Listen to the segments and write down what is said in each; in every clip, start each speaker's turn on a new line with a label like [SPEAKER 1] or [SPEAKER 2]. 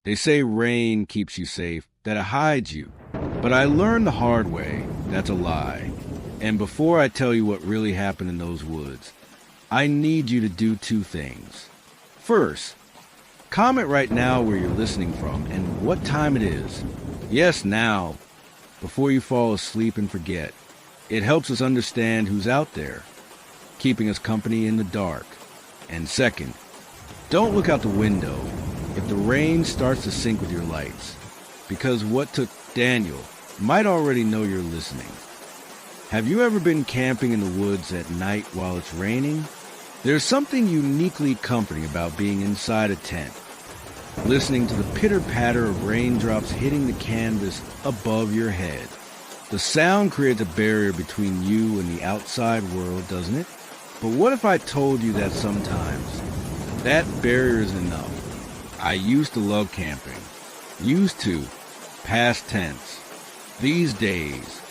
[SPEAKER 1] They say rain keeps you safe, that it hides you. But I learned the hard way that's a lie. And before I tell you what really happened in those woods, I need you to do two things. First, comment right now where you're listening from and what time it is. Yes, now, before you fall asleep and forget. It helps us understand who's out there, keeping us company in the dark. And second, don't look out the window if the rain starts to sync with your lights, because what took Daniel might already know you're listening. Have you ever been camping in the woods at night while it's raining? There's something uniquely comforting about being inside a tent, listening to the pitter-patter of raindrops hitting the canvas above your head. The sound creates a barrier between you and the outside world, doesn't it? But what if I told you that sometimes that barrier is enough? I used to love camping. Used to. Past tense. These days,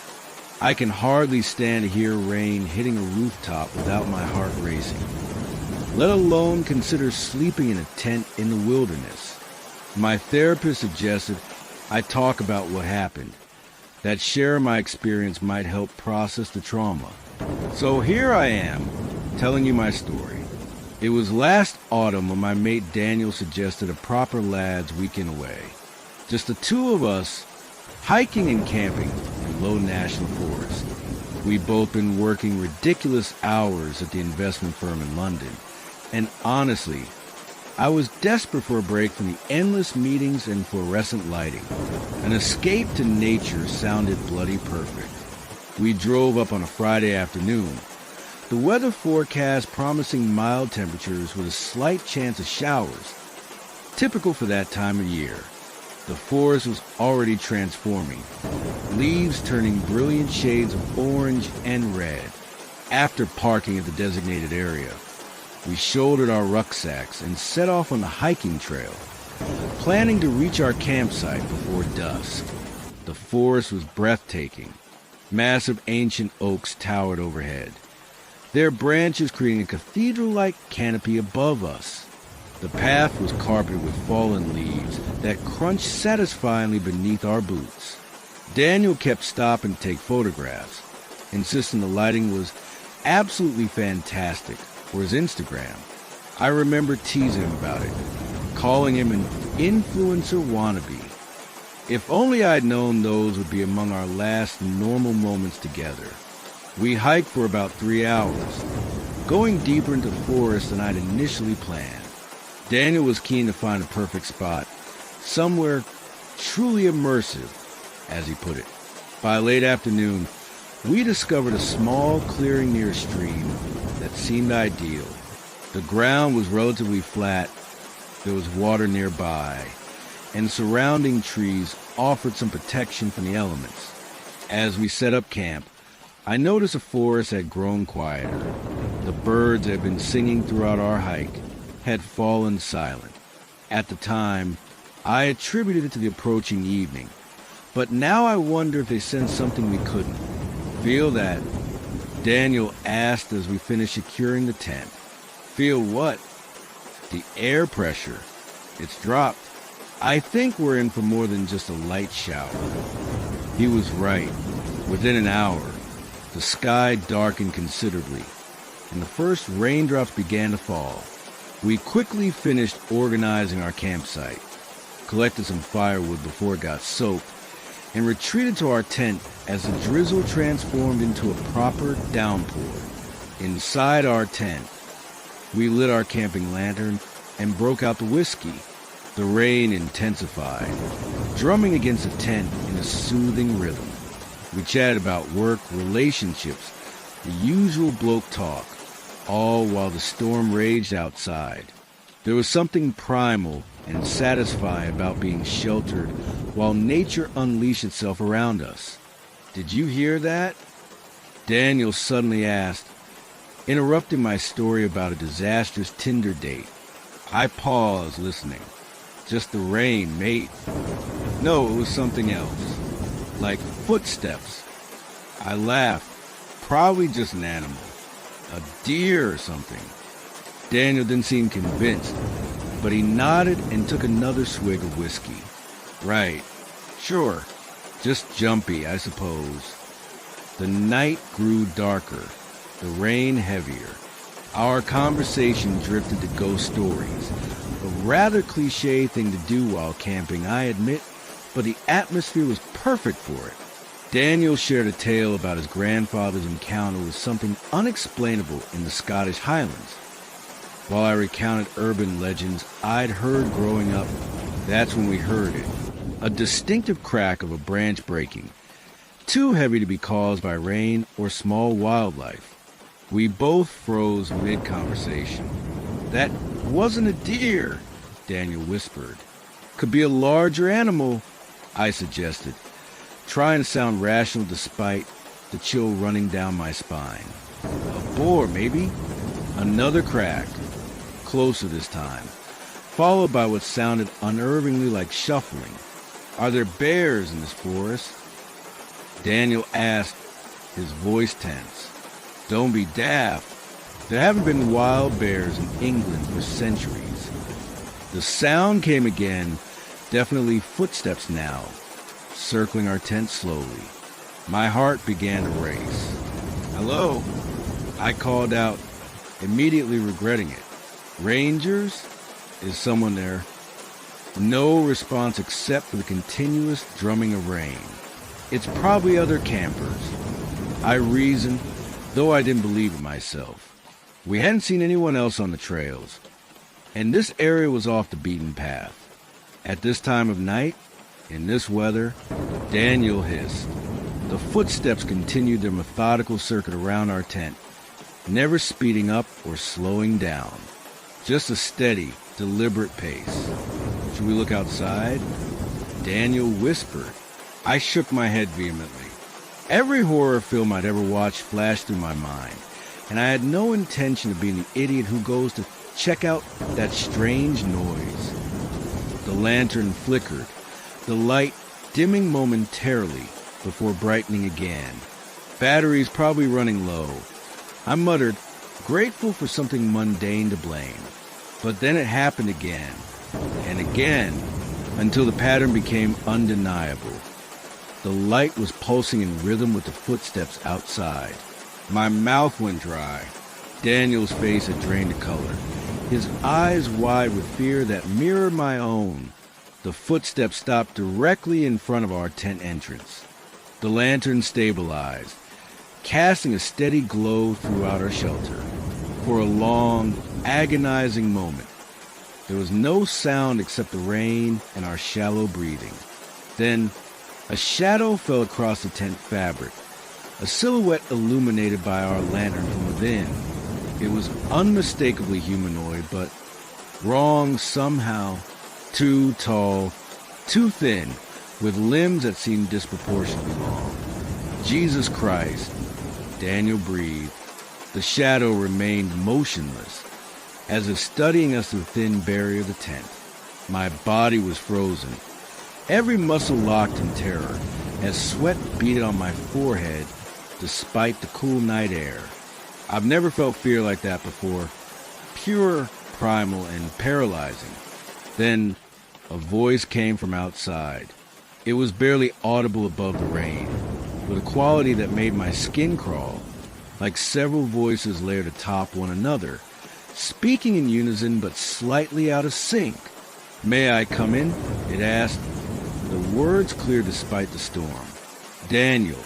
[SPEAKER 1] I can hardly stand to hear rain hitting a rooftop without my heart racing, let alone consider sleeping in a tent in the wilderness. My therapist suggested I talk about what happened, that share my experience might help process the trauma. So here I am, telling you my story. It was last autumn when my mate Daniel suggested a proper lads weekend away. Just the two of us, hiking and camping in Low National Forest. We'd both been working ridiculous hours at the investment firm in London, and honestly, I was desperate for a break from the endless meetings and fluorescent lighting. An escape to nature sounded bloody perfect. We drove up on a Friday afternoon. The weather forecast promising mild temperatures with a slight chance of showers, typical for that time of year. The forest was already transforming, leaves turning brilliant shades of orange and red. After parking at the designated area, we shouldered our rucksacks and set off on the hiking trail, planning to reach our campsite before dusk. The forest was breathtaking. Massive ancient oaks towered overhead, their branches creating a cathedral-like canopy above us. The path was carpeted with fallen leaves that crunched satisfyingly beneath our boots. Daniel kept stopping to take photographs, insisting the lighting was absolutely fantastic for his Instagram. I remember teasing him about it, calling him an influencer wannabe. If only I'd known those would be among our last normal moments together. We hiked for about 3 hours, going deeper into the forest than I'd initially planned. Daniel was keen to find a perfect spot, somewhere truly immersive, as he put it. By late afternoon, we discovered a small clearing near a stream that seemed ideal. The ground was relatively flat, there was water nearby, and surrounding trees offered some protection from the elements. As we set up camp, I noticed the forest had grown quieter. The birds that had been singing throughout our hike had fallen silent. At the time, I attributed it to the approaching evening, but now I wonder if they sensed something we couldn't. Feel that? Daniel asked as we finished securing the tent. Feel what? The air pressure. It's dropped. I think we're in for more than just a light shower. He was right. Within an hour, the sky darkened considerably, and the first raindrops began to fall. We quickly finished organizing our campsite, collected some firewood before it got soaked, and retreated to our tent as the drizzle transformed into a proper downpour. Inside our tent, we lit our camping lantern and broke out the whiskey. The rain intensified, drumming against the tent in a soothing rhythm. We chatted about work, relationships, the usual bloke talk, all while the storm raged outside. There was something primal and satisfying about being sheltered while nature unleashed itself around us. Did you hear that? Daniel suddenly asked, interrupting my story about a disastrous Tinder date. I paused, listening. Just the rain, mate. No, it was something else. Like footsteps. I laughed. Probably just an animal. A deer or something. Daniel didn't seem convinced. but he nodded and took another swig of whiskey. Right. Sure. Just jumpy, I suppose. The night grew darker, the rain heavier. Our conversation drifted to ghost stories. A rather cliche thing to do while camping, I admit, but the atmosphere was perfect for it. Daniel shared a tale about his grandfather's encounter with something unexplainable in the Scottish Highlands. While I recounted urban legends I'd heard growing up, that's when we heard it. A distinctive crack of a branch breaking, too heavy to be caused by rain or small wildlife. We both froze mid-conversation. That wasn't a deer, Daniel whispered. Could be a larger animal, I suggested, trying to sound rational despite the chill running down my spine. A boar, maybe? Another crack, closer this time, followed by what sounded unnervingly like shuffling. Are there bears in this forest? Daniel asked, his voice tense. Don't be daft. There haven't been wild bears in England for centuries. The sound came again, definitely footsteps now, circling our tent slowly. My heart began to race. Hello? I called out, immediately regretting it. Rangers? Is someone there? No response except for the continuous drumming of rain. It's probably other campers. I reasoned, though I didn't believe it myself. We hadn't seen anyone else on the trails, and this area was off the beaten path. At this time of night, in this weather, Daniel hissed. The footsteps continued their methodical circuit around our tent, never speeding up or slowing down. Just a steady, deliberate pace. Should we look outside? Daniel whispered. I shook my head vehemently. Every horror film I'd ever watched flashed through my mind, and I had no intention of being the idiot who goes to check out that strange noise. The lantern flickered, the light dimming momentarily before brightening again. Batteries probably running low. I muttered, grateful for something mundane to blame. But then it happened again, and again, until the pattern became undeniable. The light was pulsing in rhythm with the footsteps outside. My mouth went dry. Daniel's face had drained the color, his eyes wide with fear that mirrored my own. The footsteps stopped directly in front of our tent entrance. The lantern stabilized, casting a steady glow throughout our shelter. For a long, agonizing moment, there was no sound except the rain and our shallow breathing. Then, a shadow fell across the tent fabric, a silhouette illuminated by our lantern from within. It was unmistakably humanoid, but wrong somehow. Too tall, too thin, with limbs that seemed disproportionately long. Jesus Christ, Daniel breathed. The shadow remained motionless, as if studying us through the thin barrier of the tent. My body was frozen, every muscle locked in terror, as sweat beaded on my forehead despite the cool night air. I've never felt fear like that before, pure, primal, and paralyzing. Then a voice came from outside. It was barely audible above the rain, with a quality that made my skin crawl, like several voices layered atop one another, speaking in unison but slightly out of sync. May I come in? It asked. The words cleared despite the storm. Daniel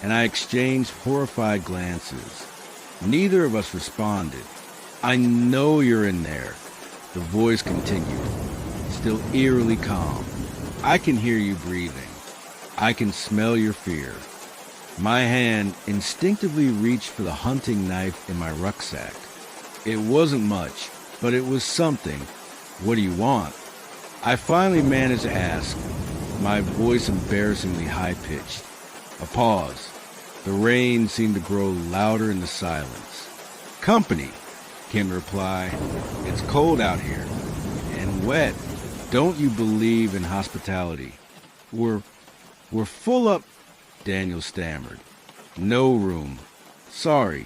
[SPEAKER 1] and I exchanged horrified glances. Neither of us responded. I know you're in there, the voice continued, still eerily calm. I can hear you breathing. I can smell your fear. My hand instinctively reached for the hunting knife in my rucksack. It wasn't much, but it was something. What do you want? I finally managed to ask, my voice embarrassingly high-pitched. A pause. The rain seemed to grow louder in the silence. Company, came the reply. It's cold out here. And wet. Don't you believe in hospitality? We're full up, Daniel stammered. No room. Sorry.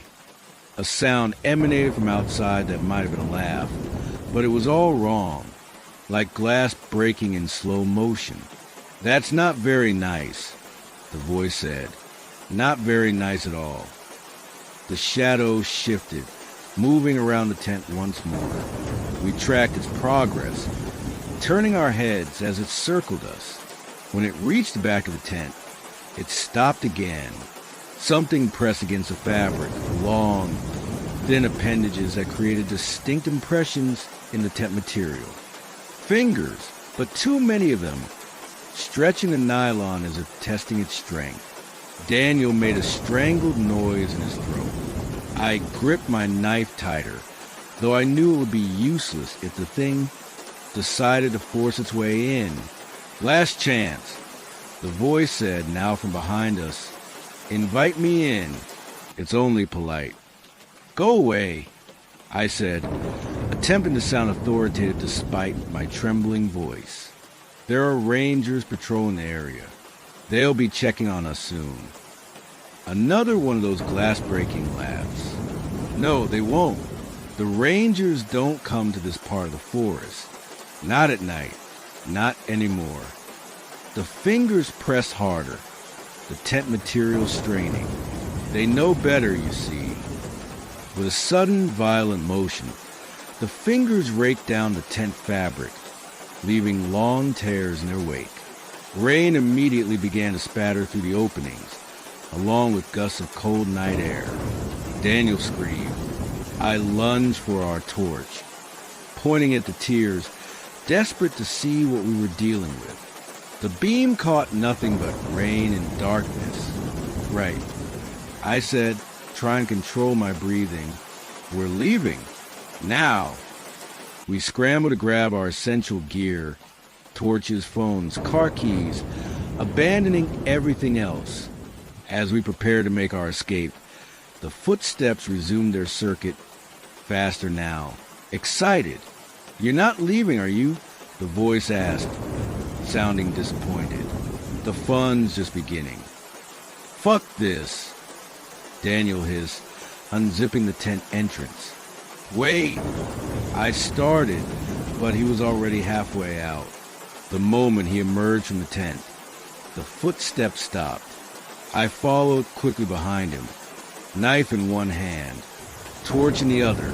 [SPEAKER 1] A sound emanated from outside that might have been a laugh, but it was all wrong. like glass breaking in slow motion. "That's not very nice," the voice said. "Not very nice at all." The shadows shifted, moving around the tent once more. We tracked its progress, turning our heads as it circled us. When it reached the back of the tent, it stopped again. Something pressed against the fabric, long, thin appendages that created distinct impressions in the tent material. Fingers, but too many of them, stretching the nylon as if testing its strength. Daniel made a strangled noise in his throat. I gripped my knife tighter, though I knew it would be useless if the thing decided to force its way in. "Last chance," the voice said, now from behind us. "Invite me in. It's only polite." "Go away," I said, attempting to sound authoritative despite my trembling voice. "There are rangers patrolling the area. They'll be checking on us soon." Another one of those glass-breaking laughs. "No, they won't. The rangers don't come to this part of the forest. Not at night. Not anymore." The fingers pressed harder, the tent material straining. They know better, you see. With a sudden, violent motion, the fingers raked down the tent fabric, leaving long tears in their wake. Rain immediately began to spatter through the openings, along with gusts of cold night air. Daniel screamed. I lunged for our torch, pointing at the tears, desperate to see what we were dealing with. The beam caught nothing but rain and darkness. "Right," I said, trying to control my breathing. "We're leaving. Now." We scrambled to grab our essential gear, torches, phones, car keys, abandoning everything else. As we prepared to make our escape, the footsteps resumed their circuit, faster now. Excited. "You're not leaving, are you?" the voice asked, sounding disappointed. "The fun's just beginning." "Fuck this," Daniel hissed, unzipping the tent entrance. "Wait!" I started, but he was already halfway out. The moment he emerged from the tent, the footsteps stopped. I followed quickly behind him, knife in one hand, torch in the other,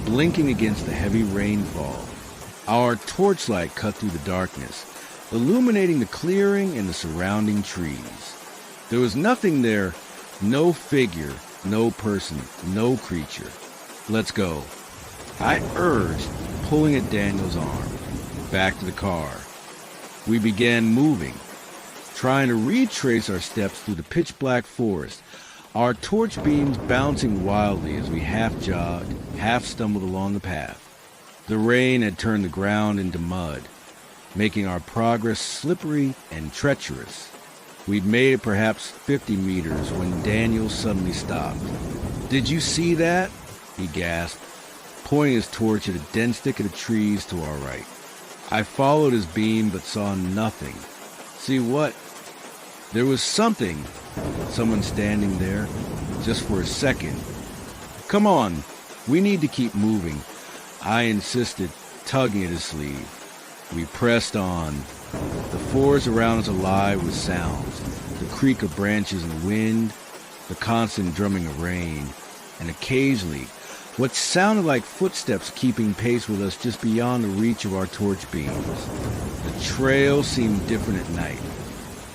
[SPEAKER 1] blinking against the heavy rainfall. Our torchlight cut through the darkness, illuminating the clearing and the surrounding trees. There was nothing there, no figure, no person, no creature. "Let's go," I urged, pulling at Daniel's arm. Back to the car. We began moving, trying to retrace our steps through the pitch-black forest, our torch beams bouncing wildly as we half jogged, half stumbled along the path. The rain had turned the ground into mud, making our progress slippery and treacherous. We'd made it perhaps 50 meters when Daniel suddenly stopped. "Did you see that?" he gasped, pointing his torch at a dense thicket of trees to our right. I followed his beam but saw nothing. "See what?" There was something, someone standing there, just for a second. "Come on, we need to keep moving," I insisted, tugging at his sleeve. We pressed on, the forest around us alive with sounds, the creak of branches in the wind, the constant drumming of rain, and occasionally what sounded like footsteps keeping pace with us just beyond the reach of our torch beams. The trail seemed different at night,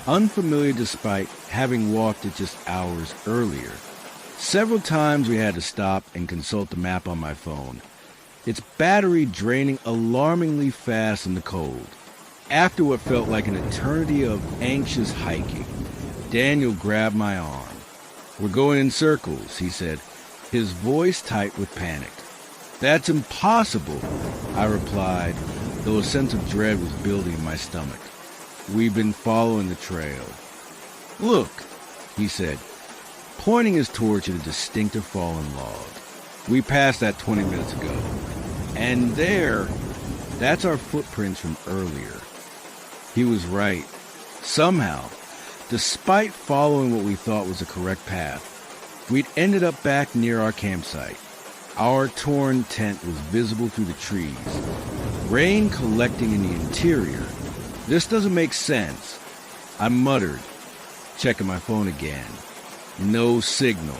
[SPEAKER 1] unfamiliar despite having walked it just hours earlier. Several times we had to stop and consult the map on my phone, its battery draining alarmingly fast in the cold. After what felt like an eternity of anxious hiking, Daniel grabbed my arm. "We're going in circles," he said, his voice tight with panic. "That's impossible," I replied, though a sense of dread was building in my stomach. "We've been following the trail." "Look," he said, pointing his torch at a distinctive fallen log. "We passed that 20 minutes ago. And that's our footprints from earlier." He was right. Somehow, despite following what we thought was the correct path, we'd ended up back near our campsite. Our torn tent was visible through the trees, Rain collecting in the interior. This doesn't make sense. I muttered, checking my phone again. No signal.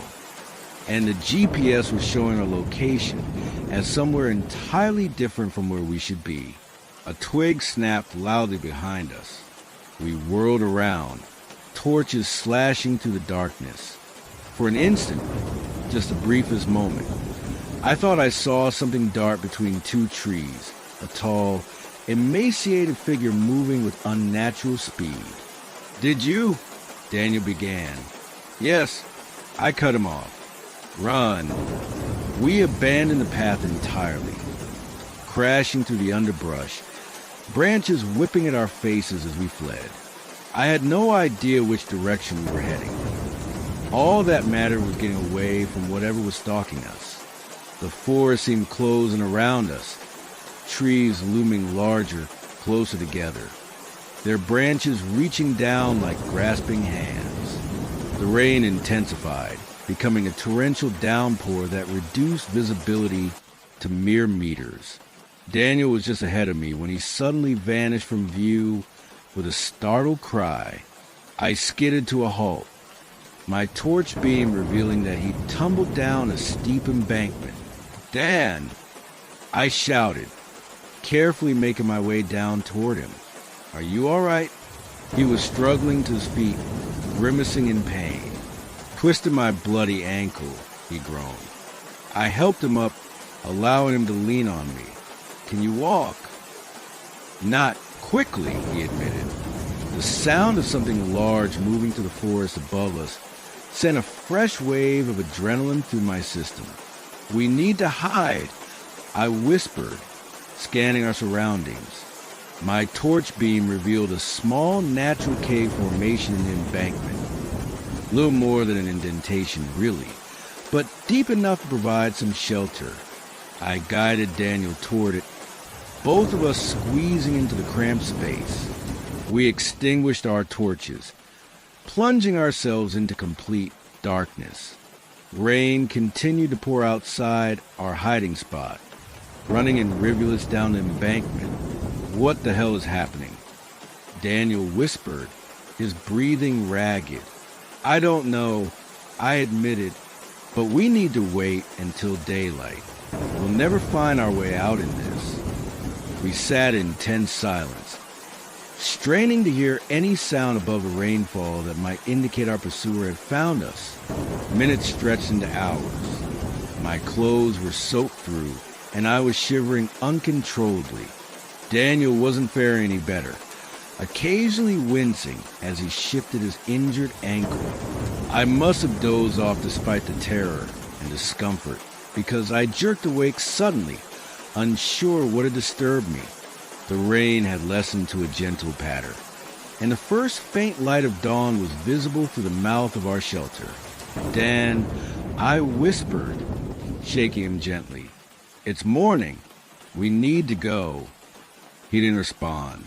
[SPEAKER 1] And the GPS was showing our location as somewhere entirely different from where we should be. A twig snapped loudly behind us. We whirled around, torches slashing through the darkness. For an instant, just the briefest moment, I thought I saw something dart between two trees, a tall, emaciated figure moving with unnatural speed. "Did you?" Daniel began. "Yes," I cut him off. "Run." We abandoned the path entirely, crashing through the underbrush, branches whipping at our faces as we fled. I had no idea which direction we were heading. All that mattered was getting away from whatever was stalking us. The forest seemed closing around us, trees looming larger, closer together, their branches reaching down like grasping hands. The rain intensified, becoming a torrential downpour that reduced visibility to mere meters. Daniel was just ahead of me when he suddenly vanished from view with a startled cry. I skidded to a halt, my torch beam revealing that he'd tumbled down a steep embankment. "Dan!" I shouted, carefully making my way down toward him. "Are you all right?" He was struggling to his feet, grimacing in pain. "Twisted my bloody ankle," he groaned. I helped him up, allowing him to lean on me. "Can you walk?" "Not quickly," he admitted. The sound of something large moving through the forest above us sent a fresh wave of adrenaline through my system. "We need to hide," I whispered, scanning our surroundings. My torch beam revealed a small natural cave formation in the embankment. Little more than an indentation, really, but deep enough to provide some shelter. I guided Daniel toward it, both of us squeezing into the cramped space. We extinguished our torches, plunging ourselves into complete darkness. Rain continued to pour outside our hiding spot, running in rivulets down the embankment. "What the hell is happening?" Daniel whispered, his breathing ragged. "I don't know," I admitted, "but we need to wait until daylight. We'll never find our way out in this." We sat in tense silence, straining to hear any sound above the rainfall that might indicate our pursuer had found us. Minutes stretched into hours. My clothes were soaked through, and I was shivering uncontrollably. Daniel wasn't faring any better, occasionally wincing as he shifted his injured ankle. I must have dozed off despite the terror and discomfort, because I jerked awake suddenly, unsure what had disturbed me. The rain had lessened to a gentle patter, and the first faint light of dawn was visible through the mouth of our shelter. "Dan," I whispered, shaking him gently. "It's morning. We need to go." He didn't respond.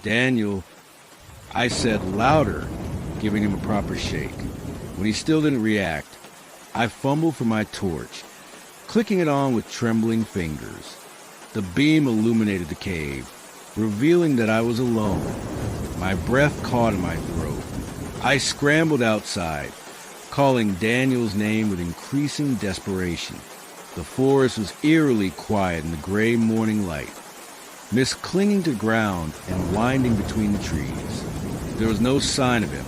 [SPEAKER 1] "Daniel," I said louder, giving him a proper shake. When he still didn't react, I fumbled for my torch, clicking it on with trembling fingers. The beam illuminated the cave, revealing that I was alone. My breath caught in my throat. I scrambled outside, calling Daniel's name with increasing desperation. The forest was eerily quiet in the gray morning light, mist clinging to the ground and winding between the trees. There was no sign of him,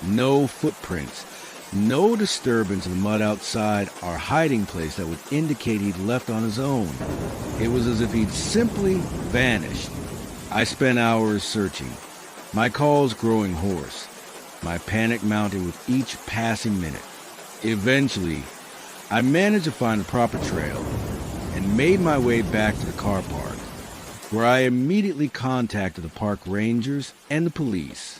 [SPEAKER 1] no footprints, no disturbance in the mud outside our hiding place that would indicate he'd left on his own. It was as if he'd simply vanished. I spent hours searching, my calls growing hoarse, my panic mounting with each passing minute. Eventually, I managed to find the proper trail and made my way back to the car park, where I immediately contacted the park rangers and the police.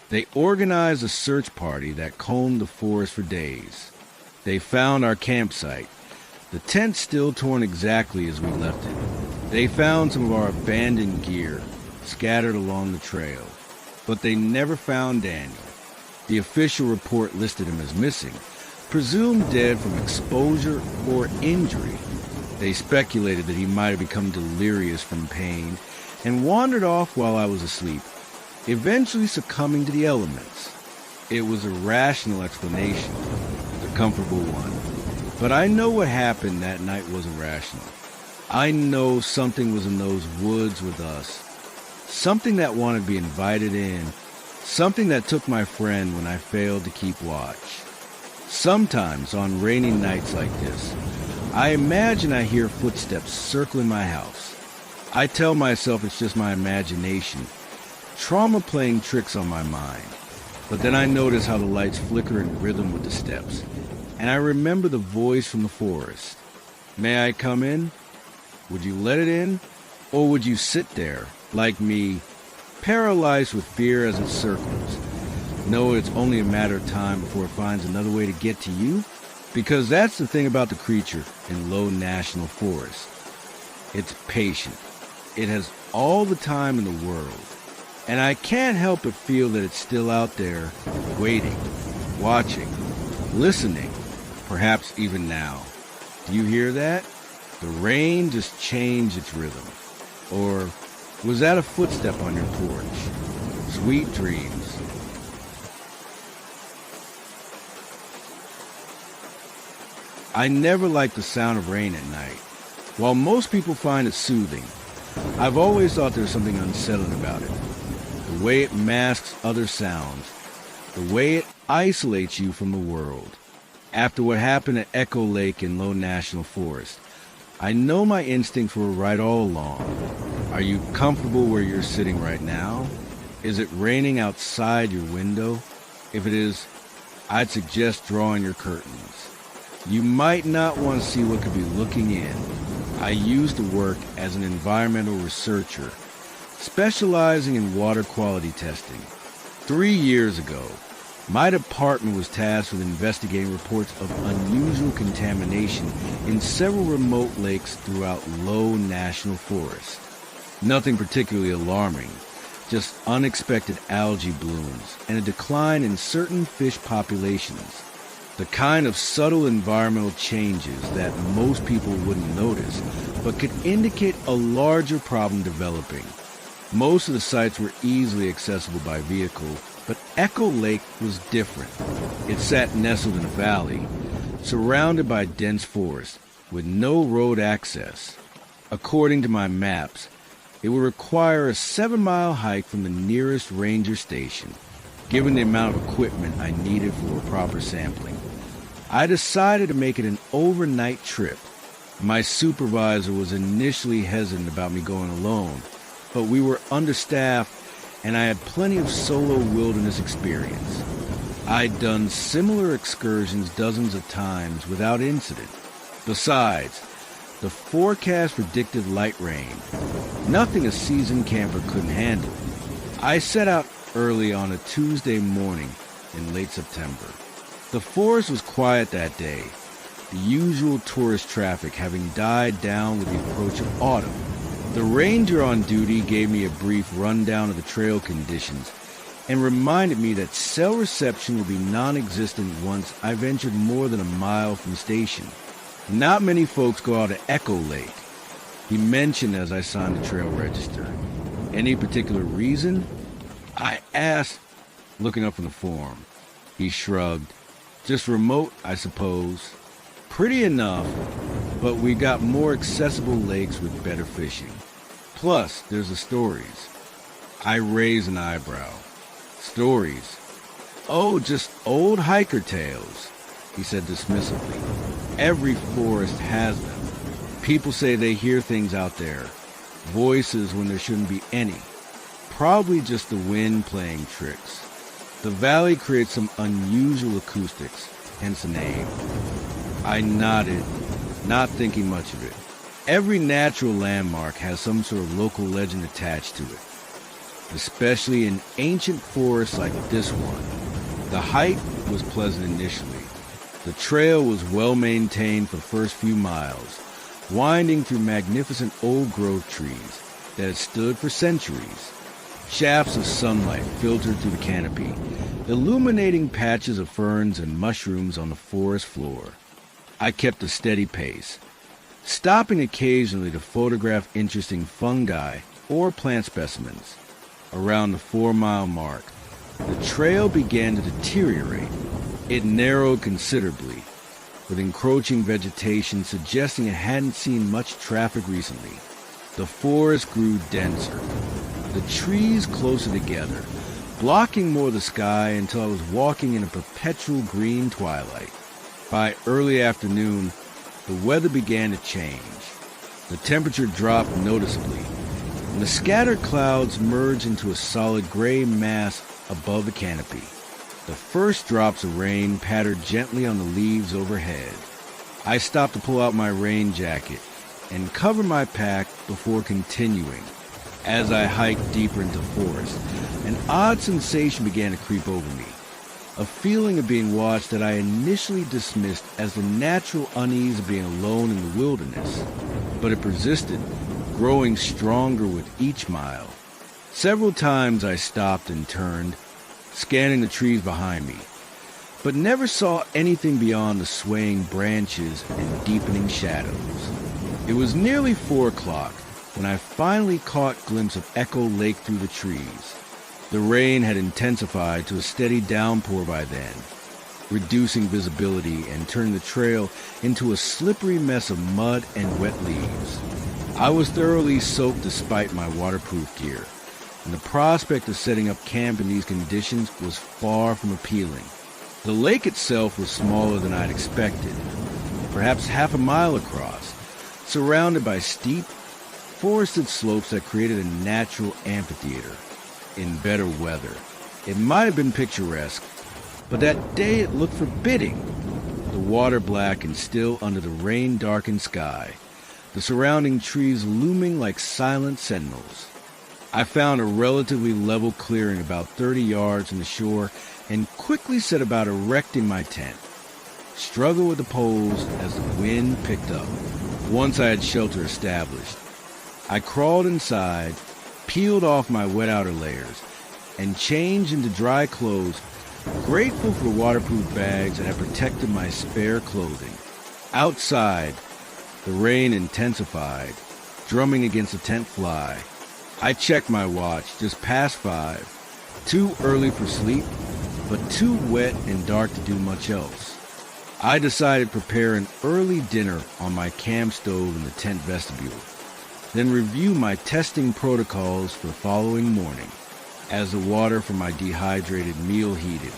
[SPEAKER 1] They organized a search party that combed the forest for days. They found our campsite, the tent still torn exactly as we left it. They found some of our abandoned gear scattered along the trail, but they never found Daniel. The official report listed him as missing, presumed dead from exposure or injury. They speculated that he might have become delirious from pain and wandered off while I was asleep, eventually succumbing to the elements. It was a rational explanation, the comfortable one. But I know what happened that night wasn't rational. I know something was in those woods with us. Something that wanted to be invited in. Something that took my friend when I failed to keep watch. Sometimes on rainy nights like this, I imagine I hear footsteps circling my house. I tell myself it's just my imagination, trauma playing tricks on my mind. But then I notice how the lights flicker in rhythm with the steps, and I remember the voice from the forest. May I come in? Would you let it in? Or would you sit there, like me, paralyzed with fear as it circles? Know it's only a matter of time before it finds another way to get to you? Because that's the thing about the creature in Low National Forest. It's patient. It has all the time in the world. And I can't help but feel that it's still out there, waiting, watching, listening, perhaps even now. Do you hear that? The rain just changed its rhythm. Or was that a footstep on your porch? Sweet dreams. I never liked the sound of rain at night. While most people find it soothing, I've always thought there's something unsettling about it. The way it masks other sounds. The way it isolates you from the world. After what happened at Echo Lake in Low National Forest, I know my instincts were right all along. Are you comfortable where you're sitting right now? Is it raining outside your window? If it is, I'd suggest drawing your curtains. You might not want to see what could be looking in. I used to work as an environmental researcher, specializing in water quality testing. 3 years ago, my department was tasked with investigating reports of unusual contamination in several remote lakes throughout Low National Forest. Nothing particularly alarming, just unexpected algae blooms and a decline in certain fish populations. The kind of subtle environmental changes that most people wouldn't notice, but could indicate a larger problem developing. Most of the sites were easily accessible by vehicle, but Echo Lake was different. It sat nestled in a valley, surrounded by dense forest, with no road access. According to my maps, it would require a 7-mile hike from the nearest ranger station, given the amount of equipment I needed for a proper sampling. I decided to make it an overnight trip. My supervisor was initially hesitant about me going alone, but we were understaffed and I had plenty of solo wilderness experience. I'd done similar excursions dozens of times without incident. Besides, the forecast predicted light rain, nothing a seasoned camper couldn't handle. I set out early on a Tuesday morning in late September. The forest was quiet that day, the usual tourist traffic having died down with the approach of autumn. The ranger on duty gave me a brief rundown of the trail conditions and reminded me that cell reception would be non-existent once I ventured more than a mile from the station. Not many folks go out to Echo Lake, he mentioned as I signed the trail register. Any particular reason? I asked, looking up from the form. He shrugged. Just remote, I suppose. Pretty enough, but we got more accessible lakes with better fishing. Plus, there's the stories. I raised an eyebrow. Stories? Oh, just old hiker tales, he said dismissively. Every forest has them. People say they hear things out there. Voices when there shouldn't be any. Probably just the wind playing tricks. The valley creates some unusual acoustics, hence the name. I nodded, not thinking much of it. Every natural landmark has some sort of local legend attached to it, especially in ancient forests like this one. The hike was pleasant initially. The trail was well maintained for the first few miles, winding through magnificent old-growth trees that had stood for centuries. Shafts of sunlight filtered through the canopy, illuminating patches of ferns and mushrooms on the forest floor. I kept a steady pace, stopping occasionally to photograph interesting fungi or plant specimens. Around the 4-mile mark, the trail began to deteriorate. It narrowed considerably, with encroaching vegetation suggesting it hadn't seen much traffic recently. The forest grew denser, the trees closer together, blocking more of the sky until I was walking in a perpetual green twilight. By early afternoon, the weather began to change. The temperature dropped noticeably, and the scattered clouds merged into a solid gray mass above the canopy. The first drops of rain pattered gently on the leaves overhead. I stopped to pull out my rain jacket and cover my pack before continuing. As I hiked deeper into the forest, an odd sensation began to creep over me. A feeling of being watched that I initially dismissed as the natural unease of being alone in the wilderness. But it persisted, growing stronger with each mile. Several times I stopped and turned, scanning the trees behind me, but never saw anything beyond the swaying branches and deepening shadows. It was nearly 4 o'clock when I finally caught a glimpse of Echo Lake through the trees. The rain had intensified to a steady downpour by then, reducing visibility and turning the trail into a slippery mess of mud and wet leaves. I was thoroughly soaked despite my waterproof gear, and the prospect of setting up camp in these conditions was far from appealing. The lake itself was smaller than I'd expected, perhaps half a mile across, surrounded by steep, forested slopes that created a natural amphitheater. In better weather, it might have been picturesque, but that day it looked forbidding. The water black and still under the rain-darkened sky, the surrounding trees looming like silent sentinels. I found a relatively level clearing about 30 yards from the shore and quickly set about erecting my tent. Struggled with the poles as the wind picked up. Once I had shelter established, I crawled inside, peeled off my wet outer layers, and changed into dry clothes, grateful for waterproof bags that had protected my spare clothing. Outside, the rain intensified, drumming against the tent fly. I checked my watch, just past 5. Too early for sleep, but too wet and dark to do much else. I decided to prepare an early dinner on my camp stove in the tent vestibule, then review my testing protocols for the following morning. As the water from my dehydrated meal heated,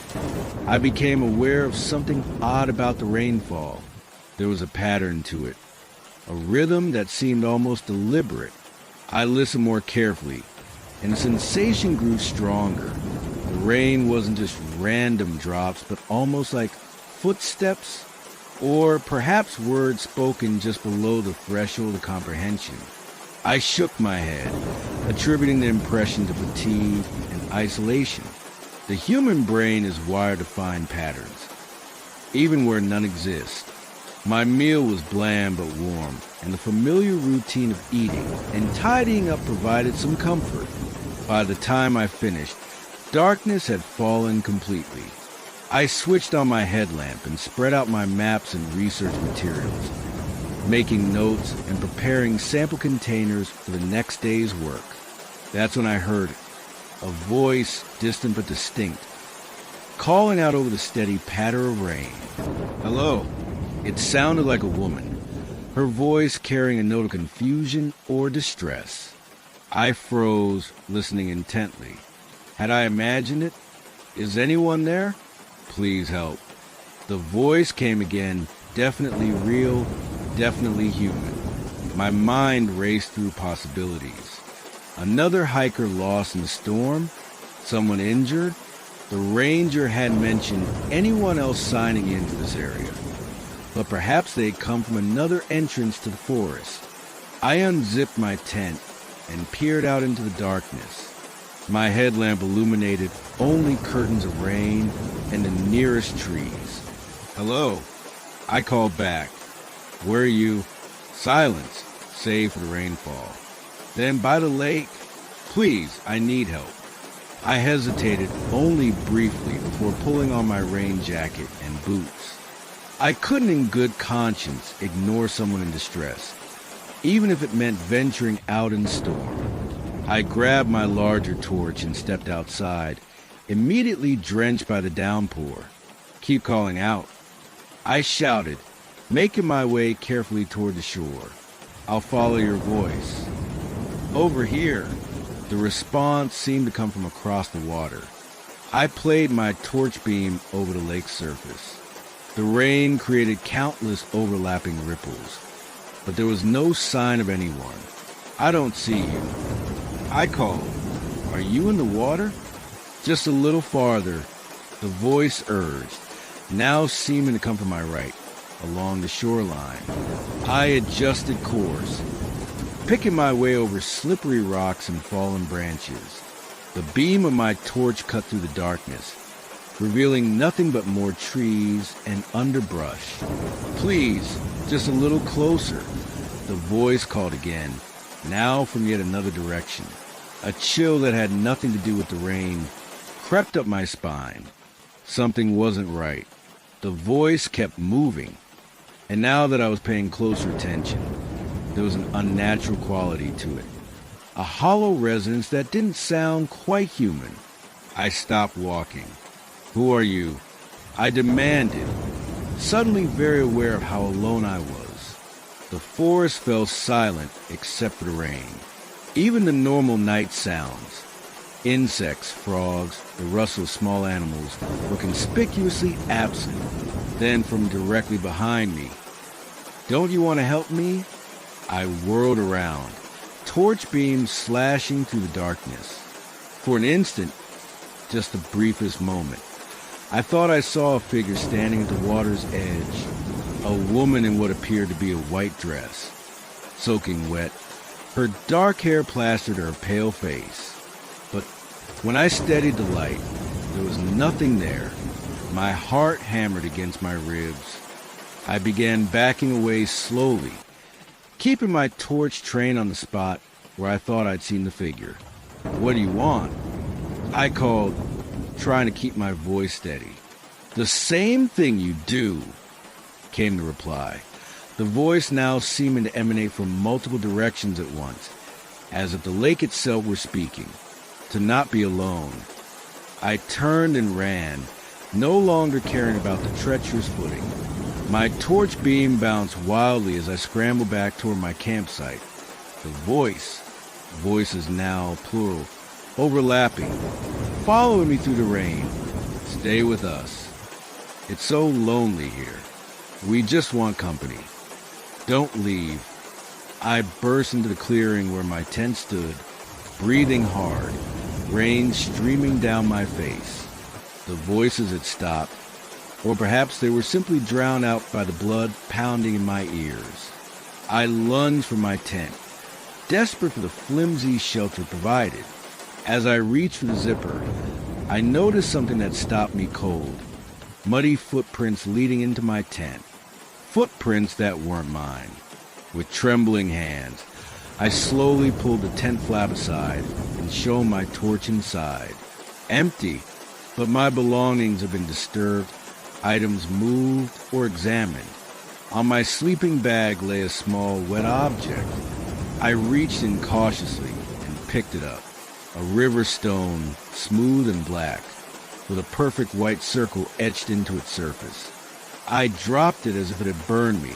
[SPEAKER 1] I became aware of something odd about the rainfall. There was a pattern to it, a rhythm that seemed almost deliberate. I listened more carefully, and the sensation grew stronger. The rain wasn't just random drops, but almost like footsteps, or perhaps words spoken just below the threshold of comprehension. I shook my head, attributing the impression to fatigue and isolation. The human brain is wired to find patterns, even where none exist. My meal was bland but warm, and the familiar routine of eating and tidying up provided some comfort. By the time I finished, darkness had fallen completely. I switched on my headlamp and spread out my maps and research materials, making notes and preparing sample containers for the next day's work. That's when I heard it, a voice, distant but distinct, calling out over the steady patter of rain. Hello. It sounded like a woman, her voice carrying a note of confusion or distress. I froze, listening intently. Had I imagined it? Is anyone there? Please help. The voice came again, definitely real, definitely human. My mind raced through possibilities. Another hiker lost in the storm? Someone injured? The ranger hadn't mentioned anyone else signing into this area, but perhaps they had come from another entrance to the forest. I unzipped my tent and peered out into the darkness. My headlamp illuminated only curtains of rain and the nearest trees. Hello, I called back. Where are you? Silence, save for the rainfall. Then by the lake, please, I need help. I hesitated only briefly before pulling on my rain jacket and boots. I couldn't in good conscience ignore someone in distress, even if it meant venturing out in the storm. I grabbed my larger torch and stepped outside, immediately drenched by the downpour. "Keep calling out," I shouted, making my way carefully toward the shore. "I'll follow your voice." "Over here." The response seemed to come from across the water. I played my torch beam over the lake's surface. The rain created countless overlapping ripples, but there was no sign of anyone. "I don't see you." I called, "Are you in the water?" Just a little farther, the voice urged, now seeming to come from my right, along the shoreline. I adjusted course, picking my way over slippery rocks and fallen branches. The beam of my torch cut through the darkness, revealing nothing but more trees and underbrush. "Please, just a little closer," the voice called again, now from yet another direction. A chill that had nothing to do with the rain crept up my spine. Something wasn't right. The voice kept moving, and now that I was paying closer attention, there was an unnatural quality to it. A hollow resonance that didn't sound quite human. I stopped walking. "Who are you?" I demanded, suddenly very aware of how alone I was. The forest fell silent except for the rain. Even the normal night sounds, insects, frogs, the rustle of small animals, were conspicuously absent. Then from directly behind me, "Don't you want to help me?" I whirled around, torch beam slashing through the darkness. For an instant, just the briefest moment, I thought I saw a figure standing at the water's edge, a woman in what appeared to be a white dress, soaking wet. Her dark hair plastered her pale face. But when I steadied the light, there was nothing there. My heart hammered against my ribs. I began backing away slowly, keeping my torch trained on the spot where I thought I'd seen the figure. "What do you want?" I called, trying to keep my voice steady. "The same thing you do," came the reply, the voice now seeming to emanate from multiple directions at once, as if the lake itself were speaking. To not be alone, I turned and ran, no longer caring about the treacherous footing. My torch beam bounced wildly as I scrambled back toward my campsite. The voices now plural, overlapping, following me through the rain. "Stay with us. It's so lonely here. We just want company. Don't leave." I burst into the clearing where my tent stood, breathing hard, rain streaming down my face. The voices had stopped, or perhaps they were simply drowned out by the blood pounding in my ears. I lunged for my tent, desperate for the flimsy shelter provided. As I reached for the zipper, I noticed something that stopped me cold. Muddy footprints leading into my tent. Footprints that weren't mine. With trembling hands, I slowly pulled the tent flap aside and shone my torch inside. Empty, but my belongings had been disturbed, items moved or examined. On my sleeping bag lay a small wet object. I reached in cautiously and picked it up. A river stone, smooth and black, with a perfect white circle etched into its surface. I dropped it as if it had burned me,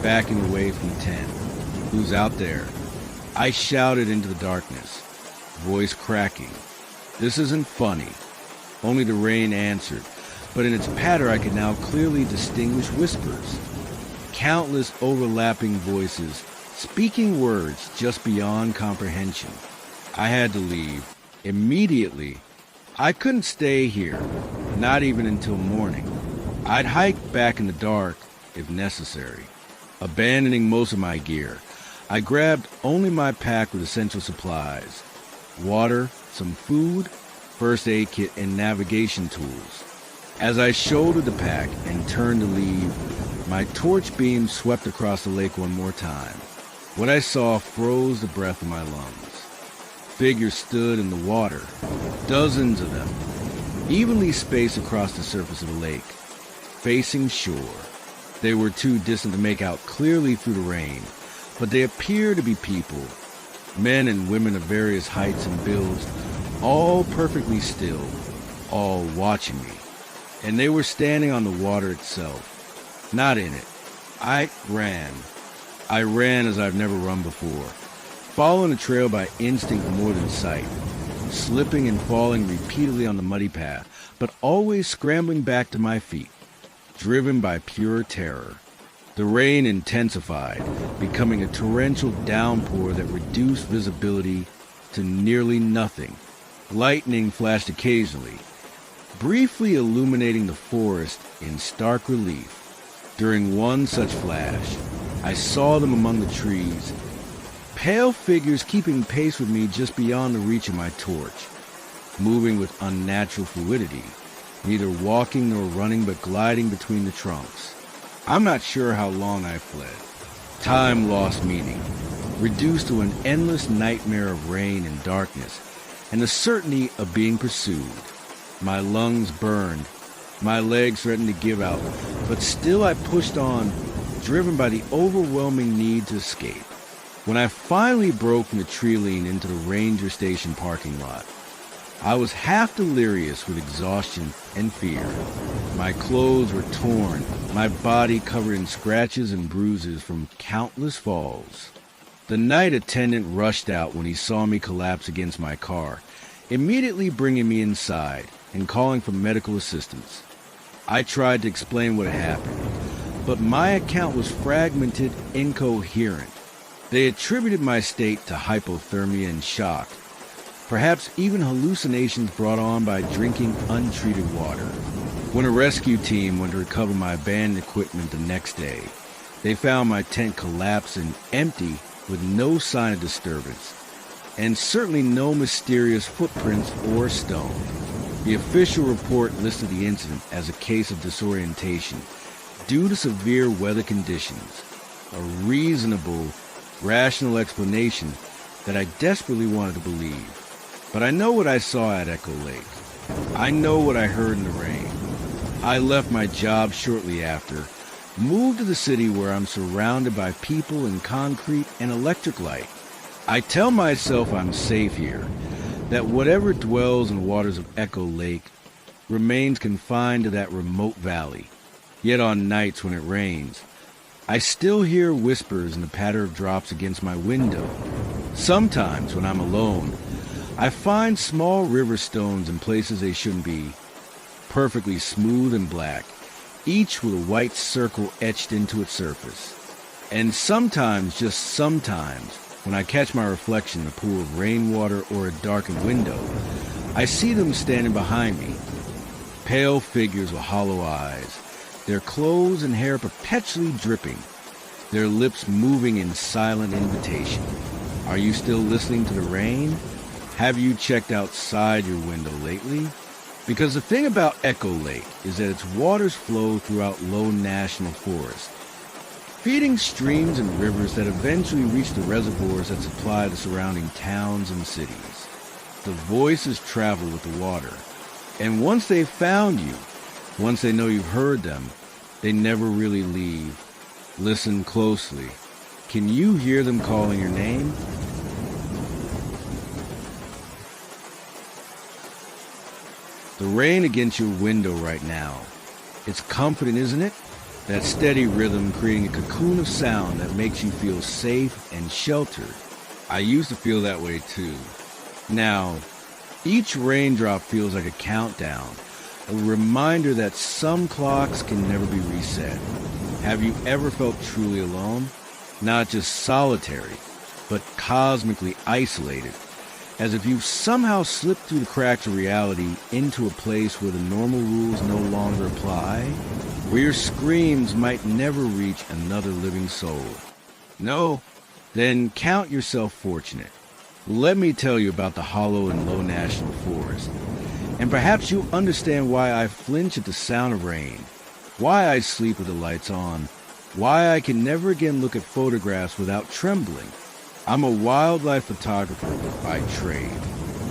[SPEAKER 1] backing away from the tent. "Who's out there?" I shouted into the darkness, voice cracking. "This isn't funny." Only the rain answered, but in its patter I could now clearly distinguish whispers. Countless overlapping voices, speaking words just beyond comprehension. I had to leave. Immediately. I couldn't stay here, not even until morning. I'd hike back in the dark, if necessary. Abandoning most of my gear, I grabbed only my pack with essential supplies. Water, some food, first aid kit, and navigation tools. As I shouldered the pack and turned to leave, my torch beam swept across the lake one more time. What I saw froze the breath in my lungs. Figures stood in the water, dozens of them, evenly spaced across the surface of the lake. facing shore. They were too distant to make out clearly through the rain, but they appeared to be people, men and women of various heights and builds, all perfectly still, all watching me. And they were standing on the water itself, not in it. I ran. I ran as I've never run before, following the trail by instinct more than sight, slipping and falling repeatedly on the muddy path, but always scrambling back to my feet, driven by pure terror. The rain intensified, becoming a torrential downpour that reduced visibility to nearly nothing. Lightning flashed occasionally, briefly illuminating the forest in stark relief. During one such flash, I saw them among the trees, pale figures keeping pace with me just beyond the reach of my torch, moving with unnatural fluidity, neither walking nor running but gliding between the trunks. I'm not sure how long I fled. Time lost meaning, reduced to an endless nightmare of rain and darkness, and the certainty of being pursued. My lungs burned, my legs threatened to give out, but still I pushed on, driven by the overwhelming need to escape. When I finally broke from the tree lean into the ranger station parking lot, I was half delirious with exhaustion and fear. My clothes were torn, my body covered in scratches and bruises from countless falls. The night attendant rushed out when he saw me collapse against my car, immediately bringing me inside and calling for medical assistance. I tried to explain what had happened, but my account was fragmented, incoherent. They attributed my state to hypothermia and shock, perhaps even hallucinations brought on by drinking untreated water. When a rescue team went to recover my abandoned equipment the next day, they found my tent collapsed and empty with no sign of disturbance, and certainly no mysterious footprints or stone. The official report listed the incident as a case of disorientation due to severe weather conditions, a reasonable, rational explanation that I desperately wanted to believe. But I know what I saw at Echo Lake. I know what I heard in the rain. I left my job shortly after, moved to the city where I'm surrounded by people and concrete and electric light. I tell myself I'm safe here, that whatever dwells in the waters of Echo Lake remains confined to that remote valley. Yet on nights when it rains, I still hear whispers and the patter of drops against my window. Sometimes, when I'm alone, I find small river stones in places they shouldn't be, perfectly smooth and black, each with a white circle etched into its surface. And sometimes, just sometimes, when I catch my reflection in a pool of rainwater or a darkened window, I see them standing behind me, pale figures with hollow eyes, their clothes and hair perpetually dripping, their lips moving in silent invitation. Are you still listening to the rain? Have you checked outside your window lately? Because the thing about Echo Lake is that its waters flow throughout Lone National Forest, feeding streams and rivers that eventually reach the reservoirs that supply the surrounding towns and cities. The voices travel with the water, and once they've found you, once they know you've heard them, they never really leave. Listen closely. Can you hear them calling your name? The rain against your window right now. It's comforting, isn't it? That steady rhythm creating a cocoon of sound that makes you feel safe and sheltered. I used to feel that way too. Now, each raindrop feels like a countdown, a reminder that some clocks can never be reset. Have you ever felt truly alone? Not just solitary, but cosmically isolated, as if you've somehow slipped through the cracks of reality into a place where the normal rules no longer apply, where your screams might never reach another living soul. No? Then count yourself fortunate. Let me tell you about the hollow in Low National Forest, and perhaps you'll understand why I flinch at the sound of rain, why I sleep with the lights on, why I can never again look at photographs without trembling. I'm a wildlife photographer by trade,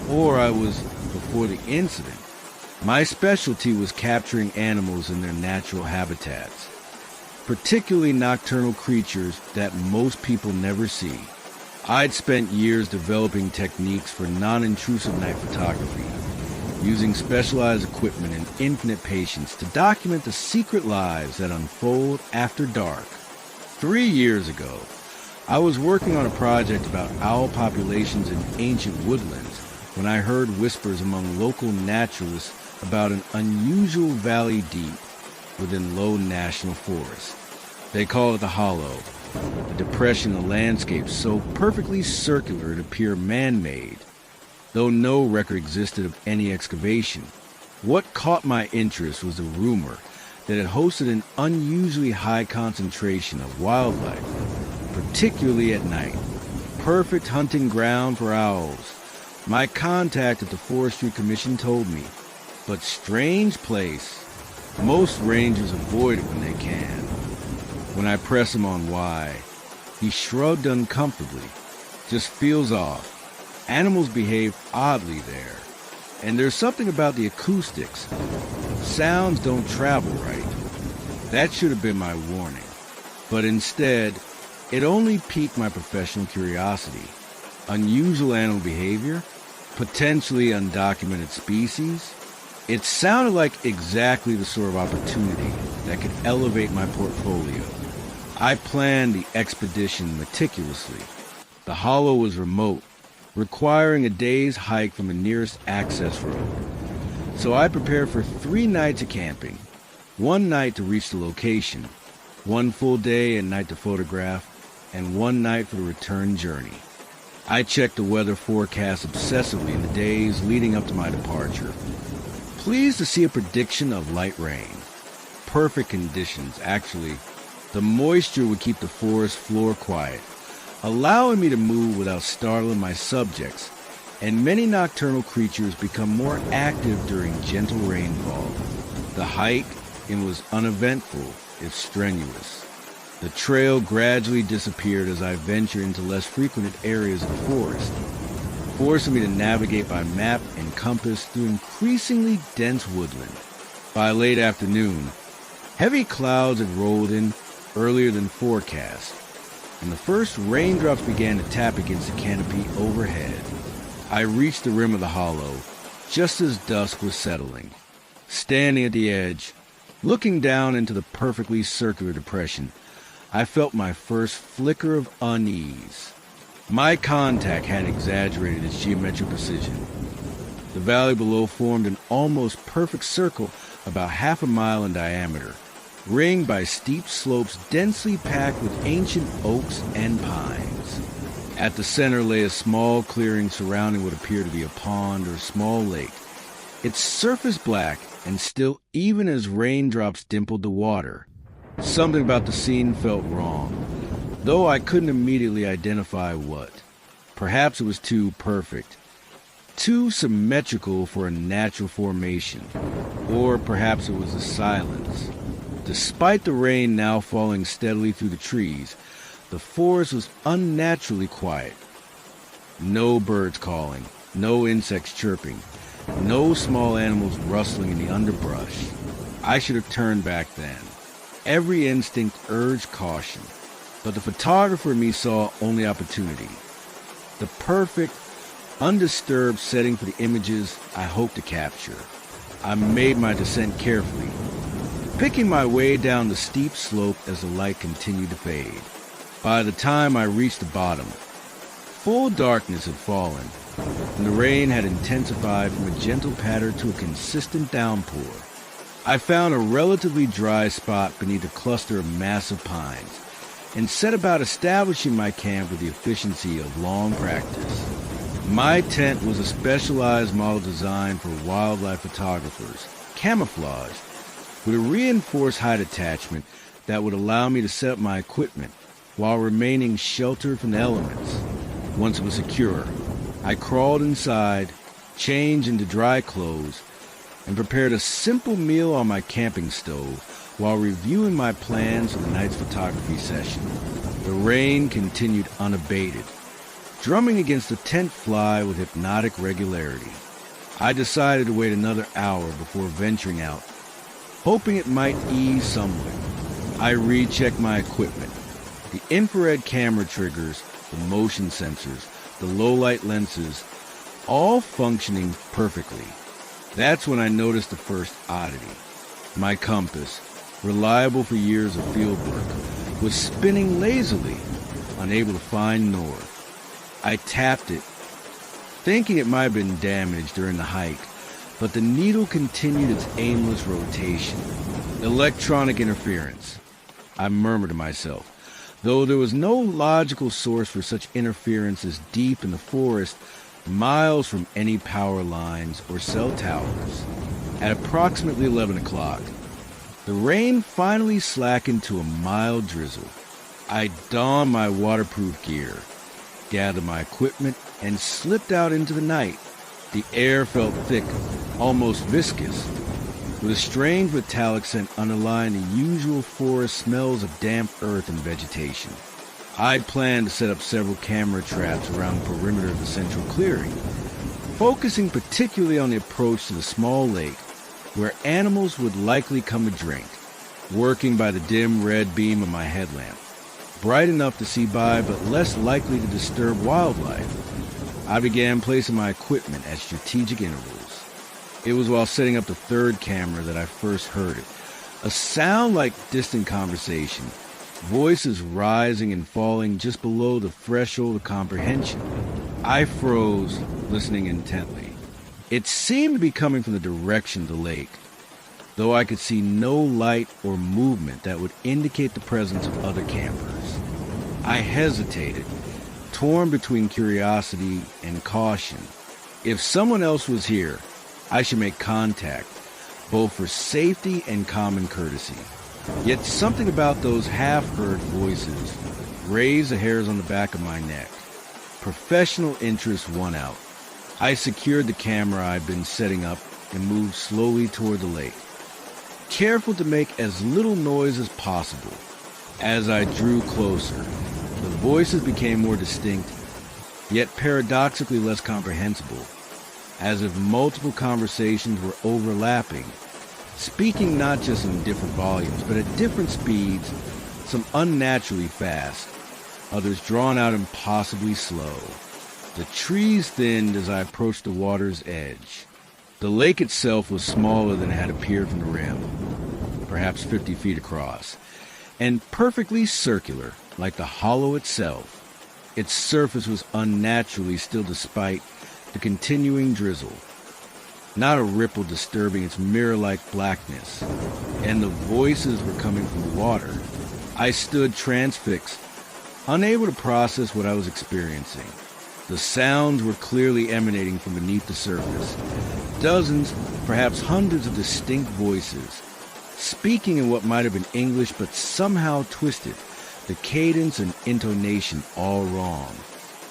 [SPEAKER 1] or I was before the incident. My specialty was capturing animals in their natural habitats, particularly nocturnal creatures that most people never see. I'd spent years developing techniques for non-intrusive night photography, using specialized equipment and infinite patience to document the secret lives that unfold after dark. 3 years ago, I was working on a project about owl populations in ancient woodlands when I heard whispers among local naturalists about an unusual valley deep within Low National Forest. They call it the Hollow, a depression in the landscape so perfectly circular it appeared man-made, though no record existed of any excavation. What caught my interest was the rumor that it hosted an unusually high concentration of wildlife, particularly at night. Perfect hunting ground for owls. My contact at the Forestry Commission told me, but strange place. Most rangers avoid it when they can. When I press him on why, he shrugged uncomfortably. Just feels off. Animals behave oddly there. And there's something about the acoustics. Sounds don't travel right. That should have been my warning. But instead, it only piqued my professional curiosity. Unusual animal behavior? Potentially undocumented species? It sounded like exactly the sort of opportunity that could elevate my portfolio. I planned the expedition meticulously. The hollow was remote, requiring a day's hike from the nearest access road. So I prepared for 3 nights of camping, 1 night to reach the location, 1 full day and night to photograph, and 1 night for the return journey. I checked the weather forecast obsessively in the days leading up to my departure, pleased to see a prediction of light rain. Perfect conditions, actually. The moisture would keep the forest floor quiet, allowing me to move without startling my subjects, and many nocturnal creatures become more active during gentle rainfall. The hike, it was uneventful, if strenuous. The trail gradually disappeared as I ventured into less frequented areas of the forest, forcing me to navigate by map and compass through increasingly dense woodland. By late afternoon, heavy clouds had rolled in earlier than forecast, and the first raindrops began to tap against the canopy overhead. I reached the rim of the hollow just as dusk was settling. Standing at the edge, looking down into the perfectly circular depression, I felt my first flicker of unease. My contact had exaggerated its geometric precision. The valley below formed an almost perfect circle about half a mile in diameter, ringed by steep slopes densely packed with ancient oaks and pines. At the center lay a small clearing surrounding what appeared to be a pond or small lake, its surface black and still even as raindrops dimpled the water. Something about the scene felt wrong, though I couldn't immediately identify what. Perhaps it was too perfect, too symmetrical for a natural formation, or perhaps it was the silence. Despite the rain now falling steadily through the trees, the forest was unnaturally quiet. No birds calling, no insects chirping, no small animals rustling in the underbrush. I should have turned back then. Every instinct urged caution, but the photographer in me saw only opportunity. The perfect, undisturbed setting for the images I hoped to capture. I made my descent carefully, picking my way down the steep slope as the light continued to fade. By the time I reached the bottom, full darkness had fallen, and the rain had intensified from a gentle patter to a consistent downpour. I found a relatively dry spot beneath a cluster of massive pines, and set about establishing my camp with the efficiency of long practice. My tent was a specialized model designed for wildlife photographers, camouflaged, with a reinforced height attachment that would allow me to set up my equipment while remaining sheltered from the elements. Once it was secure, I crawled inside, changed into dry clothes, and prepared a simple meal on my camping stove while reviewing my plans for the night's photography session. The rain continued unabated, drumming against the tent fly with hypnotic regularity. I decided to wait another hour before venturing out, hoping it might ease somewhat. I rechecked my equipment. The infrared camera triggers, the motion sensors, the low-light lenses, all functioning perfectly. That's when I noticed the first oddity. My compass, reliable for years of field work, was spinning lazily, unable to find north. I tapped it, thinking it might have been damaged during the hike, but the needle continued its aimless rotation. Electronic interference, I murmured to myself. Though there was no logical source for such interferences deep in the forest, miles from any power lines or cell towers. At approximately 11 o'clock, the rain finally slackened to a mild drizzle. I donned my waterproof gear, gathered my equipment, and slipped out into the night. The air felt thick, almost viscous, with a strange metallic scent underlying the usual forest smells of damp earth and vegetation. I planned to set up several camera traps around the perimeter of the central clearing, focusing particularly on the approach to the small lake where animals would likely come to drink, working by the dim red beam of my headlamp, bright enough to see by but less likely to disturb wildlife. I began placing my equipment at strategic intervals. It was while setting up the third camera that I first heard it, a sound like distant conversation, voices rising and falling just below the threshold of comprehension. I froze, listening intently. It seemed to be coming from the direction of the lake, though I could see no light or movement that would indicate the presence of other campers. I hesitated, torn between curiosity and caution. If someone else was here, I should make contact, both for safety and common courtesy. Yet something about those half-heard voices raised the hairs on the back of my neck. Professional interest won out. I secured the camera I'd been setting up and moved slowly toward the lake, careful to make as little noise as possible. As I drew closer, the voices became more distinct, yet paradoxically less comprehensible, as if multiple conversations were overlapping, speaking not just in different volumes, but at different speeds, some unnaturally fast, others drawn out impossibly slow. The trees thinned as I approached the water's edge. The lake itself was smaller than it had appeared from the rim, perhaps 50 feet across, and perfectly circular, like the hollow itself. Its surface was unnaturally still despite the continuing drizzle. Not a ripple disturbing its mirror-like blackness, and the voices were coming from the water. I stood transfixed, unable to process what I was experiencing. The sounds were clearly emanating from beneath the surface. Dozens, perhaps hundreds of distinct voices, speaking in what might have been English but somehow twisted, the cadence and intonation all wrong.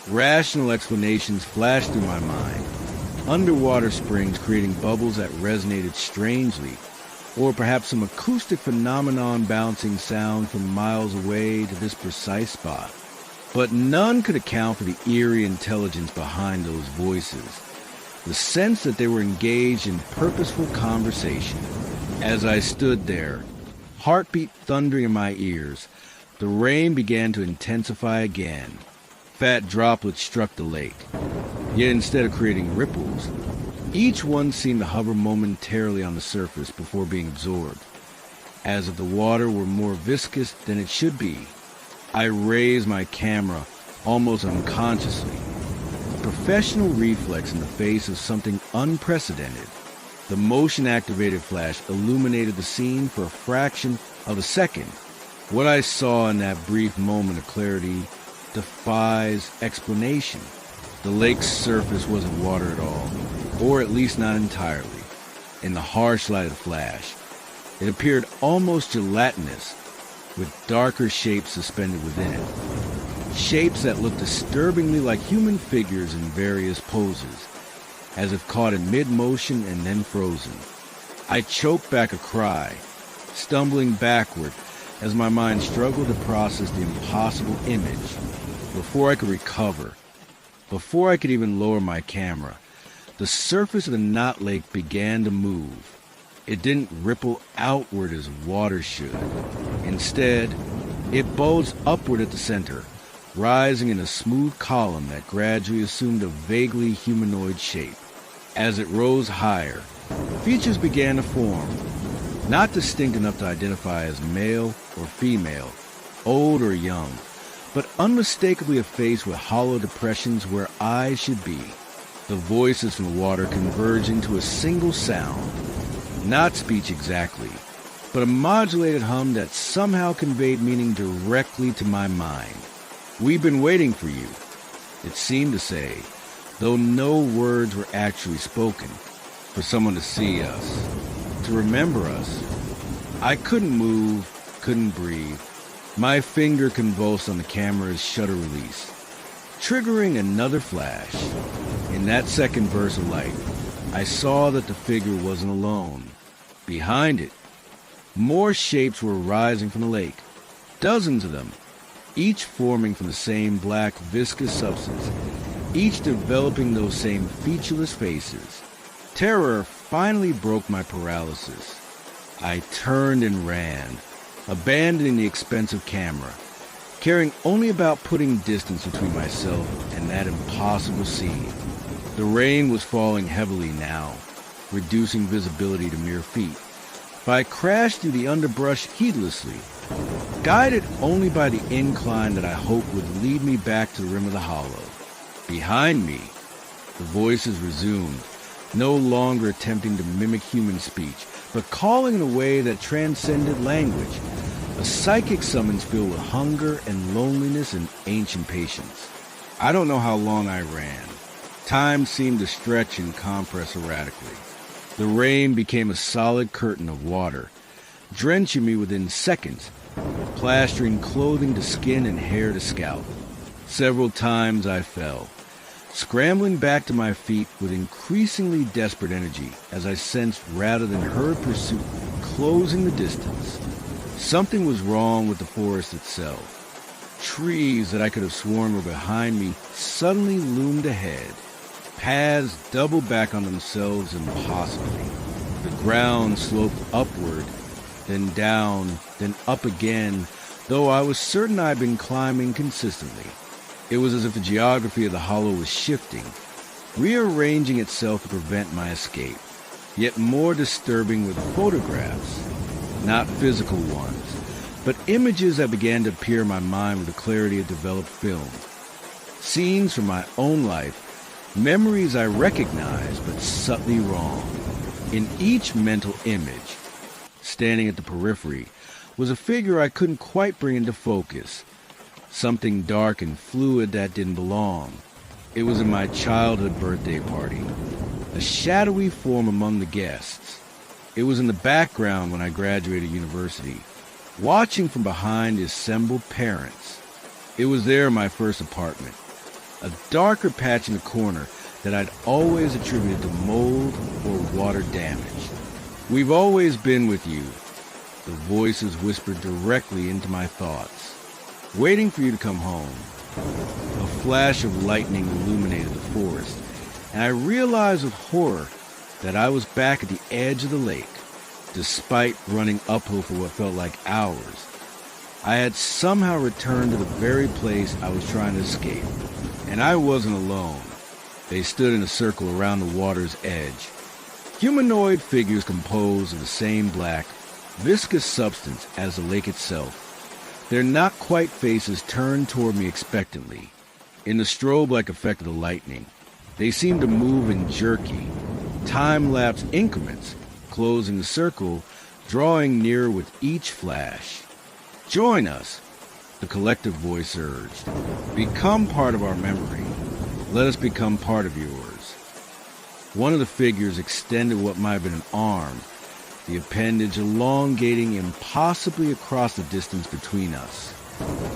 [SPEAKER 1] Rational explanations flashed through my mind. Underwater springs creating bubbles that resonated strangely, or perhaps some acoustic phenomenon bouncing sound from miles away to this precise spot. But none could account for the eerie intelligence behind those voices, the sense that they were engaged in purposeful conversation. As I stood there, heartbeat thundering in my ears, the rain began to intensify again. Fat droplets struck the lake, yet instead of creating ripples, each one seemed to hover momentarily on the surface before being absorbed, as if the water were more viscous than it should be. I raised my camera almost unconsciously, a professional reflex in the face of something unprecedented. The motion-activated flash illuminated the scene for a fraction of a second. What I saw in that brief moment of clarity defies explanation. The lake's surface wasn't water at all, or at least not entirely. In the harsh light of the flash, it appeared almost gelatinous, with darker shapes suspended within it. Shapes that looked disturbingly like human figures in various poses, as if caught in mid-motion and then frozen. I choked back a cry, stumbling backward as my mind struggled to process the impossible image. Before I could recover, before I could even lower my camera, The surface of the knot lake began to move. It didn't ripple outward as water should. Instead, it bulged upward at the center, rising in a smooth column that gradually assumed a vaguely humanoid shape. As it rose higher, features began to form, not distinct enough to identify as male or female, old or young, but unmistakably a face with hollow depressions where eyes should be. The voices from the water converging to a single sound, not speech exactly, but a modulated hum that somehow conveyed meaning directly to my mind. "We've been waiting for you," it seemed to say, though no words were actually spoken, for someone to see us, to remember us. I couldn't move, couldn't breathe. My finger convulsed on the camera's shutter release, triggering another flash. In that second burst of light, I saw that the figure wasn't alone. Behind it, more shapes were rising from the lake, dozens of them, each forming from the same black viscous substance, each developing those same featureless faces. Terror finally broke my paralysis. I turned and ran, abandoning the expensive camera, caring only about putting distance between myself and that impossible scene. The rain was falling heavily now, reducing visibility to mere feet. But I crashed through the underbrush heedlessly, guided only by the incline that I hoped would lead me back to the rim of the hollow. Behind me, the voices resumed, no longer attempting to mimic human speech, but calling in a way that transcended language, a psychic summons filled with hunger and loneliness and ancient patience. I don't know how long I ran. Time seemed to stretch and compress erratically. The rain became a solid curtain of water, drenching me within seconds, plastering clothing to skin and hair to scalp. Several times I fell, scrambling back to my feet with increasingly desperate energy as I sensed rather than heard pursuit closing the distance. Something was wrong with the forest itself. Trees that I could have sworn were behind me suddenly loomed ahead. Paths doubled back on themselves impossibly. The ground sloped upward, then down, then up again, though I was certain I had been climbing consistently. It was as if the geography of the hollow was shifting, rearranging itself to prevent my escape. Yet more disturbing were the photographs, not physical ones, but images that began to appear in my mind with the clarity of developed film. Scenes from my own life, memories I recognized but subtly wrong. In each mental image, standing at the periphery, was a figure I couldn't quite bring into focus. Something dark and fluid that didn't belong. It was in my childhood birthday party, a shadowy form among the guests. It was in the background when I graduated university, watching from behind the assembled parents. It was there in my first apartment, a darker patch in the corner that I'd always attributed to mold or water damage. "We've always been with you," the voices whispered directly into my thoughts, "waiting for you to come home." A flash of lightning illuminated the forest, and I realized with horror that I was back at the edge of the lake, despite running uphill for what felt like hours. I had somehow returned to the very place I was trying to escape, and I wasn't alone. They stood in a circle around the water's edge, humanoid figures composed of the same black, viscous substance as the lake itself. Their not-quite faces turned toward me expectantly. In the strobe-like effect of the lightning, they seemed to move in jerky, time-lapse increments, closing the circle, drawing nearer with each flash. "Join us," the collective voice urged. "Become part of our memory. Let us become part of yours." One of the figures extended what might have been an arm, the appendage elongating impossibly across the distance between us.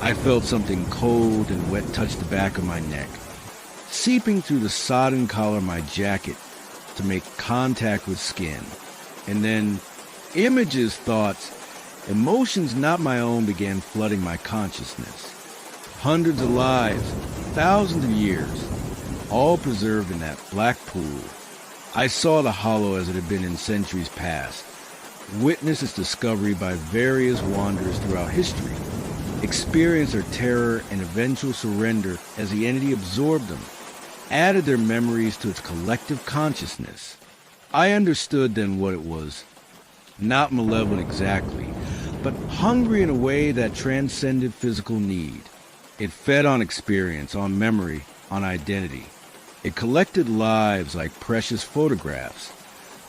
[SPEAKER 1] I felt something cold and wet touch the back of my neck, seeping through the sodden collar of my jacket to make contact with skin. And then, images, thoughts, emotions not my own began flooding my consciousness. Hundreds of lives, thousands of years, all preserved in that black pool, I saw the hollow as it had been in centuries past, witnessed its discovery by various wanderers throughout history, experienced their terror and eventual surrender as the entity absorbed them, added their memories to its collective consciousness. I understood then what it was. Not malevolent exactly, but hungry in a way that transcended physical need. It fed on experience, on memory, on identity. It collected lives like precious photographs,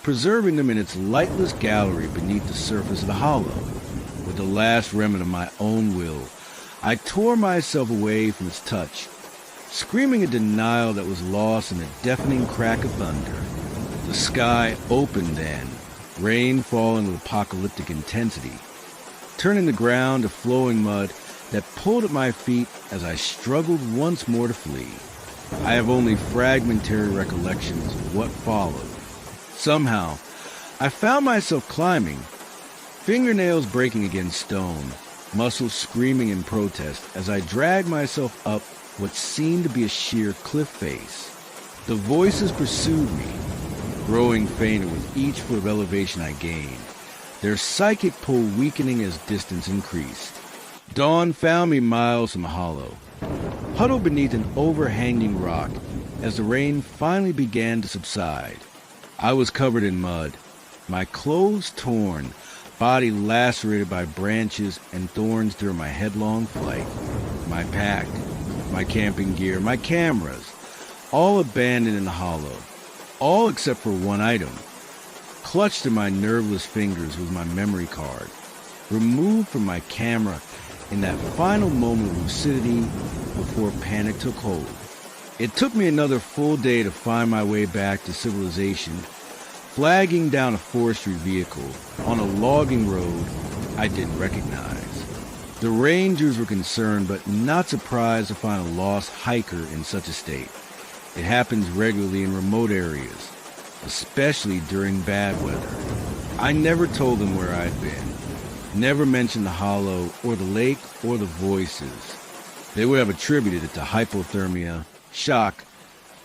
[SPEAKER 1] preserving them in its lightless gallery beneath the surface of the hollow. With the last remnant of my own will, I tore myself away from its touch, screaming a denial that was lost in the deafening crack of thunder. The sky opened then, rain falling with apocalyptic intensity, turning the ground to flowing mud that pulled at my feet as I struggled once more to flee. I have only fragmentary recollections of what followed. Somehow, I found myself climbing, fingernails breaking against stone, muscles screaming in protest as I dragged myself up what seemed to be a sheer cliff face. The voices pursued me, growing fainter with each foot of elevation I gained, their psychic pull weakening as distance increased. Dawn found me miles from the hollow, huddled beneath an overhanging rock as the rain finally began to subside. I was covered in mud, my clothes torn, body lacerated by branches and thorns during my headlong flight. My pack, my camping gear, my cameras, all abandoned in the hollow, all except for one item. Clutched in my nerveless fingers was my memory card, removed from my camera in that final moment of lucidity before panic took hold. It took me another full day to find my way back to civilization, flagging down a forestry vehicle on a logging road I didn't recognize. The rangers were concerned but not surprised to find a lost hiker in such a state. It happens regularly in remote areas, especially during bad weather. I never told them where I'd been, never mentioned the hollow or the lake or the voices. They would have attributed it to hypothermia, shock,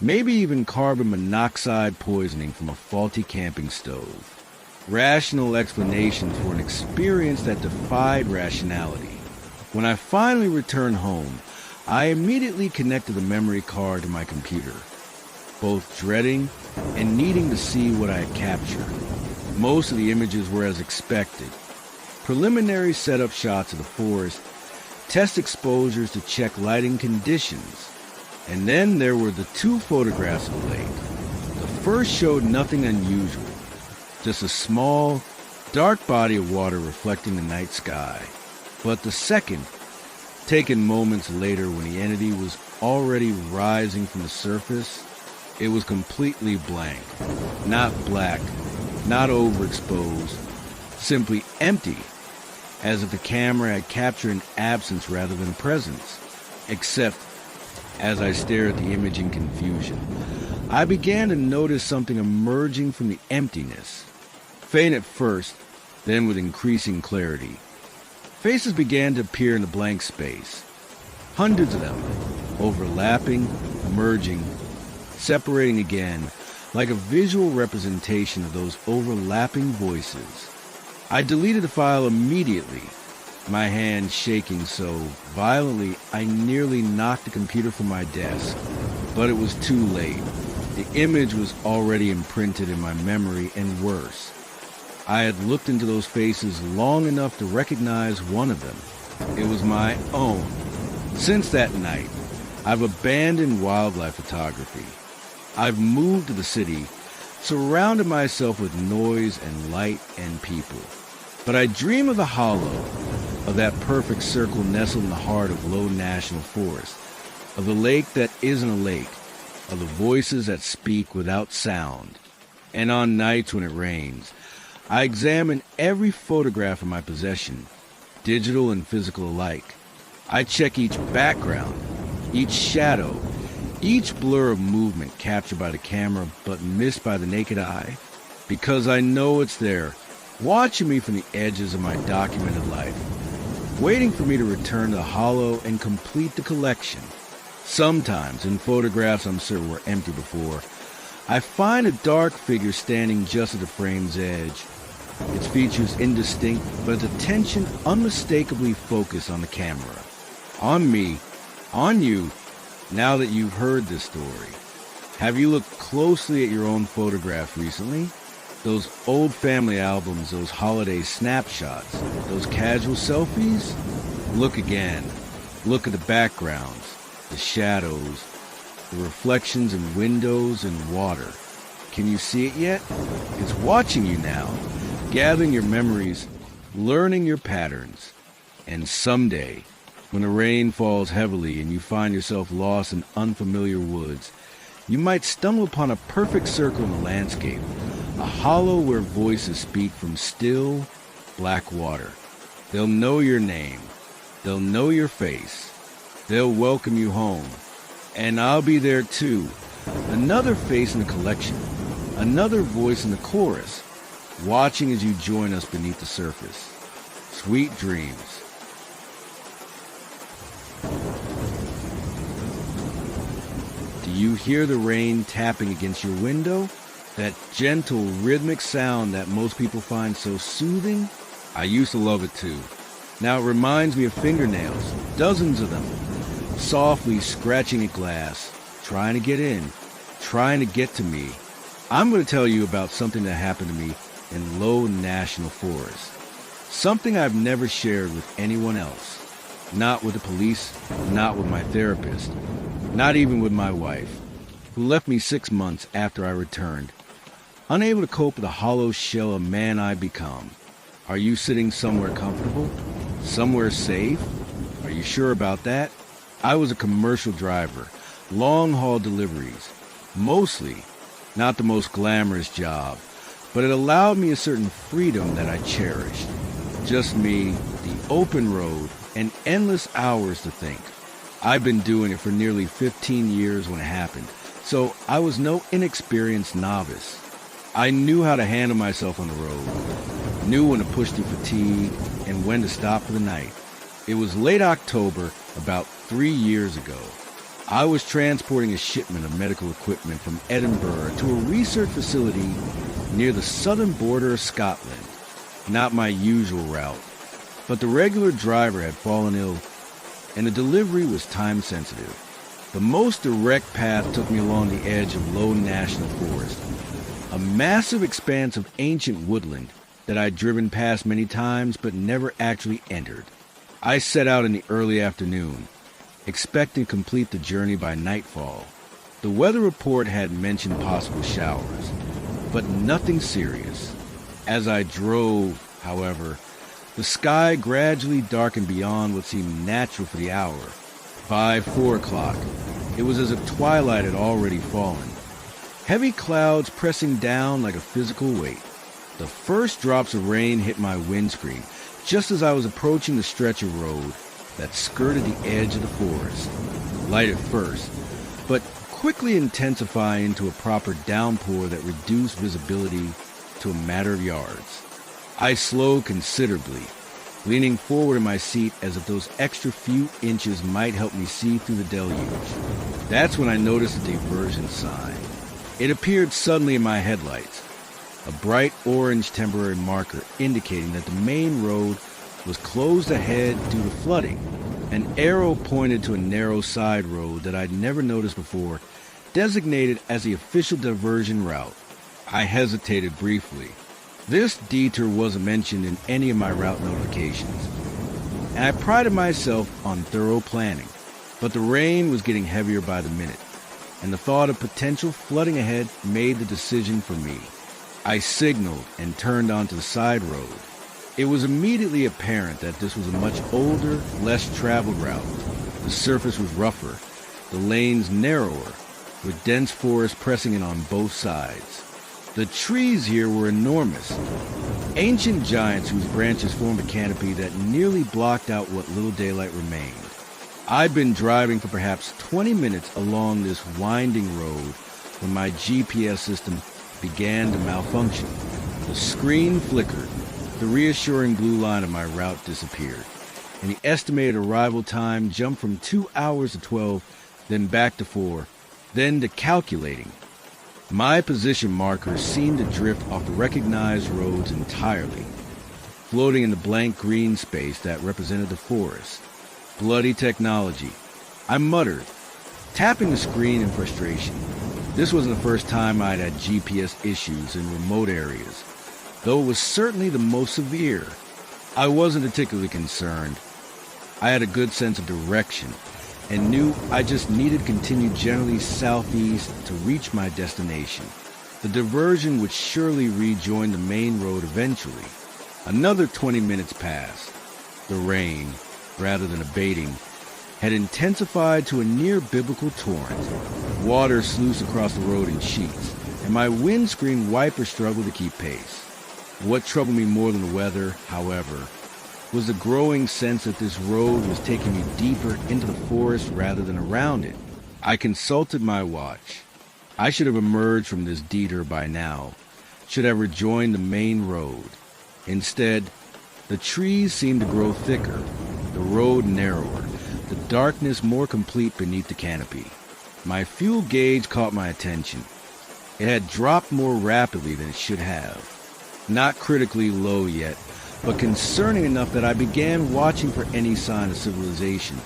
[SPEAKER 1] maybe even carbon monoxide poisoning from a faulty camping stove. Rational explanations for an experience that defied rationality. When I finally returned home, I immediately connected the memory card to my computer, both dreading and needing to see what I had captured. Most of the images were as expected. Preliminary setup shots of the forest, test exposures to check lighting conditions, and then there were the two photographs of the lake. The first showed nothing unusual, just a small, dark body of water reflecting the night sky. But the second, taken moments later when the entity was already rising from the surface, it was completely blank, not black, not overexposed, simply empty, as if the camera had captured an absence rather than a presence. Except, as I stared at the image in confusion, I began to notice something emerging from the emptiness. Faint at first, then with increasing clarity. Faces began to appear in the blank space. Hundreds of them, overlapping, merging, separating again, like a visual representation of those overlapping voices. I deleted the file immediately, my hand shaking so violently I nearly knocked the computer from my desk. But it was too late. The image was already imprinted in my memory, and worse, I had looked into those faces long enough to recognize one of them. It was my own. Since that night, I've abandoned wildlife photography. I've moved to the city, surrounded myself with noise and light and people. But I dream of the hollow, of that perfect circle nestled in the heart of Lone National Forest, of the lake that isn't a lake, of the voices that speak without sound. And on nights when it rains, I examine every photograph in my possession, digital and physical alike. I check each background, each shadow, each blur of movement captured by the camera but missed by the naked eye, because I know it's there, watching me from the edges of my documented life, waiting for me to return to the hollow and complete the collection. Sometimes, in photographs I'm certain were empty before, I find a dark figure standing just at the frame's edge. Its features indistinct, but its attention unmistakably focused on the camera. On me, on you, now that you've heard this story. Have you looked closely at your own photographs recently? Those old family albums, those holiday snapshots, those casual selfies? Look again. Look at the backgrounds, the shadows, the reflections in windows and water. Can you see it yet? It's watching you now, gathering your memories, learning your patterns. And someday, when the rain falls heavily and you find yourself lost in unfamiliar woods, you might stumble upon a perfect circle in the landscape, a hollow where voices speak from still, black water. They'll know your name. They'll know your face. They'll welcome you home. And I'll be there too. Another face in the collection. Another voice in the chorus, watching as you join us beneath the surface. Sweet dreams. Do you hear the rain tapping against your window? That gentle, rhythmic sound that most people find so soothing? I used to love it too. Now it reminds me of fingernails, dozens of them, softly scratching at glass, trying to get in, trying to get to me. I'm going to tell you about something that happened to me in Low National Forest. Something I've never shared with anyone else. Not with the police, not with my therapist, not even with my wife, who left me 6 months after I returned, unable to cope with the hollow shell of man I'd become. Are you sitting somewhere comfortable? Somewhere safe? Are you sure about that? I was a commercial driver, long-haul deliveries, mostly not the most glamorous job, but it allowed me a certain freedom that I cherished. Just me, the open road, and endless hours to think. I've been doing it for nearly 15 years when it happened, so I was no inexperienced novice. I knew how to handle myself on the road, knew when to push through fatigue, and when to stop for the night. It was late October, about 3 years ago. I was transporting a shipment of medical equipment from Edinburgh to a research facility near the southern border of Scotland. Not my usual route, but the regular driver had fallen ill, and the delivery was time sensitive. The most direct path took me along the edge of Low National Forest, a massive expanse of ancient woodland that I'd driven past many times but never actually entered. I set out in the early afternoon, expecting to complete the journey by nightfall. The weather report had mentioned possible showers, but nothing serious. As I drove, however, the sky gradually darkened beyond what seemed natural for the hour. By 4 o'clock, it was as if twilight had already fallen. Heavy clouds pressing down like a physical weight. The first drops of rain hit my windscreen just as I was approaching the stretch of road that skirted the edge of the forest. Light at first, but quickly intensifying into a proper downpour that reduced visibility to a matter of yards. I slowed considerably, leaning forward in my seat as if those extra few inches might help me see through the deluge. That's when I noticed a diversion sign. It appeared suddenly in my headlights, a bright orange temporary marker indicating that the main road was closed ahead due to flooding. An arrow pointed to a narrow side road that I'd never noticed before, designated as the official diversion route. I hesitated briefly. This detour wasn't mentioned in any of my route notifications, and I prided myself on thorough planning. But the rain was getting heavier by the minute, and the thought of potential flooding ahead made the decision for me. I signaled and turned onto the side road. It was immediately apparent that this was a much older, less traveled route. The surface was rougher, the lanes narrower, with dense forest pressing in on both sides. The trees here were enormous, ancient giants whose branches formed a canopy that nearly blocked out what little daylight remained. I'd been driving for perhaps 20 minutes along this winding road when my GPS system began to malfunction. The screen flickered, the reassuring blue line of my route disappeared, and the estimated arrival time jumped from 2 hours to 12, then back to 4, then to calculating. My position markers seemed to drift off the recognized roads entirely, floating in the blank green space that represented the forest. Bloody technology, I muttered, tapping the screen in frustration. This wasn't the first time I'd had GPS issues in remote areas, though it was certainly the most severe. I wasn't particularly concerned. I had a good sense of direction and knew I just needed to continue generally southeast to reach my destination. The diversion would surely rejoin the main road eventually. Another 20 minutes passed. The rain, rather than abating, had intensified to a near-biblical torrent. Water sluiced across the road in sheets, and my windscreen wiper struggled to keep pace. What troubled me more than the weather, however, was the growing sense that this road was taking me deeper into the forest rather than around it. I consulted my watch. I should have emerged from this detour by now, should have rejoined the main road. Instead, the trees seemed to grow thicker, the road narrower, the darkness more complete beneath the canopy. My fuel gauge caught my attention. It had dropped more rapidly than it should have. Not critically low yet, but concerning enough that I began watching for any sign of civilization,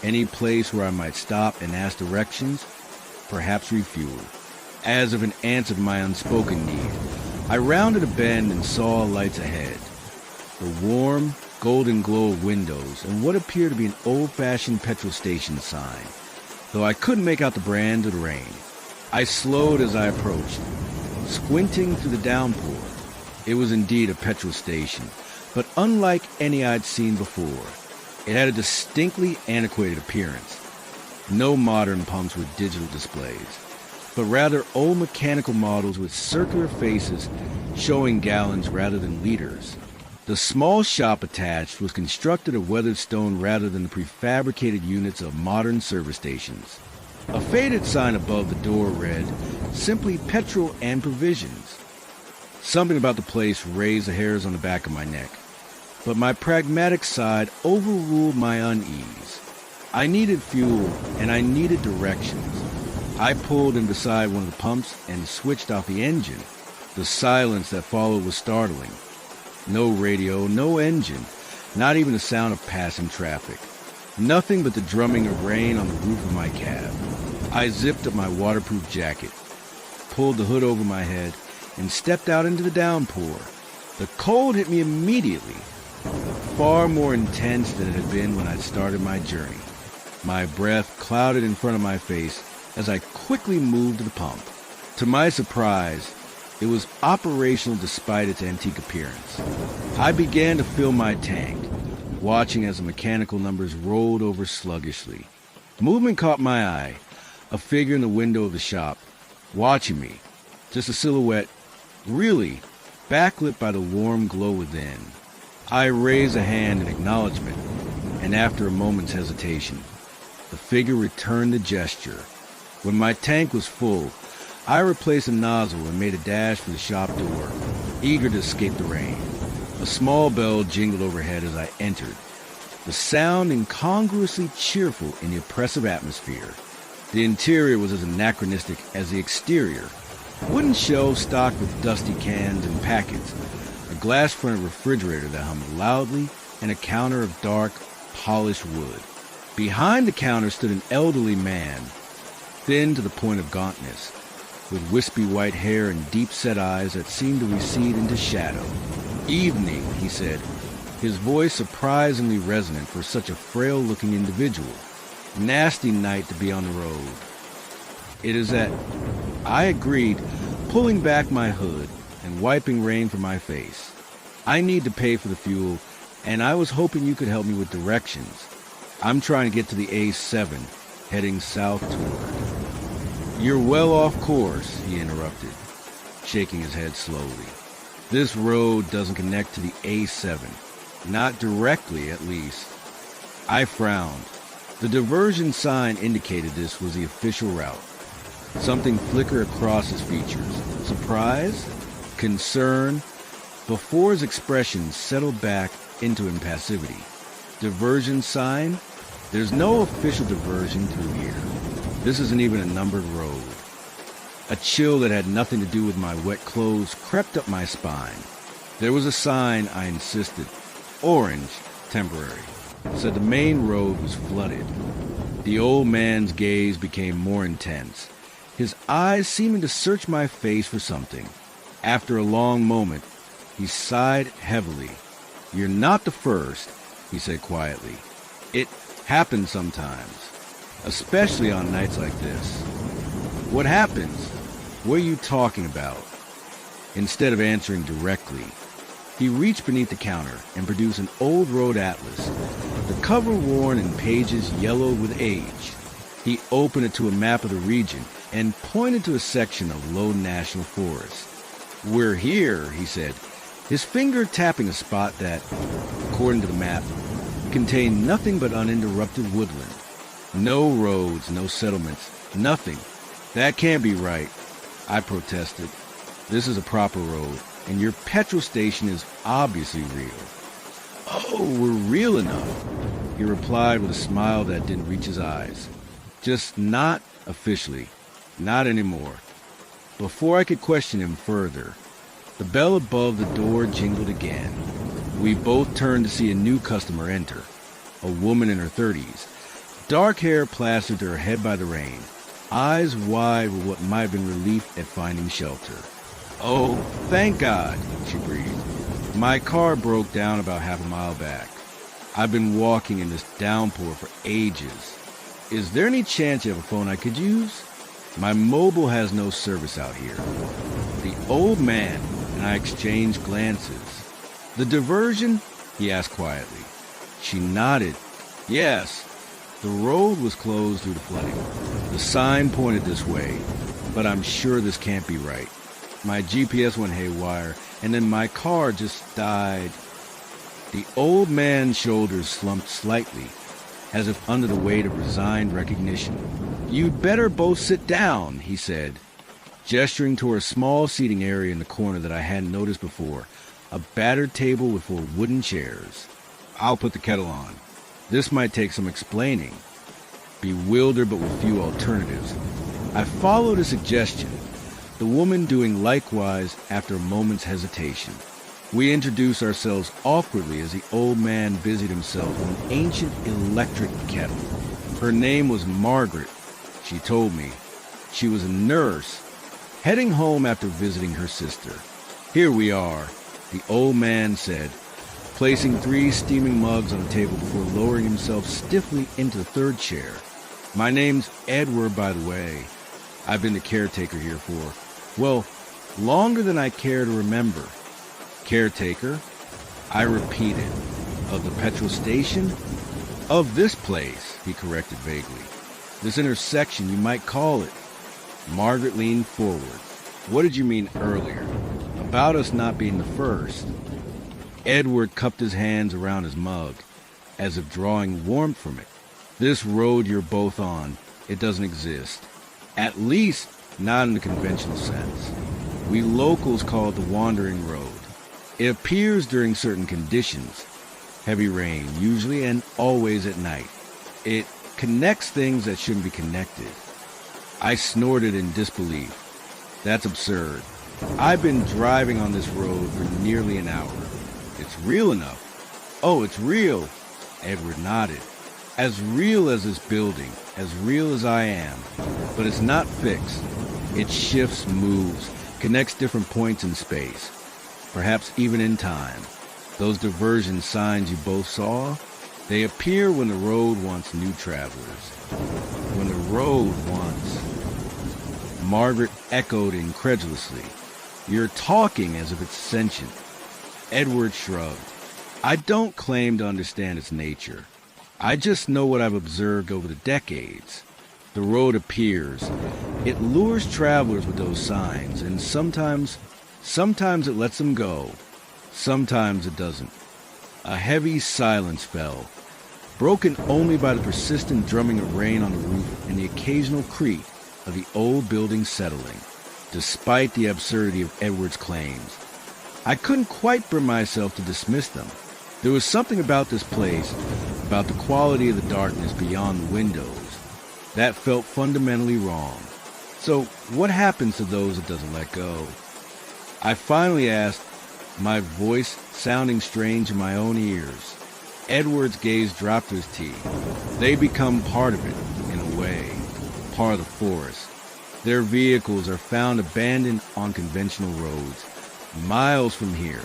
[SPEAKER 1] any place where I might stop and ask directions, perhaps refuel. As if an answer to my unspoken need, I rounded a bend and saw lights ahead. The warm, golden glow of windows and what appeared to be an old-fashioned petrol station sign, though I couldn't make out the brand or the rain. I slowed as I approached, squinting through the downpour. It was indeed a petrol station, but unlike any I'd seen before. It had a distinctly antiquated appearance. No modern pumps with digital displays, but rather old mechanical models with circular faces showing gallons rather than liters. The small shop attached was constructed of weathered stone rather than the prefabricated units of modern service stations. A faded sign above the door read, simply petrol and provisions. Something about the place raised the hairs on the back of my neck, but my pragmatic side overruled my unease. I needed fuel, and I needed directions. I pulled in beside one of the pumps and switched off the engine. The silence that followed was startling. No radio, no engine, not even the sound of passing traffic. Nothing but the drumming of rain on the roof of my cab. I zipped up my waterproof jacket, pulled the hood over my head, and stepped out into the downpour. The cold hit me immediately, far more intense than it had been when I'd started my journey. My breath clouded in front of my face as I quickly moved to the pump. To my surprise, it was operational despite its antique appearance. I began to fill my tank, watching as the mechanical numbers rolled over sluggishly. Movement caught my eye, a figure in the window of the shop, watching me, just a silhouette, really, backlit by the warm glow within. I raised a hand in acknowledgement, and after a moment's hesitation, the figure returned the gesture. When my tank was full, I replaced the nozzle and made a dash for the shop door, eager to escape the rain. A small bell jingled overhead as I entered, the sound incongruously cheerful in the oppressive atmosphere. The interior was as anachronistic as the exterior. Wooden shelves stocked with dusty cans and packets, a glass-fronted refrigerator that hummed loudly, and a counter of dark, polished wood. Behind the counter stood an elderly man, thin to the point of gauntness, with wispy white hair and deep-set eyes that seemed to recede into shadow. "Evening," he said, his voice surprisingly resonant for such a frail-looking individual. "Nasty night to be on the road." "It is that," I agreed, pulling back my hood and wiping rain from my face. "I need to pay for the fuel, and I was hoping you could help me with directions. I'm trying to get to the A7, heading south toward." "You're well off course," he interrupted, shaking his head slowly. "This road doesn't connect to the A7, not directly at least." I frowned. The diversion sign indicated this was the official route. Something flickered across his features. Surprise? Concern? Before his expression settled back into impassivity. "Diversion sign? There's no official diversion through here. This isn't even a numbered road." A chill that had nothing to do with my wet clothes crept up my spine. There was a sign, I insisted. Orange, temporary. Said the main road was flooded. The old man's gaze became more intense, his eyes seeming to search my face for something. After a long moment, he sighed heavily. "You're not the first," he said quietly. "It happens sometimes, especially on nights like this." "What happens? What are you talking about?" Instead of answering directly, he reached beneath the counter and produced an old road atlas, the cover worn and pages yellowed with age. He opened it to a map of the region and pointed to a section of low national forest. "We're here," he said, his finger tapping a spot that, according to the map, contained nothing but uninterrupted woodland. No roads, no settlements, nothing. "That can't be right," I protested. "This is a proper road, and your petrol station is obviously real." "Oh, we're real enough," he replied with a smile that didn't reach his eyes. "Just not officially. Not anymore." Before I could question him further, the bell above the door jingled again. We both turned to see a new customer enter, a woman in her 30s, dark hair plastered to her head by the rain, eyes wide with what might have been relief at finding shelter. "Oh, thank God," she breathed. "My car broke down about half a mile back. I've been walking in this downpour for ages. Is there any chance you have a phone I could use? My mobile has no service out here." The old man and I exchanged glances. "The diversion?" he asked quietly. She nodded. "Yes." The road was closed due to flooding. The sign pointed this way, but I'm sure this can't be right. My GPS went haywire, and then my car just died. The old man's shoulders slumped slightly, as if under the weight of resigned recognition. "You'd better both sit down," he said, gesturing toward a small seating area in the corner that I hadn't noticed before, a battered table with 4 wooden chairs. "I'll put the kettle on. This might take some explaining." Bewildered but with few alternatives, I followed a suggestion, the woman doing likewise after a moment's hesitation. We introduced ourselves awkwardly as the old man busied himself with an ancient electric kettle. Her name was Margaret, she told me. She was a nurse, heading home after visiting her sister. "Here we are," the old man said, placing 3 steaming mugs on the table before lowering himself stiffly into the 3rd chair. "My name's Edward, by the way. I've been the caretaker here for, well, longer than I care to remember." "Caretaker?" I repeated. "Of the petrol station?" "Of this place," he corrected vaguely. "This intersection, you might call it." Margaret leaned forward. "What did you mean earlier? About us not being the first?" Edward cupped his hands around his mug, as if drawing warmth from it. "This road you're both on, it doesn't exist. At least, not in the conventional sense. We locals call it the Wandering Road. It appears during certain conditions, heavy rain, usually and always at night. It connects things that shouldn't be connected." I snorted in disbelief. "That's absurd. I've been driving on this road for nearly an hour. It's real enough." "Oh, it's real," Edward nodded. "As real as this building, as real as I am. But it's not fixed. It shifts, moves, connects different points in space, perhaps even in time. Those diversion signs you both saw, they appear when the road wants new travelers. When the road wants..." Margaret echoed incredulously. "You're talking as if it's sentient." Edward shrugged. "I don't claim to understand its nature. I just know what I've observed over the decades. The road appears. It lures travelers with those signs, and sometimes it lets them go. Sometimes it doesn't." A heavy silence fell, broken only by the persistent drumming of rain on the roof and the occasional creak of the old building settling, despite the absurdity of Edward's claims. I couldn't quite bring myself to dismiss them. There was something about this place, about the quality of the darkness beyond the windows, that felt fundamentally wrong. So, what happens to those it doesn't let go? I finally asked, my voice sounding strange in my own ears. Edward's gaze dropped to his tea. They become part of it, in a way, part of the forest. Their vehicles are found abandoned on conventional roads, miles from here.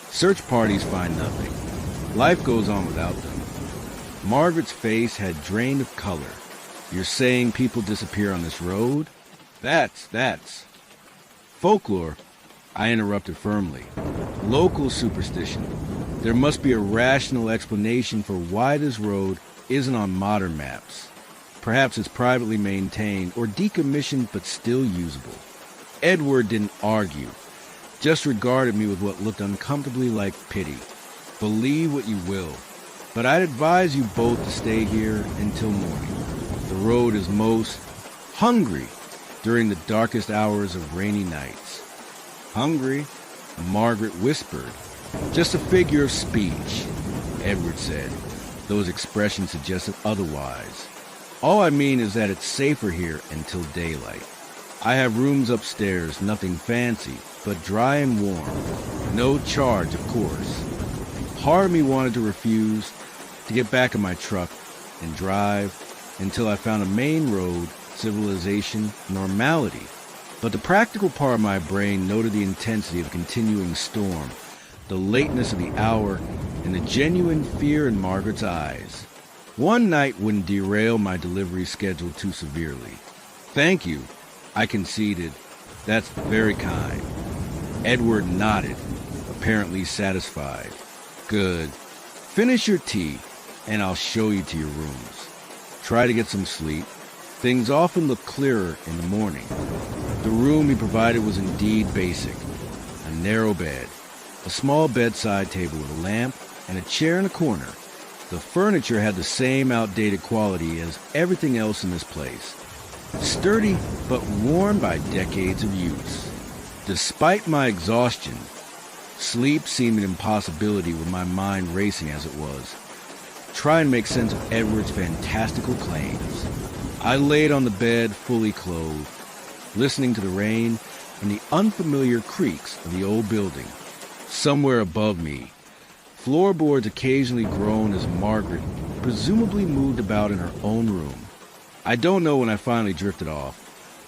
[SPEAKER 1] Search parties find nothing. Life goes on without them. Margaret's face had drained of color. You're saying people disappear on this road? That's... Folklore, I interrupted firmly. Local superstition. There must be a rational explanation for why this road isn't on modern maps. Perhaps it's privately maintained or decommissioned but still usable. Edward didn't argue, just regarded me with what looked uncomfortably like pity. Believe what you will, but I'd advise you both to stay here until morning. The road is most hungry during the darkest hours of rainy nights. Hungry? Margaret whispered. Just a figure of speech, Edward said. Those expressions suggested otherwise. All I mean is that it's safer here until daylight. I have rooms upstairs, nothing fancy, but dry and warm. No charge, of course. Part of me wanted to refuse, to get back in my truck and drive until I found a main road, civilization, normality. But the practical part of my brain noted the intensity of a continuing storm, the lateness of the hour, and the genuine fear in Margaret's eyes. One night wouldn't derail my delivery schedule too severely. Thank you, I conceded. That's very kind. Edward nodded, apparently satisfied. Good. Finish your tea, and I'll show you to your rooms. Try to get some sleep. Things often look clearer in the morning. The room he provided was indeed basic. A narrow bed, a small bedside table with a lamp, and a chair in a corner. The furniture had the same outdated quality as everything else in this place. Sturdy, but worn by decades of use. Despite my exhaustion, sleep seemed an impossibility with my mind racing as it was, trying to make sense of Edward's fantastical claims. I laid on the bed, fully clothed, listening to the rain and the unfamiliar creaks of the old building. Somewhere above me, floorboards occasionally groaned as Margaret presumably moved about in her own room. I don't know when I finally drifted off,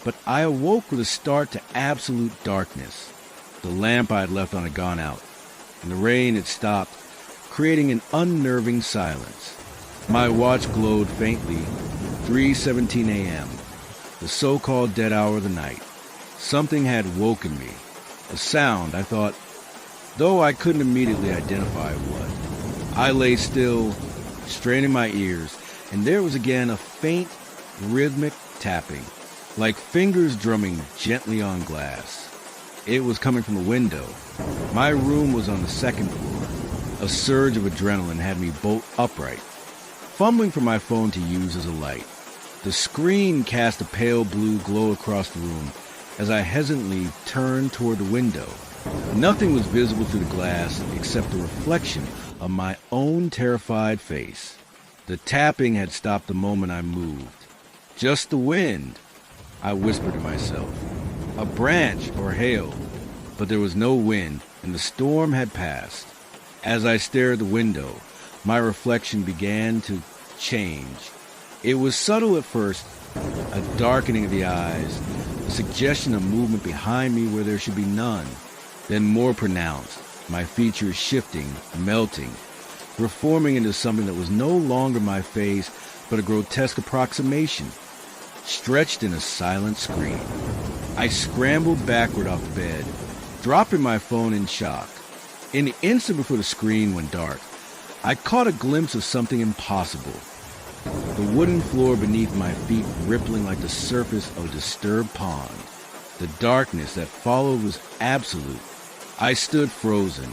[SPEAKER 1] but I awoke with a start to absolute darkness. The lamp I had left on had gone out, and the rain had stopped, creating an unnerving silence. My watch glowed faintly, 3:17 a.m., the so-called dead hour of the night. Something had woken me, a sound, I thought, though I couldn't immediately identify what. I lay still, straining my ears, and there was again a faint, rhythmic tapping, like fingers drumming gently on glass. It was coming from a window. My room was on the second floor. A surge of adrenaline had me bolt upright, fumbling for my phone to use as a light. The screen cast a pale blue glow across the room as I hesitantly turned toward the window. Nothing was visible through the glass except the reflection of my own terrified face. The tapping had stopped the moment I moved. Just the wind, I whispered to myself. A branch or hail, but there was no wind, and the storm had passed. As I stared at the window, my reflection began to change. It was subtle at first, a darkening of the eyes, a suggestion of movement behind me where there should be none. Then more pronounced, my features shifting, melting, reforming into something that was no longer my face, but a grotesque approximation, stretched in a silent scream. I scrambled backward off the bed, dropping my phone in shock. In the instant before the screen went dark, I caught a glimpse of something impossible. The wooden floor beneath my feet rippling like the surface of a disturbed pond. The darkness that followed was absolute. I stood frozen,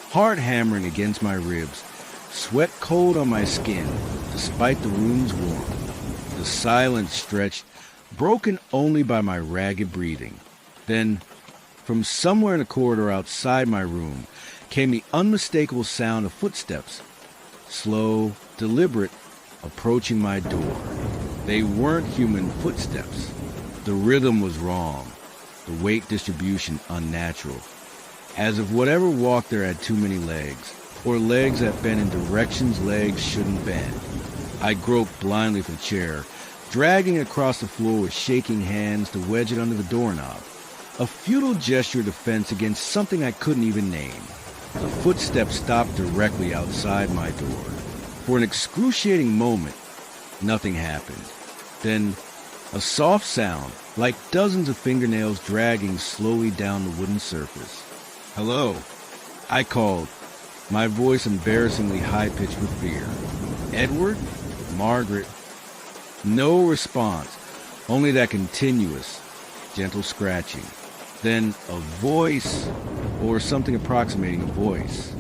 [SPEAKER 1] heart hammering against my ribs, sweat cold on my skin, despite the room's warmth. The silence stretched, broken only by my ragged breathing. Then, from somewhere in the corridor outside my room, came the unmistakable sound of footsteps, slow, deliberate, approaching my door. They weren't human footsteps. The rhythm was wrong, the weight distribution unnatural, as if whatever walked there had too many legs, or legs that bent in directions legs shouldn't bend. I groped blindly for the chair, dragging it across the floor with shaking hands to wedge it under the doorknob. A futile gesture of defense against something I couldn't even name. The footsteps stopped directly outside my door. For an excruciating moment, nothing happened. Then, a soft sound, like dozens of fingernails dragging slowly down the wooden surface. "Hello," I called, my voice embarrassingly high-pitched with fear. "Edward? Margaret?" No response, only that continuous, gentle scratching. Then a voice, or something approximating a voice.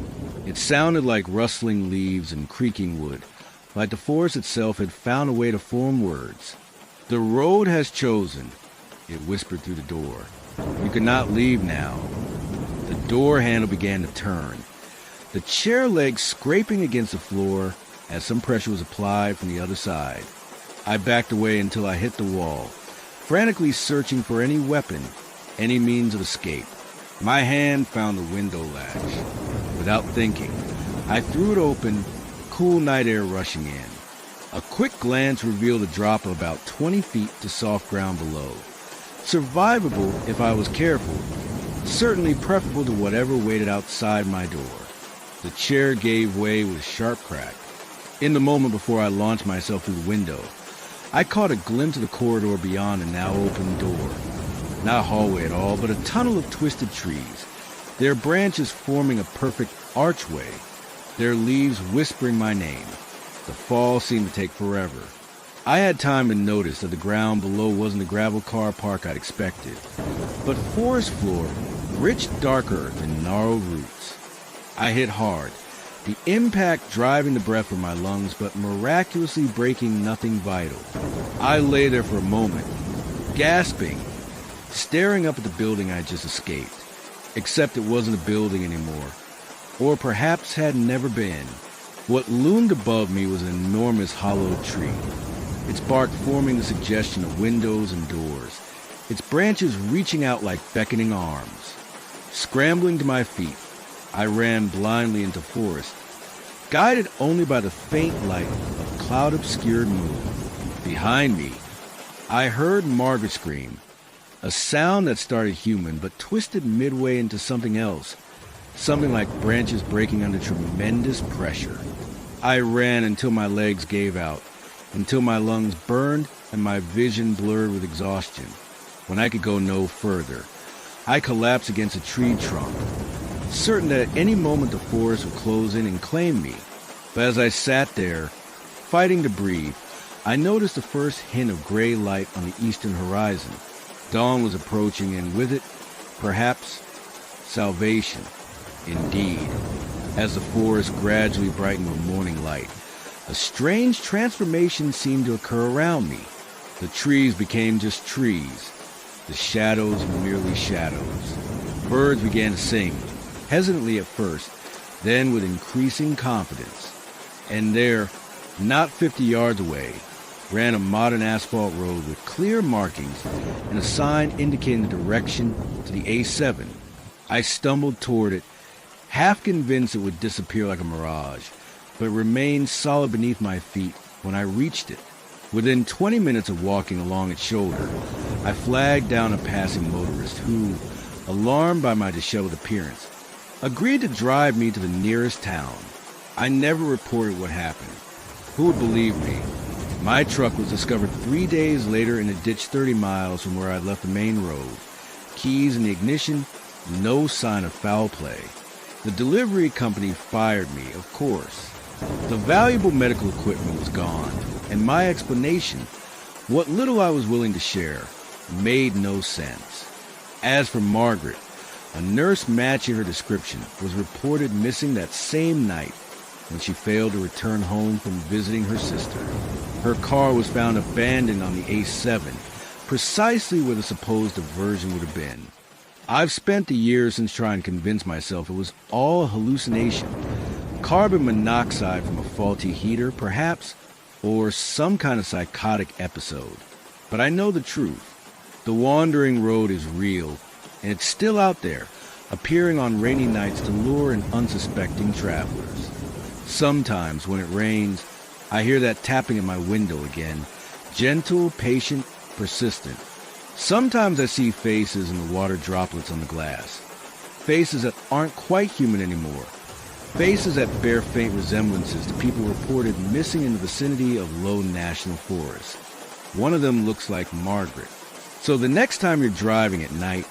[SPEAKER 1] It sounded like rustling leaves and creaking wood, like the forest itself had found a way to form words. "The road has chosen," it whispered through the door. "You cannot leave now." The door handle began to turn, the chair legs scraping against the floor as some pressure was applied from the other side. I backed away until I hit the wall, frantically searching for any weapon, any means of escape. My hand found the window latch. Without thinking, I threw it open, cool night air rushing in. A quick glance revealed a drop of about 20 feet to soft ground below. Survivable if I was careful, certainly preferable to whatever waited outside my door. The chair gave way with a sharp crack. In the moment before I launched myself through the window, I caught a glimpse of the corridor beyond the now open door. Not a hallway at all, but a tunnel of twisted trees, their branches forming a perfect archway, their leaves whispering my name. The fall seemed to take forever. I had time to notice that the ground below wasn't the gravel car park I'd expected, but forest floor, rich dark earth and gnarled roots. I hit hard, the impact driving the breath from my lungs, but miraculously breaking nothing vital. I lay there for a moment, gasping, staring up at the building I just escaped, except it wasn't a building anymore, or perhaps had never been. What loomed above me was an enormous hollowed tree, its bark forming the suggestion of windows and doors, its branches reaching out like beckoning arms. Scrambling to my feet, I ran blindly into forest, guided only by the faint light of a cloud-obscured moon. Behind me, I heard Margaret scream, a sound that started human but twisted midway into something else, something like branches breaking under tremendous pressure. I ran until my legs gave out, until my lungs burned and my vision blurred with exhaustion. When I could go no further, I collapsed against a tree trunk, certain that at any moment the forest would close in and claim me. But as I sat there, fighting to breathe, I noticed the first hint of gray light on the eastern horizon. Dawn was approaching, and with it, perhaps, salvation. Indeed, as the forest gradually brightened with morning light, a strange transformation seemed to occur around me. The trees became just trees, the shadows merely shadows. Birds began to sing, hesitantly at first, then with increasing confidence. And there, not 50 yards away, ran a modern asphalt road with clear markings and a sign indicating the direction to the A7. I stumbled toward it, half convinced it would disappear like a mirage, but it remained solid beneath my feet when I reached it. Within 20 minutes of walking along its shoulder, I flagged down a passing motorist who, alarmed by my disheveled appearance, agreed to drive me to the nearest town. I never reported what happened. Who would believe me? My truck was discovered 3 days later in a ditch 30 miles from where I'd left the main road. Keys in the ignition, no sign of foul play. The delivery company fired me, of course. The valuable medical equipment was gone, and my explanation, what little I was willing to share, made no sense. As for Margaret, a nurse matching her description was reported missing that same night when she failed to return home from visiting her sister. Her car was found abandoned on the A7, precisely where the supposed diversion would have been. I've spent the years since trying to convince myself it was all a hallucination. Carbon monoxide from a faulty heater, perhaps, or some kind of psychotic episode. But I know the truth. The wandering road is real, and it's still out there, appearing on rainy nights to lure in unsuspecting travelers. Sometimes, when it rains, I hear that tapping at my window again, gentle, patient, persistent. Sometimes I see faces in the water droplets on the glass, faces that aren't quite human anymore, faces that bear faint resemblances to people reported missing in the vicinity of Low National Forest. One of them looks like Margaret. So the next time you're driving at night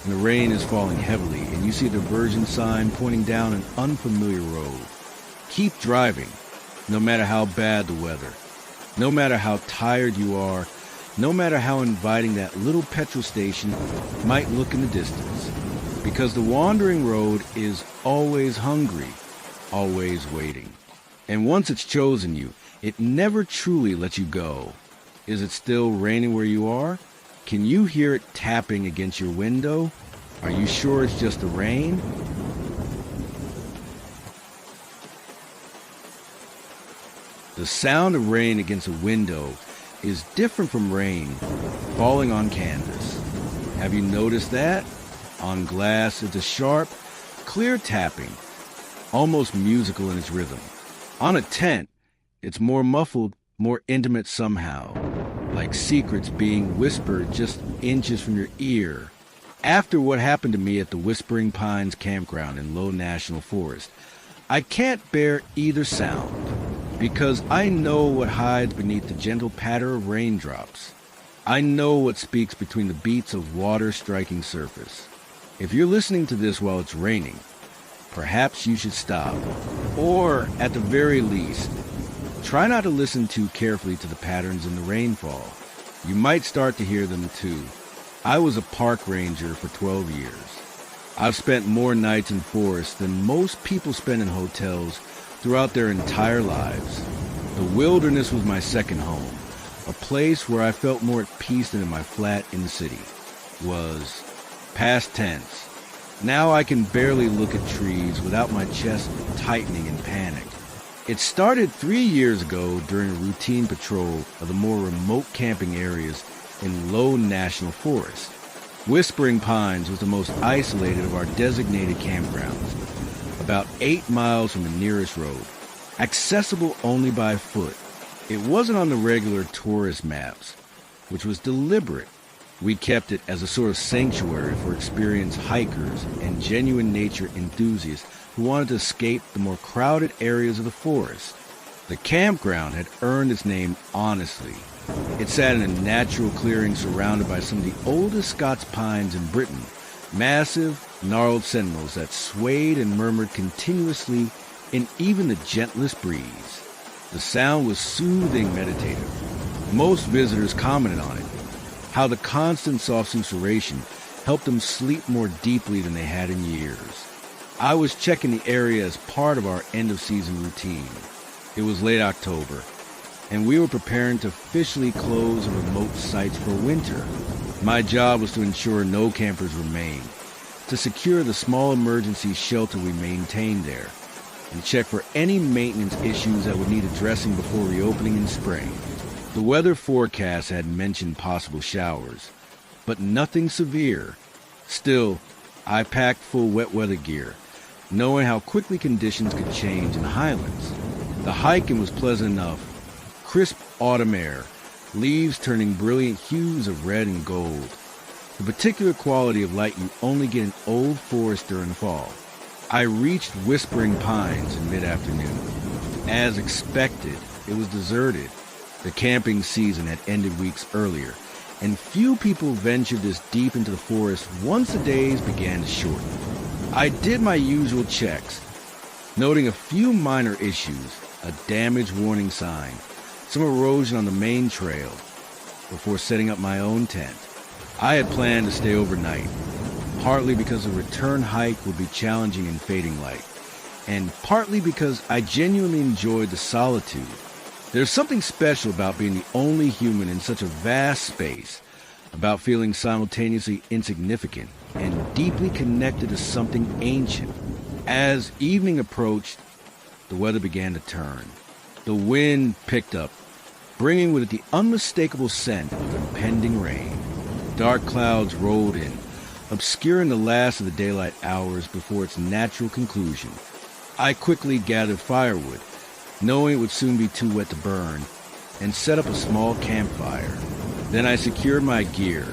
[SPEAKER 1] and the rain is falling heavily and you see a diversion sign pointing down an unfamiliar road, keep driving, no matter how bad the weather, no matter how tired you are, no matter how inviting that little petrol station might look in the distance, because the wandering road is always hungry, always waiting. And once it's chosen you, it never truly lets you go. Is it still raining where you are? Can you hear it tapping against your window? Are you sure it's just the rain? The sound of rain against a window is different from rain falling on canvas. Have you noticed that? On glass, it's a sharp, clear tapping, almost musical in its rhythm. On a tent, it's more muffled, more intimate somehow, like secrets being whispered just inches from your ear. After what happened to me at the Whispering Pines campground in Low National Forest, I can't bear either sound, because I know what hides beneath the gentle patter of raindrops. I know what speaks between the beats of water striking surface. If you're listening to this while it's raining, perhaps you should stop, or at the very least, try not to listen too carefully to the patterns in the rainfall. You might start to hear them too. I was a park ranger for 12 years. I've spent more nights in forests than most people spend in hotels throughout their entire lives. The wilderness was my second home, a place where I felt more at peace than in my flat in the city. Was past tense. Now I can barely look at trees without my chest tightening in panic. It started 3 years ago during a routine patrol of the more remote camping areas in Low National Forest. Whispering Pines was the most isolated of our designated campgrounds, about 8 miles from the nearest road, accessible only by foot. It wasn't on the regular tourist maps, which was deliberate. We kept it as a sort of sanctuary for experienced hikers and genuine nature enthusiasts who wanted to escape the more crowded areas of the forest. The campground had earned its name honestly. It sat in a natural clearing surrounded by some of the oldest Scots pines in Britain, massive, gnarled sentinels that swayed and murmured continuously in even the gentlest breeze. The sound was soothing, meditative. Most visitors commented on it, how the constant soft susurration helped them sleep more deeply than they had in years. I was checking the area as part of our end-of-season routine. It was late October, and we were preparing to officially close the remote sites for winter. My job was to ensure no campers remained, to secure the small emergency shelter we maintained there, and check for any maintenance issues that would need addressing before reopening in spring. The weather forecast had mentioned possible showers, but nothing severe. Still, I packed full wet weather gear, knowing how quickly conditions could change in the highlands. The hiking was pleasant enough. Crisp autumn air, leaves turning brilliant hues of red and gold, the particular quality of light you only get in old forest during fall. I reached Whispering Pines in mid-afternoon. As expected, it was deserted. The camping season had ended weeks earlier, and few people ventured this deep into the forest once the days began to shorten. I did my usual checks, noting a few minor issues, a damage warning sign, some erosion on the main trail, before setting up my own tent. I had planned to stay overnight, partly because the return hike would be challenging in fading light, and partly because I genuinely enjoyed the solitude. There's something special about being the only human in such a vast space, about feeling simultaneously insignificant and deeply connected to something ancient. As evening approached, the weather began to turn. The wind picked up, bringing with it the unmistakable scent of impending rain. dark clouds rolled in, obscuring the last of the daylight hours before its natural conclusion. I quickly gathered firewood, knowing it would soon be too wet to burn, and set up a small campfire. Then I secured my gear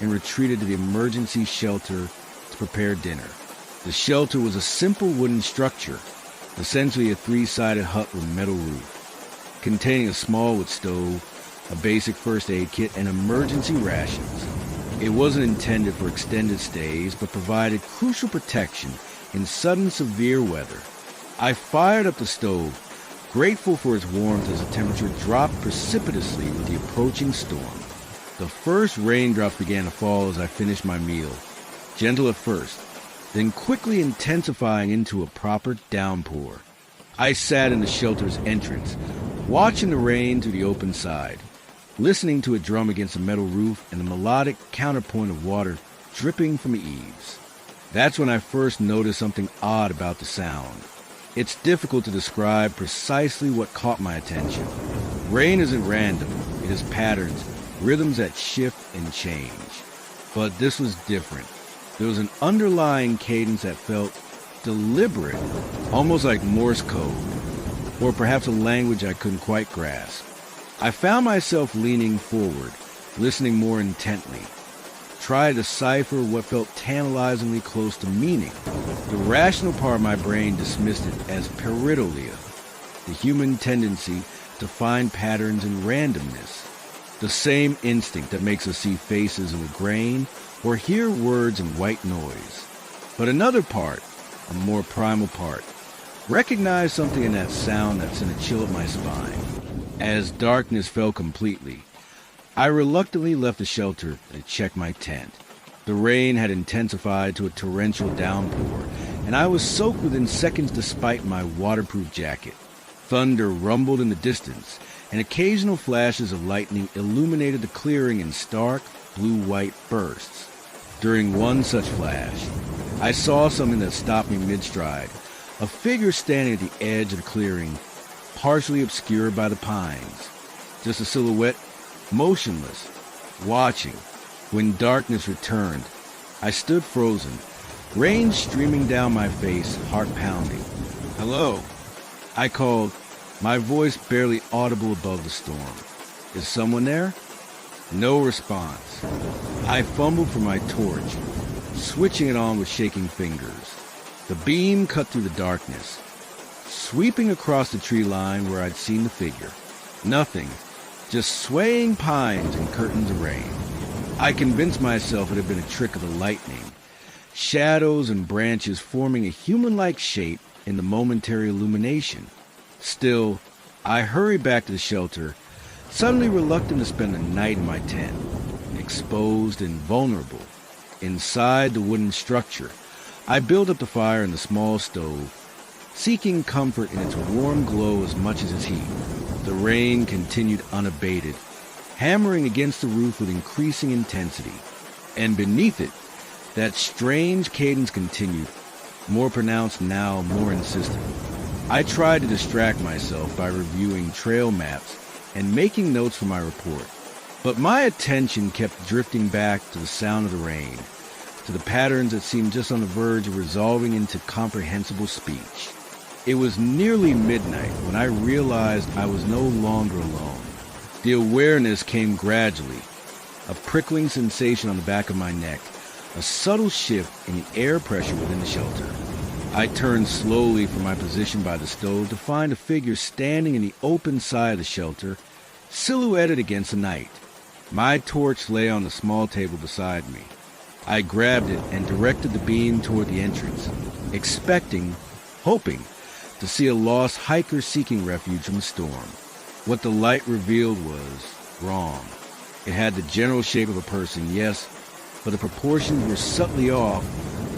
[SPEAKER 1] and retreated to the emergency shelter to prepare dinner. The shelter was a simple wooden structure, essentially a three-sided hut with a metal roof, containing a small wood stove, a basic first aid kit, and emergency rations. It wasn't intended for extended stays, but provided crucial protection in sudden severe weather. I fired up the stove, grateful for its warmth as the temperature dropped precipitously with the approaching storm. The first raindrops began to fall as I finished my meal, gentle at first, then quickly intensifying into a proper downpour. I sat in the shelter's entrance, watching the rain through the open side, listening to it drum against the metal roof and the melodic counterpoint of water dripping from the eaves. That's when I first noticed something odd about the sound. It's difficult to describe precisely what caught my attention. Rain isn't random. It is patterns, rhythms that shift and change. But this was different. There was an underlying cadence that felt deliberate, almost like Morse code, or perhaps a language I couldn't quite grasp. I found myself leaning forward, listening more intently, trying to decipher what felt tantalizingly close to meaning. The rational part of my brain dismissed it as pareidolia, the human tendency to find patterns in randomness, the same instinct that makes us see faces in the grain or hear words in white noise. But another part, a more primal part, recognized something in that sound that sent a chill up my spine. As darkness fell completely, I reluctantly left the shelter and checked my tent. The rain had intensified to a torrential downpour, and I was soaked within seconds despite my waterproof jacket. Thunder rumbled in the distance, and occasional flashes of lightning illuminated the clearing in stark, blue-white bursts. During one such flash, I saw something that stopped me mid-stride, a figure standing at the edge of the clearing, partially obscured by the pines. Just a silhouette, motionless, watching. When darkness returned, I stood frozen, rain streaming down my face, heart pounding. "Hello," I called, my voice barely audible above the storm. "Is someone there?" No response. I fumbled for my torch, switching it on with shaking fingers. The beam cut through the darkness, sweeping across the tree line where I'd seen the figure. Nothing, just swaying pines and curtains of rain. I convinced myself it had been a trick of the lightning, shadows and branches forming a human-like shape in the momentary illumination. Still, I hurried back to the shelter, suddenly reluctant to spend the night in my tent, exposed and vulnerable. Inside the wooden structure, I built up the fire in the small stove, seeking comfort in its warm glow as much as its heat. The rain continued unabated, hammering against the roof with increasing intensity. And beneath it, that strange cadence continued, more pronounced now, more insistent. I tried to distract myself by reviewing trail maps and making notes for my report. But my attention kept drifting back to the sound of the rain, to the patterns that seemed just on the verge of resolving into comprehensible speech. It was nearly midnight when I realized I was no longer alone. The awareness came gradually, a prickling sensation on the back of my neck, a subtle shift in the air pressure within the shelter. I turned slowly from my position by the stove to find a figure standing in the open side of the shelter, silhouetted against the night. My torch lay on the small table beside me. I grabbed it and directed the beam toward the entrance, expecting, hoping, to see a lost hiker seeking refuge from the storm. What the light revealed was wrong. It had the general shape of a person, yes, but the proportions were subtly off.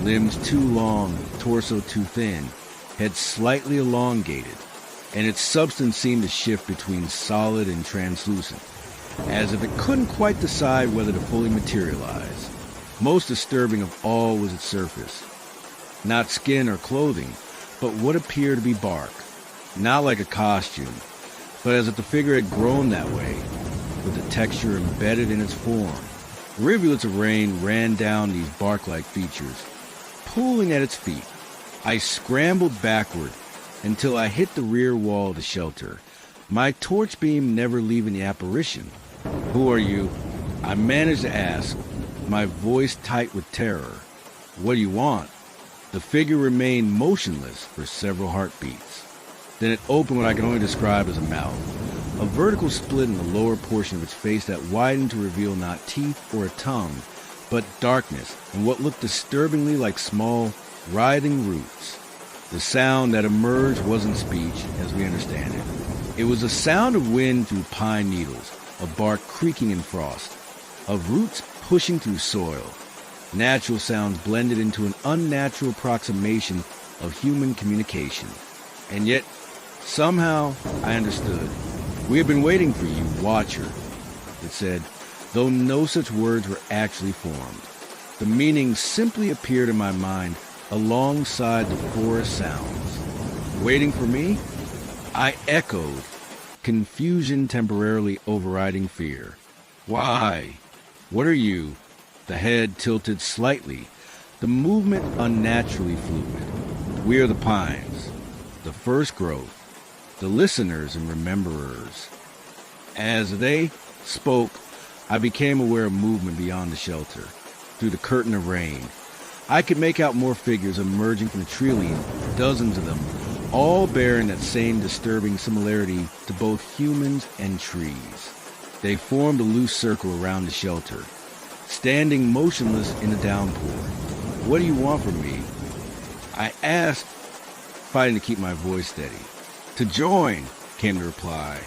[SPEAKER 1] Limbs too long, torso too thin, head slightly elongated, and its substance seemed to shift between solid and translucent, as if it couldn't quite decide whether to fully materialize. Most disturbing of all was its surface. Not skin or clothing, but what appeared to be bark. Not like a costume, but as if the figure had grown that way, with the texture embedded in its form. Rivulets of rain ran down these bark-like features, pooling at its feet. I scrambled backward until I hit the rear wall of the shelter, my torch beam never leaving the apparition. "Who are you?" I managed to ask, my voice tight with terror. "What do you want?" The figure remained motionless for several heartbeats. Then it opened what I can only describe as a mouth, a vertical split in the lower portion of its face that widened to reveal not teeth or a tongue, but darkness and what looked disturbingly like small, writhing roots. The sound that emerged wasn't speech, as we understand it. It was the sound of wind through pine needles, of bark creaking in frost, of roots pushing through soil. Natural sounds blended into an unnatural approximation of human communication. And yet, somehow, I understood. "We have been waiting for you, Watcher," it said, though no such words were actually formed. The meaning simply appeared in my mind alongside the forest sounds. "Waiting for me?" I echoed, confusion temporarily overriding fear. "Why? What are you?" The head tilted slightly, the movement unnaturally fluid. "We are the pines, the first growth, the listeners and rememberers." As they spoke, I became aware of movement beyond the shelter, through the curtain of rain. I could make out more figures emerging from the tree line, dozens of them, all bearing that same disturbing similarity to both humans and trees. They formed a loose circle around the shelter, standing motionless in the downpour. "What do you want from me?" I asked, fighting to keep my voice steady. "To join," came the reply.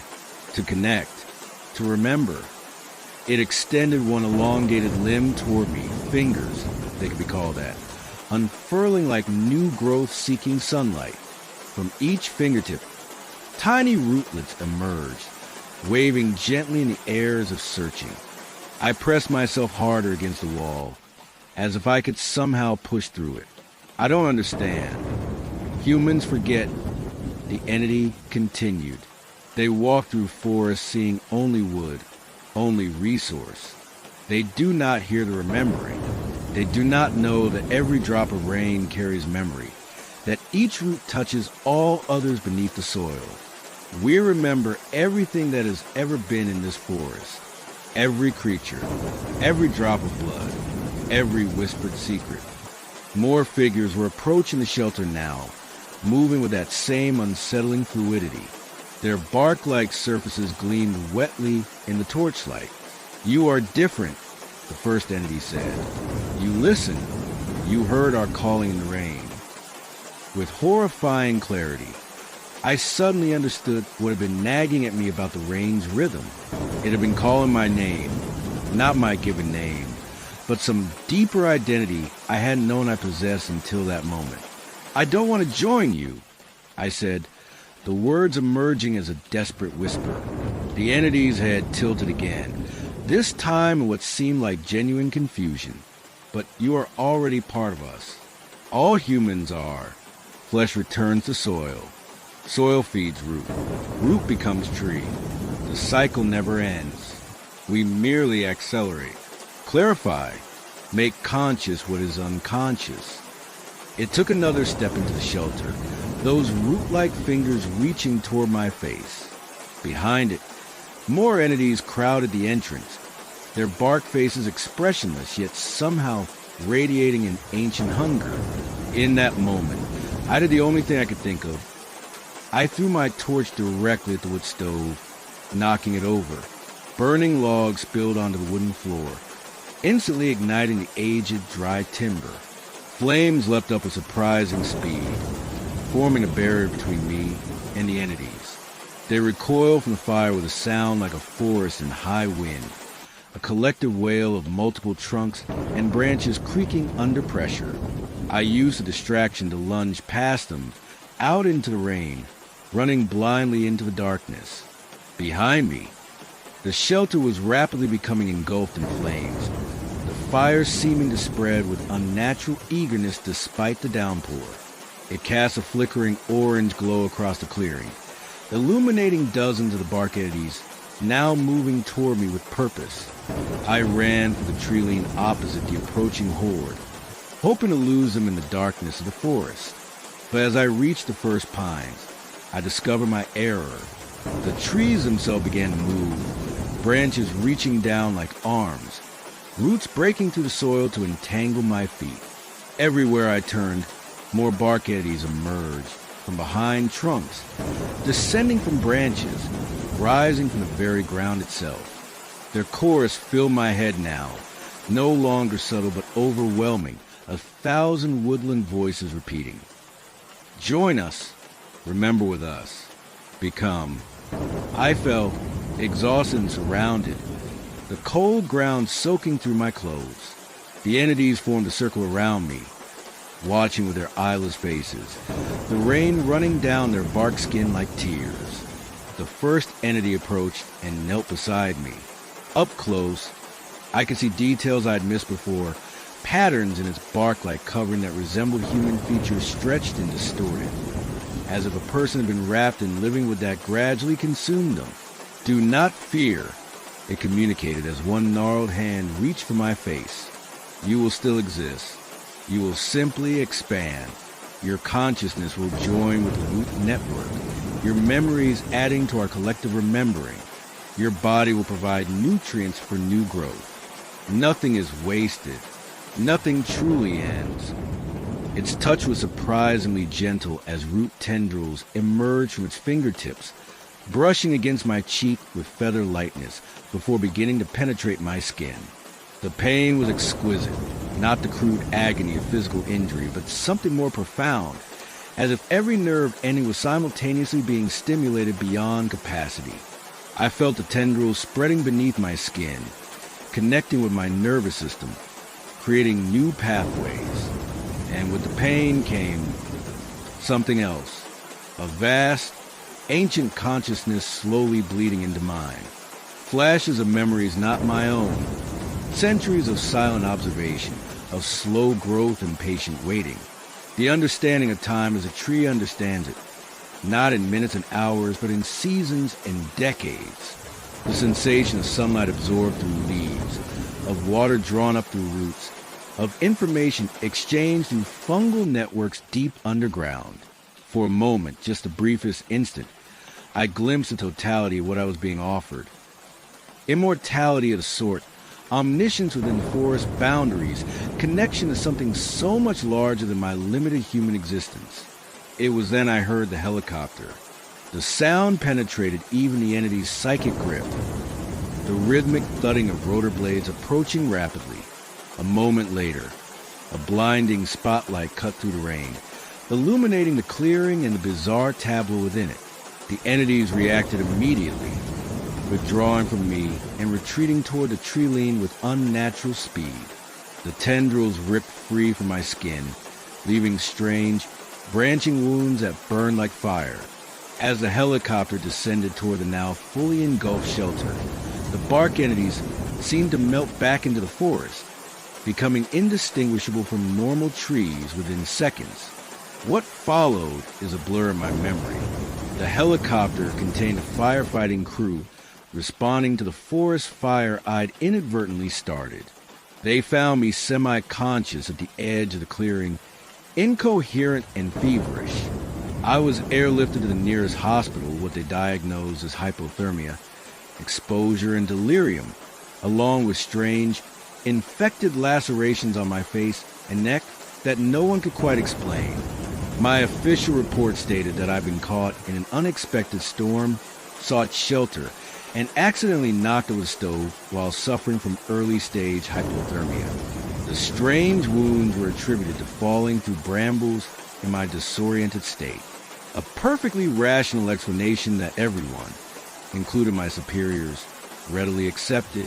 [SPEAKER 1] "To connect. To remember." It extended one elongated limb toward me, fingers, if they could be called that, unfurling like new growth seeking sunlight. From each fingertip, tiny rootlets emerged, waving gently in the air as if searching. I pressed myself harder against the wall, as if I could somehow push through it. "I don't understand. Humans forget," the entity continued. "They walk through forests seeing only wood, only resource. They do not hear the remembering. They do not know that every drop of rain carries memory, that each root touches all others beneath the soil. We remember everything that has ever been in this forest, every creature, every drop of blood, every whispered secret." More figures were approaching the shelter now, moving with that same unsettling fluidity. Their bark-like surfaces gleamed wetly in the torchlight. "You are different," the first entity said. "You listened. You heard our calling in the rain." With horrifying clarity, I suddenly understood what had been nagging at me about the rain's rhythm. It had been calling my name, not my given name, but some deeper identity I hadn't known I possessed until that moment. "I don't want to join you," I said, the words emerging as a desperate whisper. The entity's head tilted again, this time in what seemed like genuine confusion. "But you are already part of us. All humans are. Flesh returns to soil. Soil feeds root. Root becomes tree. The cycle never ends. We merely accelerate. Clarify. Make conscious what is unconscious." It took another step into the shelter, those root-like fingers reaching toward my face. Behind it, more entities crowded the entrance, their bark faces expressionless, yet somehow radiating an ancient hunger. In that moment, I did the only thing I could think of. I threw my torch directly at the wood stove, knocking it over. Burning logs spilled onto the wooden floor, instantly igniting the aged, dry timber. Flames leapt up with surprising speed, forming a barrier between me and the entities. They recoiled from the fire with a sound like a forest in high wind, a collective wail of multiple trunks and branches creaking under pressure. I used the distraction to lunge past them, out into the rain, running blindly into the darkness. Behind me, the shelter was rapidly becoming engulfed in flames, the fire seeming to spread with unnatural eagerness despite the downpour. It cast a flickering orange glow across the clearing, illuminating dozens of the bark entities now moving toward me with purpose. I ran for the tree line opposite the approaching horde, hoping to lose them in the darkness of the forest. But as I reached the first pines, I discovered my error. The trees themselves began to move, branches reaching down like arms, roots breaking through the soil to entangle my feet. Everywhere I turned, more bark eddies emerged from behind trunks, descending from branches, rising from the very ground itself. Their chorus filled my head now, no longer subtle but overwhelming, 1,000 woodland voices repeating. Join us, remember with us, become. I felt exhausted and surrounded, the cold ground soaking through my clothes. The entities formed a circle around me, watching with their eyeless faces, the rain running down their bark skin like tears. The first entity approached and knelt beside me. Up close, I could see details I'd missed before, patterns in its bark-like covering that resembled human features stretched and distorted, as if a person had been wrapped in living wood that gradually consumed them. Do not fear, it communicated as one gnarled hand reached for my face. You will still exist. You will simply expand. Your consciousness will join with the root network. Your memories adding to our collective remembering. Your body will provide nutrients for new growth. Nothing is wasted. Nothing truly ends. Its touch was surprisingly gentle as root tendrils emerged from its fingertips, brushing against my cheek with feather lightness before beginning to penetrate my skin. The pain was exquisite, not the crude agony of physical injury, but something more profound, as if every nerve ending was simultaneously being stimulated beyond capacity. I felt the tendrils spreading beneath my skin, connecting with my nervous system, creating new pathways. And with the pain came something else, a vast, ancient consciousness slowly bleeding into mine. Flashes of memories not my own, centuries of silent observation, of slow growth and patient waiting. The understanding of time as a tree understands it, not in minutes and hours, but in seasons and decades. The sensation of sunlight absorbed through leaves, of water drawn up through roots, of information exchanged through fungal networks deep underground. For a moment, just the briefest instant, I glimpsed the totality of what I was being offered. Immortality of the sort, omniscience within the forest boundaries, connection to something so much larger than my limited human existence. It was then I heard the helicopter. The sound penetrated even the entity's psychic grip. The rhythmic thudding of rotor blades approaching rapidly. A moment later, a blinding spotlight cut through the rain, illuminating the clearing and the bizarre tableau within it. The entities reacted immediately, withdrawing from me and retreating toward the tree line with unnatural speed. The tendrils ripped free from my skin, leaving strange, branching wounds that burned like fire. As the helicopter descended toward the now fully engulfed shelter, the bark entities seemed to melt back into the forest, becoming indistinguishable from normal trees within seconds. What followed is a blur in my memory. The helicopter contained a firefighting crew responding to the forest fire I'd inadvertently started. They found me semi-conscious at the edge of the clearing, incoherent and feverish. I was airlifted to the nearest hospital, what they diagnosed as hypothermia, exposure, and delirium, along with strange, infected lacerations on my face and neck that no one could quite explain. My official report stated that I'd been caught in an unexpected storm, sought shelter, and accidentally knocked over the stove while suffering from early-stage hypothermia. The strange wounds were attributed to falling through brambles in my disoriented state. A perfectly rational explanation that everyone, including my superiors, readily accepted.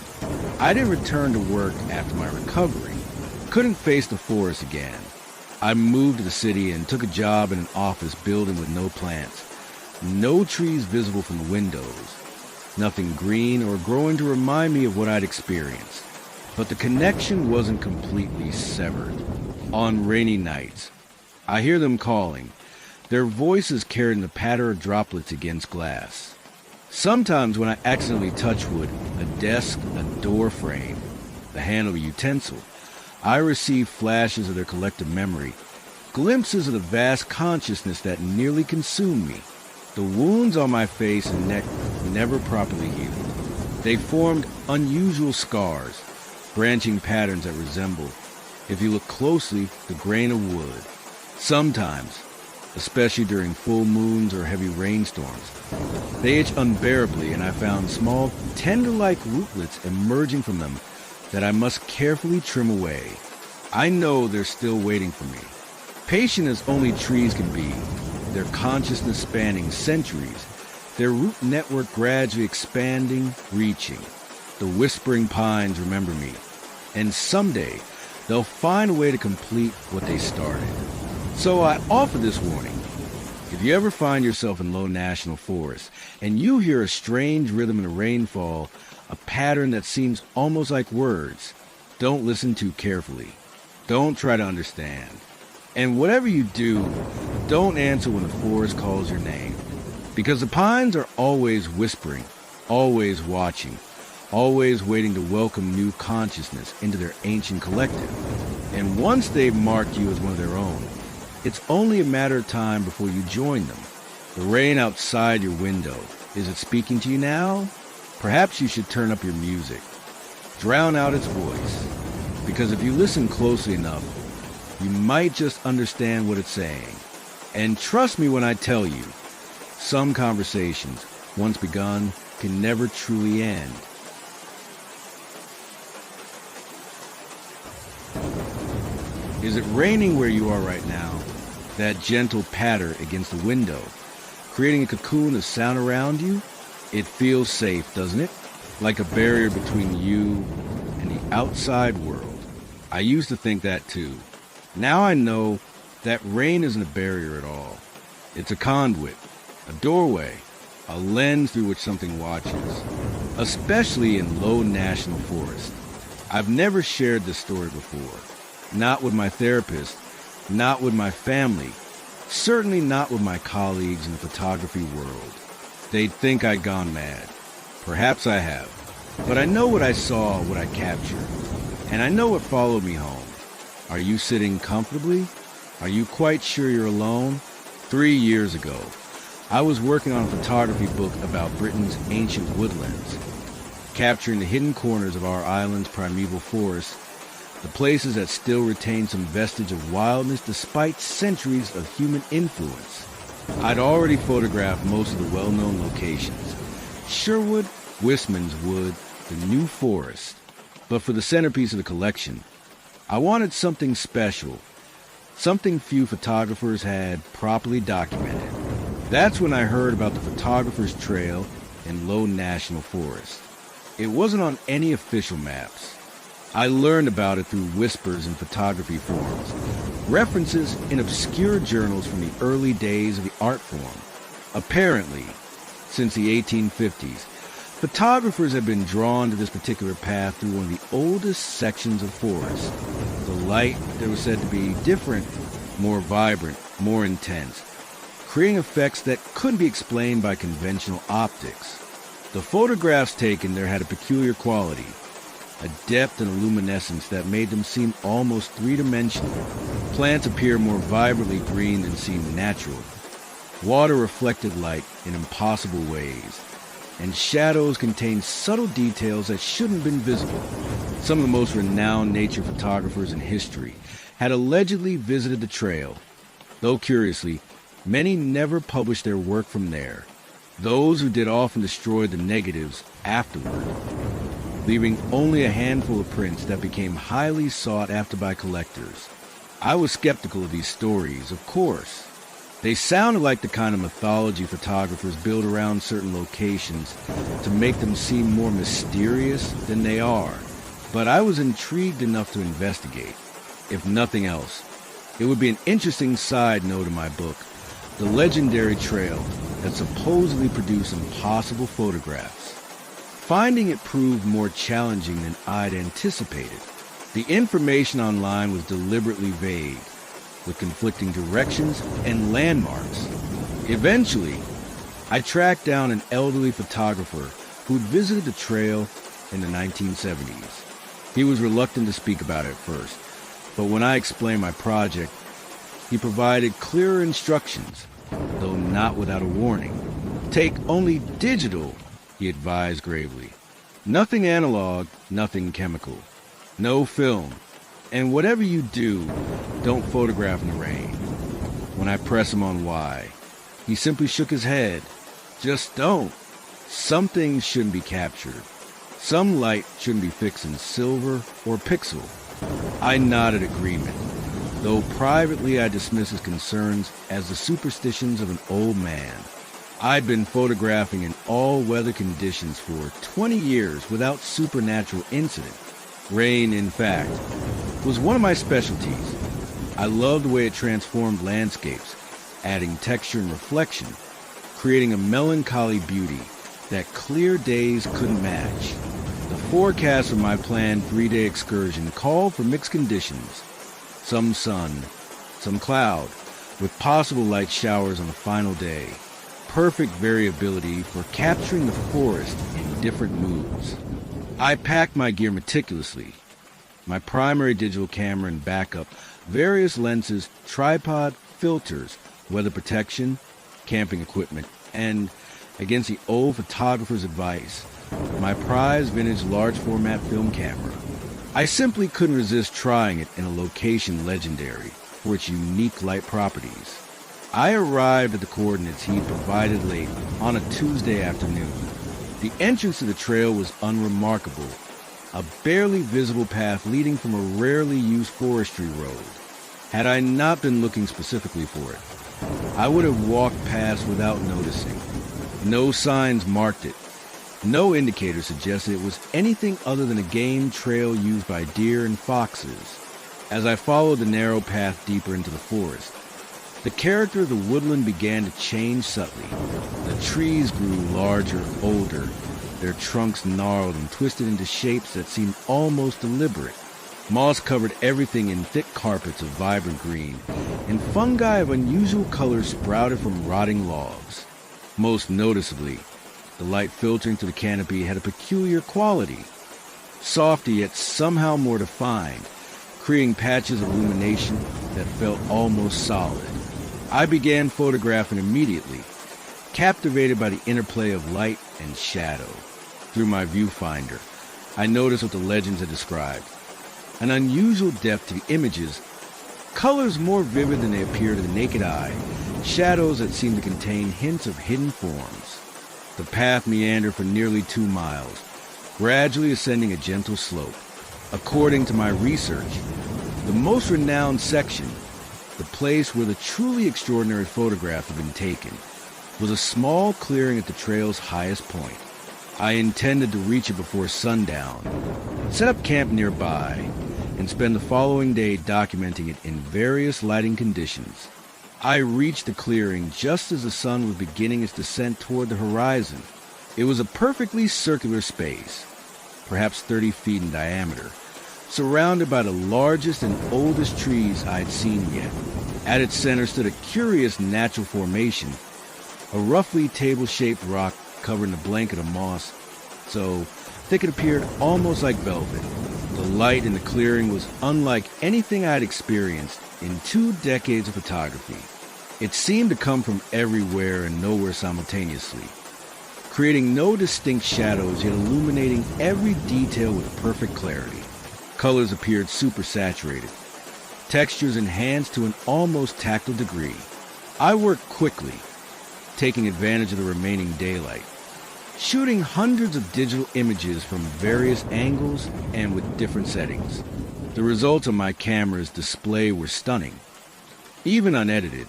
[SPEAKER 1] I didn't return to work after my recovery. Couldn't face the forest again. I moved to the city and took a job in an office building with no plants. No trees visible from the windows. Nothing green or growing to remind me of what I'd experienced. But the connection wasn't completely severed. On rainy nights, I hear them calling, their voices carrying the patter of droplets against glass. Sometimes when I accidentally touch wood, a desk, a door frame, the handle of a utensil, I receive flashes of their collective memory, glimpses of the vast consciousness that nearly consumed me. The wounds on my face and neck never properly healed. They formed unusual scars, branching patterns that resemble, if you look closely, the grain of wood. Sometimes, especially during full moons or heavy rainstorms, they itch unbearably, and I found small, tender-like rootlets emerging from them that I must carefully trim away. I know they're still waiting for me. Patient as only trees can be, their consciousness spanning centuries, their root network gradually expanding, reaching. The whispering pines remember me, and someday they'll find a way to complete what they started. So I offer this warning. If you ever find yourself in low national forest and you hear a strange rhythm in the rainfall, a pattern that seems almost like words, don't listen too carefully. Don't try to understand. And whatever you do, don't answer when the forest calls your name. Because the pines are always whispering, always watching, always waiting to welcome new consciousness into their ancient collective. And once they've marked you as one of their own, it's only a matter of time before you join them. The rain outside your window, is it speaking to you now? Perhaps you should turn up your music. Drown out its voice. Because if you listen closely enough, you might just understand what it's saying. And trust me when I tell you, some conversations, once begun, can never truly end. Is it raining where you are right now? That gentle patter against the window, creating a cocoon of sound around you? It feels safe, doesn't it? Like a barrier between you and the outside world. I used to think that too. Now I know that rain isn't a barrier at all. It's a conduit, a doorway, a lens through which something watches, especially in low national forest. I've never shared this story before. Not with my therapist, not with my family, certainly not with my colleagues in the photography world. They'd think I'd gone mad. Perhaps I have. But I know what I saw, what I captured. And I know what followed me home. Are you sitting comfortably? Are you quite sure you're alone? 3 years ago, I was working on a photography book about Britain's ancient woodlands, capturing the hidden corners of our island's primeval forests, the places that still retain some vestige of wildness despite centuries of human influence. I'd already photographed most of the well-known locations: Sherwood, Wistman's Wood, the New Forest. But for the centerpiece of the collection, I wanted something special, something few photographers had properly documented. That's when I heard about the Photographer's Trail in Low National Forest. It wasn't on any official maps. I learned about it through whispers in photography forums, references in obscure journals from the early days of the art form. Apparently, since the 1850s, photographers have been drawn to this particular path through one of the oldest sections of forest. The light there was said to be different, more vibrant, more intense, creating effects that couldn't be explained by conventional optics. The photographs taken there had a peculiar quality, a depth and a luminescence that made them seem almost three-dimensional. Plants appear more vibrantly green than seemed natural. Water reflected light in impossible ways, and shadows contained subtle details that shouldn't have been visible. Some of the most renowned nature photographers in history had allegedly visited the trail, though curiously, many never published their work from there. Those who did often destroyed the negatives afterward, leaving only a handful of prints that became highly sought after by collectors. I was skeptical of these stories, of course. They sounded like the kind of mythology photographers build around certain locations to make them seem more mysterious than they are. But I was intrigued enough to investigate. If nothing else, it would be an interesting side note in my book, the legendary trail that supposedly produced impossible photographs. Finding it proved more challenging than I'd anticipated. The information online was deliberately vague, with conflicting directions and landmarks. Eventually, I tracked down an elderly photographer who'd visited the trail in the 1970s. He was reluctant to speak about it at first, but when I explained my project, he provided clearer instructions, though not without a warning. Take only digital, he advised gravely. Nothing analog, nothing chemical. No film. And whatever you do, don't photograph in the rain. When I pressed him on why, he simply shook his head. Just don't. Some things shouldn't be captured. Some light shouldn't be fixed in silver or pixel. I nodded agreement, though privately I dismissed his concerns as the superstitions of an old man. I'd been photographing in all-weather conditions for 20 years without supernatural incident. Rain, in fact, was one of my specialties. I loved the way it transformed landscapes, adding texture and reflection, creating a melancholy beauty that clear days couldn't match. The forecast for my planned 3-day excursion called for mixed conditions. Some sun, some cloud, with possible light showers on the final day. Perfect variability for capturing the forest in different moods. I packed my gear meticulously. My primary digital camera and backup, various lenses, tripod, filters, weather protection, camping equipment, and, against the old photographer's advice, my prized vintage large format film camera. I simply couldn't resist trying it in a location legendary for its unique light properties. I arrived at the coordinates he'd provided late on a Tuesday afternoon. The entrance to the trail was unremarkable, a barely visible path leading from a rarely used forestry road. Had I not been looking specifically for it, I would have walked past without noticing. No signs marked it. No indicator suggested it was anything other than a game trail used by deer and foxes. As I followed the narrow path deeper into the forest, the character of the woodland began to change subtly. The trees grew larger, older, their trunks gnarled and twisted into shapes that seemed almost deliberate. Moss covered everything in thick carpets of vibrant green, and fungi of unusual colors sprouted from rotting logs. Most noticeably, the light filtering through the canopy had a peculiar quality, softer yet somehow more defined, creating patches of illumination that felt almost solid. I began photographing immediately, captivated by the interplay of light and shadow. Through my viewfinder, I noticed what the legends had described: an unusual depth to the images, colors more vivid than they appear to the naked eye, shadows that seemed to contain hints of hidden forms. The path meandered for nearly 2 miles, gradually ascending a gentle slope. According to my research, the most renowned section, the place where the truly extraordinary photographs had been taken, was a small clearing at the trail's highest point. I intended to reach it before sundown, set up camp nearby, and spend the following day documenting it in various lighting conditions. I reached the clearing just as the sun was beginning its descent toward the horizon. It was a perfectly circular space, perhaps 30 feet in diameter, surrounded by the largest and oldest trees I'd seen yet. At its center stood a curious natural formation, a roughly table-shaped rock covered in a blanket of moss, so thick it appeared almost like velvet. The light in the clearing was unlike anything I had experienced in 2 decades of photography. It seemed to come from everywhere and nowhere simultaneously, creating no distinct shadows, yet illuminating every detail with perfect clarity. Colors appeared supersaturated, textures enhanced to an almost tactile degree. I worked quickly, taking advantage of the remaining daylight, shooting hundreds of digital images from various angles and with different settings. The results on my camera's display were stunning. Even unedited,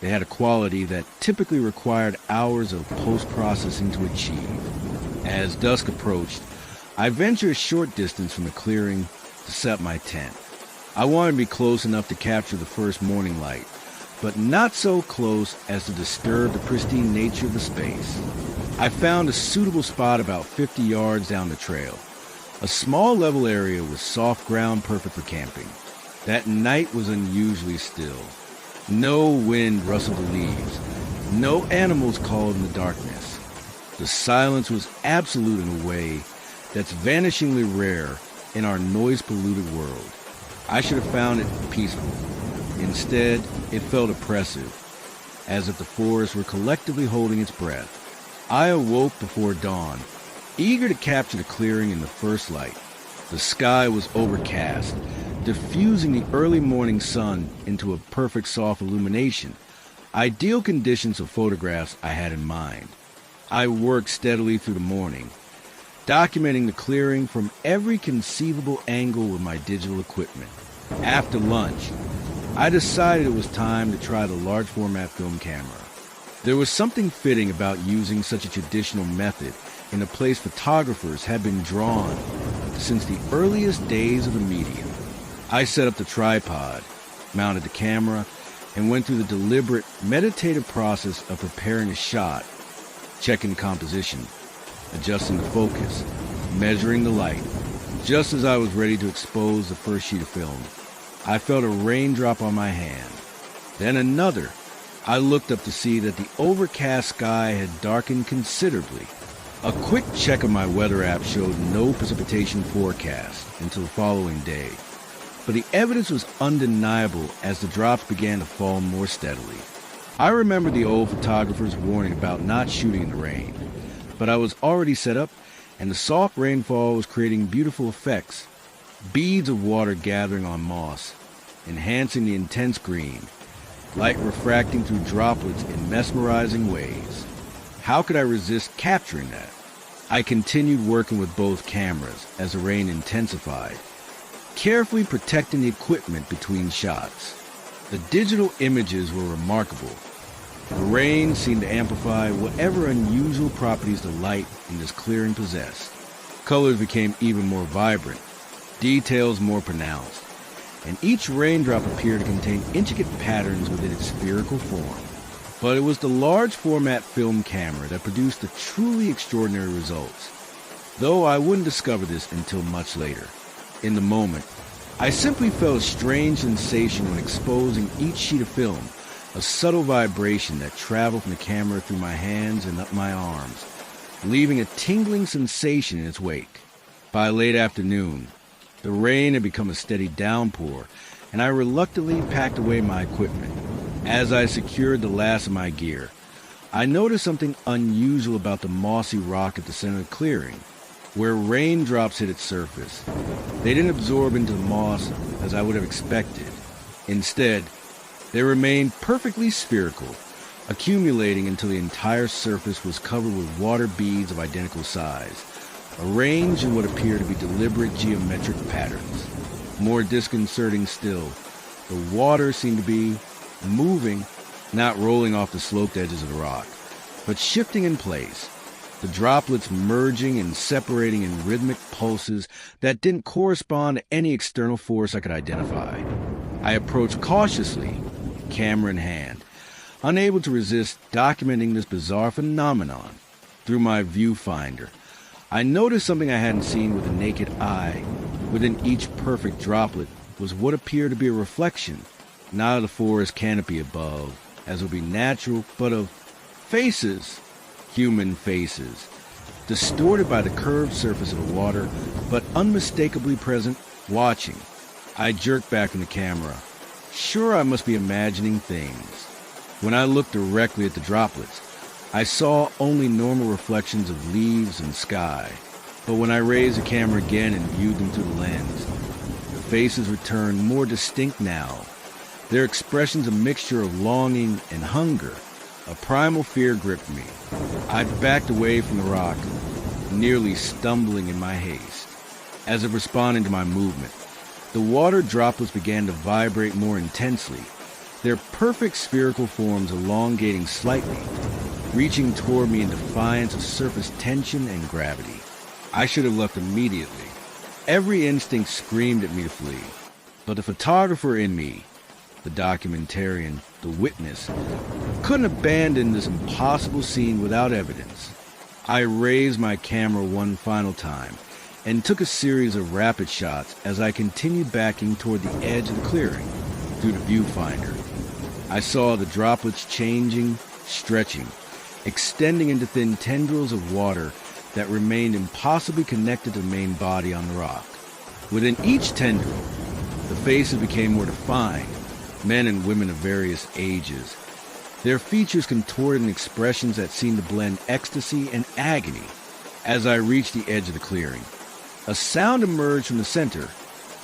[SPEAKER 1] they had a quality that typically required hours of post-processing to achieve. As dusk approached, I ventured a short distance from the clearing to set up my tent. I wanted to be close enough to capture the first morning light, but not so close as to disturb the pristine nature of the space. I found a suitable spot about 50 yards down the trail, a small level area with soft ground perfect for camping. That night was unusually still. No wind rustled the leaves, No animals called in the darkness. The silence was absolute in a way that's vanishingly rare in our noise-polluted world. I should have found it peaceful. Instead, it felt oppressive, as if the forest were collectively holding its breath. I awoke before dawn, eager to capture the clearing in the first light. The sky was overcast, diffusing the early morning sun into a perfect soft illumination, ideal conditions of photographs I had in mind. I worked steadily through the morning, documenting the clearing from every conceivable angle with my digital equipment. After lunch, I decided it was time to try the large format film camera. There was something fitting about using such a traditional method in a place photographers had been drawn since the earliest days of the medium. I set up the tripod, mounted the camera, and went through the deliberate, meditative process of preparing a shot, checking composition, adjusting the focus, measuring the light. Just as I was ready to expose the first sheet of film, I felt a raindrop on my hand. Then another. I looked up to see that the overcast sky had darkened considerably. A quick check of my weather app showed no precipitation forecast until the following day, but the evidence was undeniable as the drops began to fall more steadily. I remember the old photographer's warning about not shooting in the rain, but I was already set up, and the soft rainfall was creating beautiful effects. Beads of water gathering on moss, enhancing the intense green, light refracting through droplets in mesmerizing ways. How could I resist capturing that? I continued working with both cameras as the rain intensified, carefully protecting the equipment between shots. The digital images were remarkable. The rain seemed to amplify whatever unusual properties the light in this clearing possessed. Colors became even more vibrant, details more pronounced, and each raindrop appeared to contain intricate patterns within its spherical form. But it was the large format film camera that produced the truly extraordinary results, though I wouldn't discover this until much later. In the moment, I simply felt a strange sensation when exposing each sheet of film, a subtle vibration that traveled from the camera through my hands and up my arms, leaving a tingling sensation in its wake. By late afternoon, the rain had become a steady downpour, and I reluctantly packed away my equipment. As I secured the last of my gear, I noticed something unusual about the mossy rock at the center of the clearing. Where raindrops hit its surface, they didn't absorb into the moss as I would have expected. Instead, they remained perfectly spherical, accumulating until the entire surface was covered with water beads of identical size, arranged in what appeared to be deliberate geometric patterns. More disconcerting still, the water seemed to be moving, not rolling off the sloped edges of the rock, but shifting in place, the droplets merging and separating in rhythmic pulses that didn't correspond to any external force I could identify. I approached cautiously, camera in hand, unable to resist documenting this bizarre phenomenon. Through my viewfinder, I noticed something I hadn't seen with the naked eye. Within each perfect droplet was what appeared to be a reflection, not of the forest canopy above, as would be natural, but of faces, human faces, distorted by the curved surface of the water, but unmistakably present, watching. I jerked back from the camera. Sure, I must be imagining things. When I looked directly at the droplets, I saw only normal reflections of leaves and sky. But when I raised the camera again and viewed them through the lens, the faces returned more distinct now. Their expressions a mixture of longing and hunger. A primal fear gripped me. I backed away from the rock, nearly stumbling in my haste. As if responding to my movement, the water droplets began to vibrate more intensely, their perfect spherical forms elongating slightly, reaching toward me in defiance of surface tension and gravity. I should have left immediately. Every instinct screamed at me to flee. But the photographer in me, the documentarian, the witness, couldn't abandon this impossible scene without evidence. I raised my camera one final time and took a series of rapid shots as I continued backing toward the edge of the clearing through the viewfinder. I saw the droplets changing, stretching, extending into thin tendrils of water that remained impossibly connected to the main body on the rock. Within each tendril, the faces became more defined, men and women of various ages. Their features contorted in expressions that seemed to blend ecstasy and agony. As I reached the edge of the clearing, a sound emerged from the center,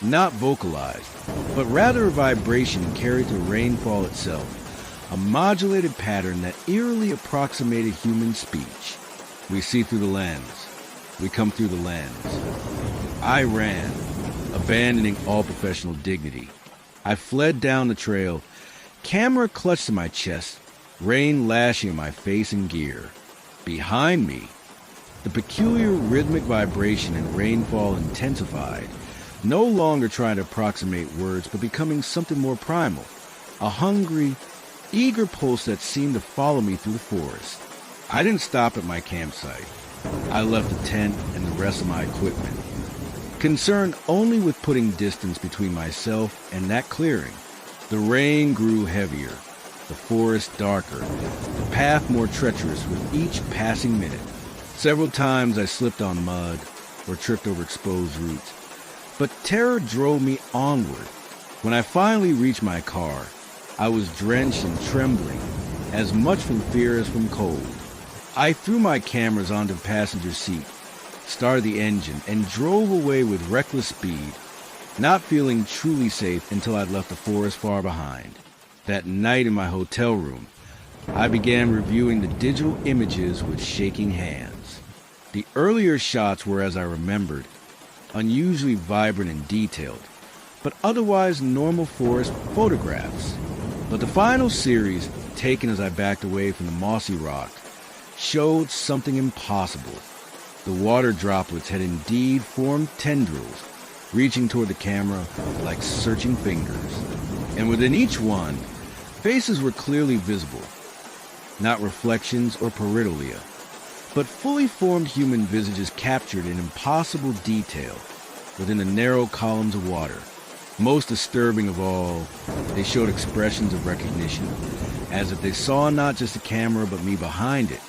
[SPEAKER 1] not vocalized, but rather a vibration carried through rainfall itself, a modulated pattern that eerily approximated human speech. We see through the lens. We come through the lens. I ran, abandoning all professional dignity. I fled down the trail, camera clutched to my chest, rain lashing in my face and gear. Behind me, the peculiar rhythmic vibration and rainfall intensified, no longer trying to approximate words, but becoming something more primal, a hungry, eager pulse that seemed to follow me through the forest. I didn't stop at my campsite. I left the tent and the rest of my equipment, concerned only with putting distance between myself and that clearing. The rain grew heavier, the forest darker, the path more treacherous with each passing minute. Several times I slipped on mud or tripped over exposed roots, but terror drove me onward. When I finally reached my car, I was drenched and trembling, as much from fear as from cold. I threw my cameras onto the passenger seat, started the engine, and drove away with reckless speed, not feeling truly safe until I'd left the forest far behind. That night in my hotel room, I began reviewing the digital images with shaking hands. The earlier shots were, as I remembered, unusually vibrant and detailed, but otherwise normal forest photographs. But the final series, taken as I backed away from the mossy rock, showed something impossible. The water droplets had indeed formed tendrils, reaching toward the camera like searching fingers. And within each one, faces were clearly visible, not reflections or pareidolia, but fully formed human visages captured in impossible detail within the narrow columns of water. Most disturbing of all, they showed expressions of recognition, as if they saw not just the camera but me behind it.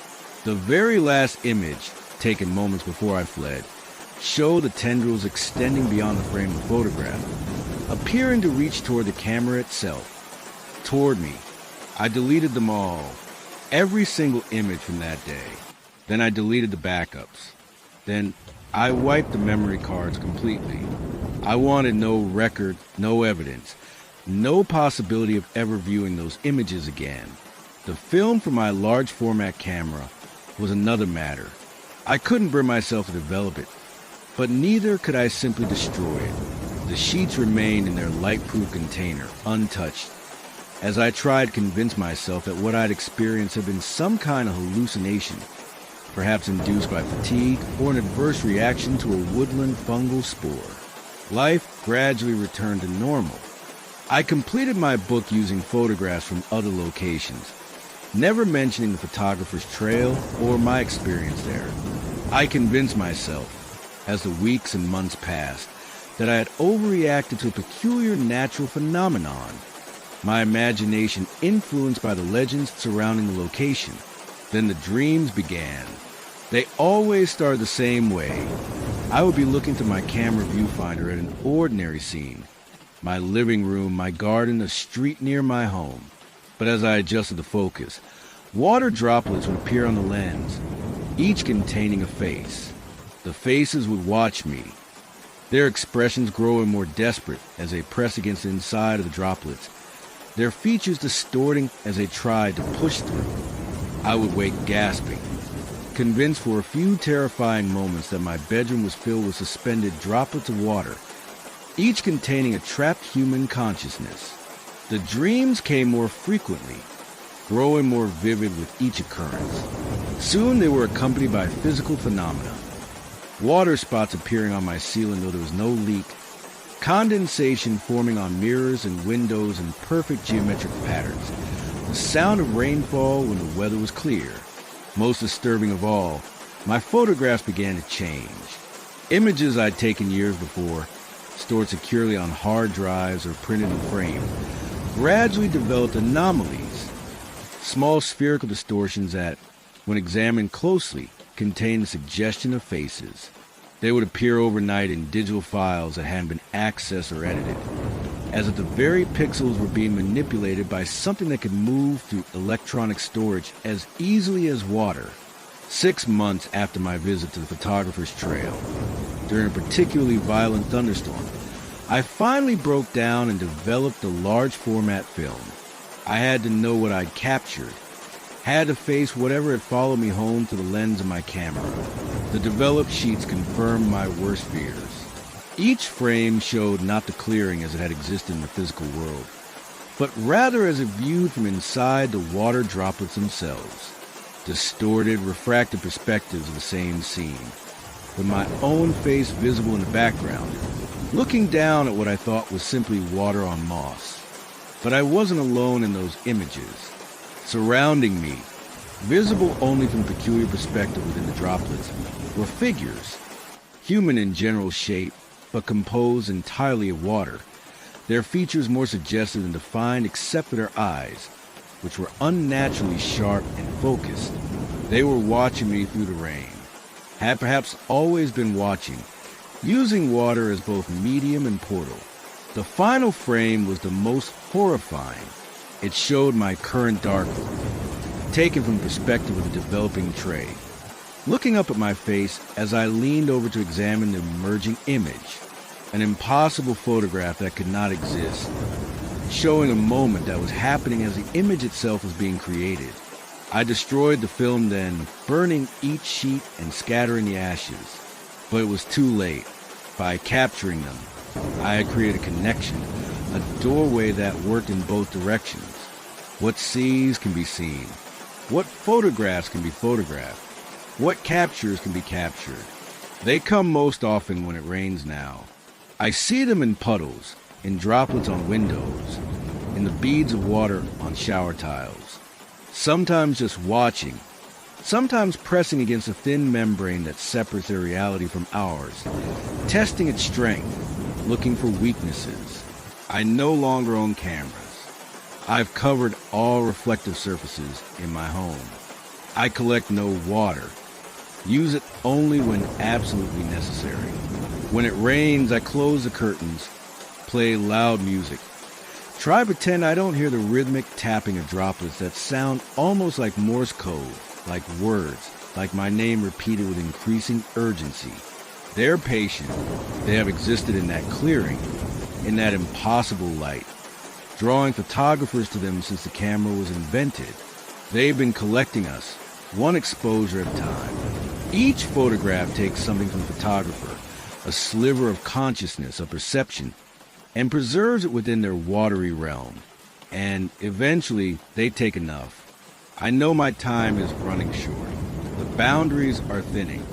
[SPEAKER 1] The very last image, taken moments before I fled, showed the tendrils extending beyond the frame of the photograph, appearing to reach toward the camera itself. Toward me. I deleted them all, every single image from that day. Then I deleted the backups. Then I wiped the memory cards completely. I wanted no record, no evidence, no possibility of ever viewing those images again. The film from my large format camera was another matter. I couldn't bring myself to develop it, but neither could I simply destroy it. The sheets remained in their light-proof container, untouched, as I tried to convince myself that what I'd experienced had been some kind of hallucination, perhaps induced by fatigue or an adverse reaction to a woodland fungal spore. Life gradually returned to normal. I completed my book using photographs from other locations, never mentioning the photographer's trail or my experience there. I convinced myself, as the weeks and months passed, that I had overreacted to a peculiar natural phenomenon, my imagination influenced by the legends surrounding the location. Then the dreams began. They always started the same way. I would be looking through my camera viewfinder at an ordinary scene, my living room, my garden, a street near my home. But as I adjusted the focus, water droplets would appear on the lens, each containing a face. The faces would watch me, their expressions growing more desperate as they pressed against the inside of the droplets, their features distorting as they tried to push through. I would wake gasping, convinced for a few terrifying moments that my bedroom was filled with suspended droplets of water, each containing a trapped human consciousness. The dreams came more frequently, growing more vivid with each occurrence. Soon they were accompanied by physical phenomena. Water spots appearing on my ceiling though there was no leak, condensation forming on mirrors and windows in perfect geometric patterns, the sound of rainfall when the weather was clear. Most disturbing of all, my photographs began to change. Images I'd taken years before, stored securely on hard drives or printed in frame, gradually developed anomalies. Small spherical distortions that, when examined closely, contain the suggestion of faces. They would appear overnight in digital files that hadn't been accessed or edited, as if the very pixels were being manipulated by something that could move through electronic storage as easily as water. 6 months after my visit to the photographer's trail, during a particularly violent thunderstorm, I finally broke down and developed a large format film. I had to know what I'd captured, had to face whatever had followed me home to the lens of my camera. The developed sheets confirmed my worst fears. Each frame showed not the clearing as it had existed in the physical world, but rather as it viewed from inside the water droplets themselves. Distorted, refracted perspectives of the same scene, with my own face visible in the background, looking down at what I thought was simply water on moss. But I wasn't alone in those images. Surrounding me, visible only from a peculiar perspective within the droplets, were figures, human in general shape, but composed entirely of water, their features more suggestive and defined except for their eyes, which were unnaturally sharp and focused. They were watching me through the rain, had perhaps always been watching, using water as both medium and portal. The final frame was the most horrifying. It showed my current darkroom, taken from the perspective of the developing tray. Looking up at my face as I leaned over to examine the emerging image, an impossible photograph that could not exist, showing a moment that was happening as the image itself was being created. I destroyed the film then, burning each sheet and scattering the ashes. But it was too late. By capturing them, I had created a connection, a doorway that worked in both directions. What sees can be seen. What photographs can be photographed. What captures can be captured. They come most often when it rains now. I see them in puddles, in droplets on windows, in the beads of water on shower tiles. Sometimes just watching, sometimes pressing against a thin membrane that separates their reality from ours, testing its strength, looking for weaknesses. I no longer own cameras. I've covered all reflective surfaces in my home. I collect no water. Use it only when absolutely necessary. When it rains, I close the curtains, play loud music. Try pretend I don't hear the rhythmic tapping of droplets that sound almost like Morse code, like words, like my name repeated with increasing urgency. They're patient. They have existed in that clearing, in that impossible light, drawing photographers to them since the camera was invented. They've been collecting us, one exposure at a time. Each photograph takes something from the photographer, a sliver of consciousness, a perception, and preserves it within their watery realm. And eventually, they take enough. I know my time is running short. The boundaries are thinning.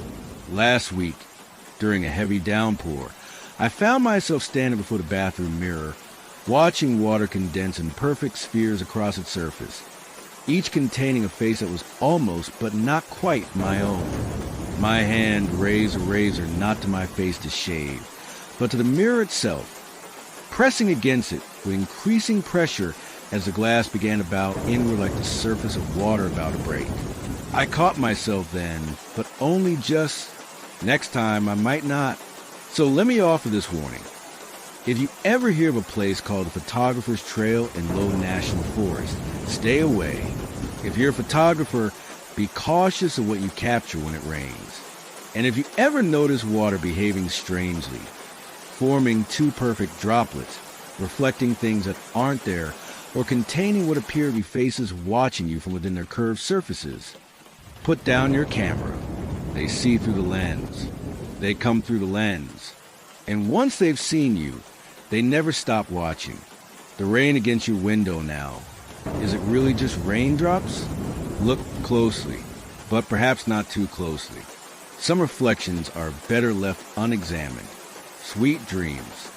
[SPEAKER 1] Last week, during a heavy downpour, I found myself standing before the bathroom mirror, watching water condense in perfect spheres across its surface, each containing a face that was almost but not quite my own. My hand raised a razor not to my face to shave, but to the mirror itself, pressing against it with increasing pressure as the glass began to bow inward like the surface of water about to break. I caught myself then, but only just. Next time I might not. So let me offer this warning. If you ever hear of a place called the Photographer's Trail in Low National Forest, stay away. If you're a photographer, be cautious of what you capture when it rains. And if you ever notice water behaving strangely, forming too perfect droplets, reflecting things that aren't there, or containing what appear to be faces watching you from within their curved surfaces, put down your camera. They see through the lens. They come through the lens. And once they've seen you, they never stop watching. The rain against your window now. Is it really just raindrops? Look closely, but perhaps not too closely. Some reflections are better left unexamined. Sweet dreams.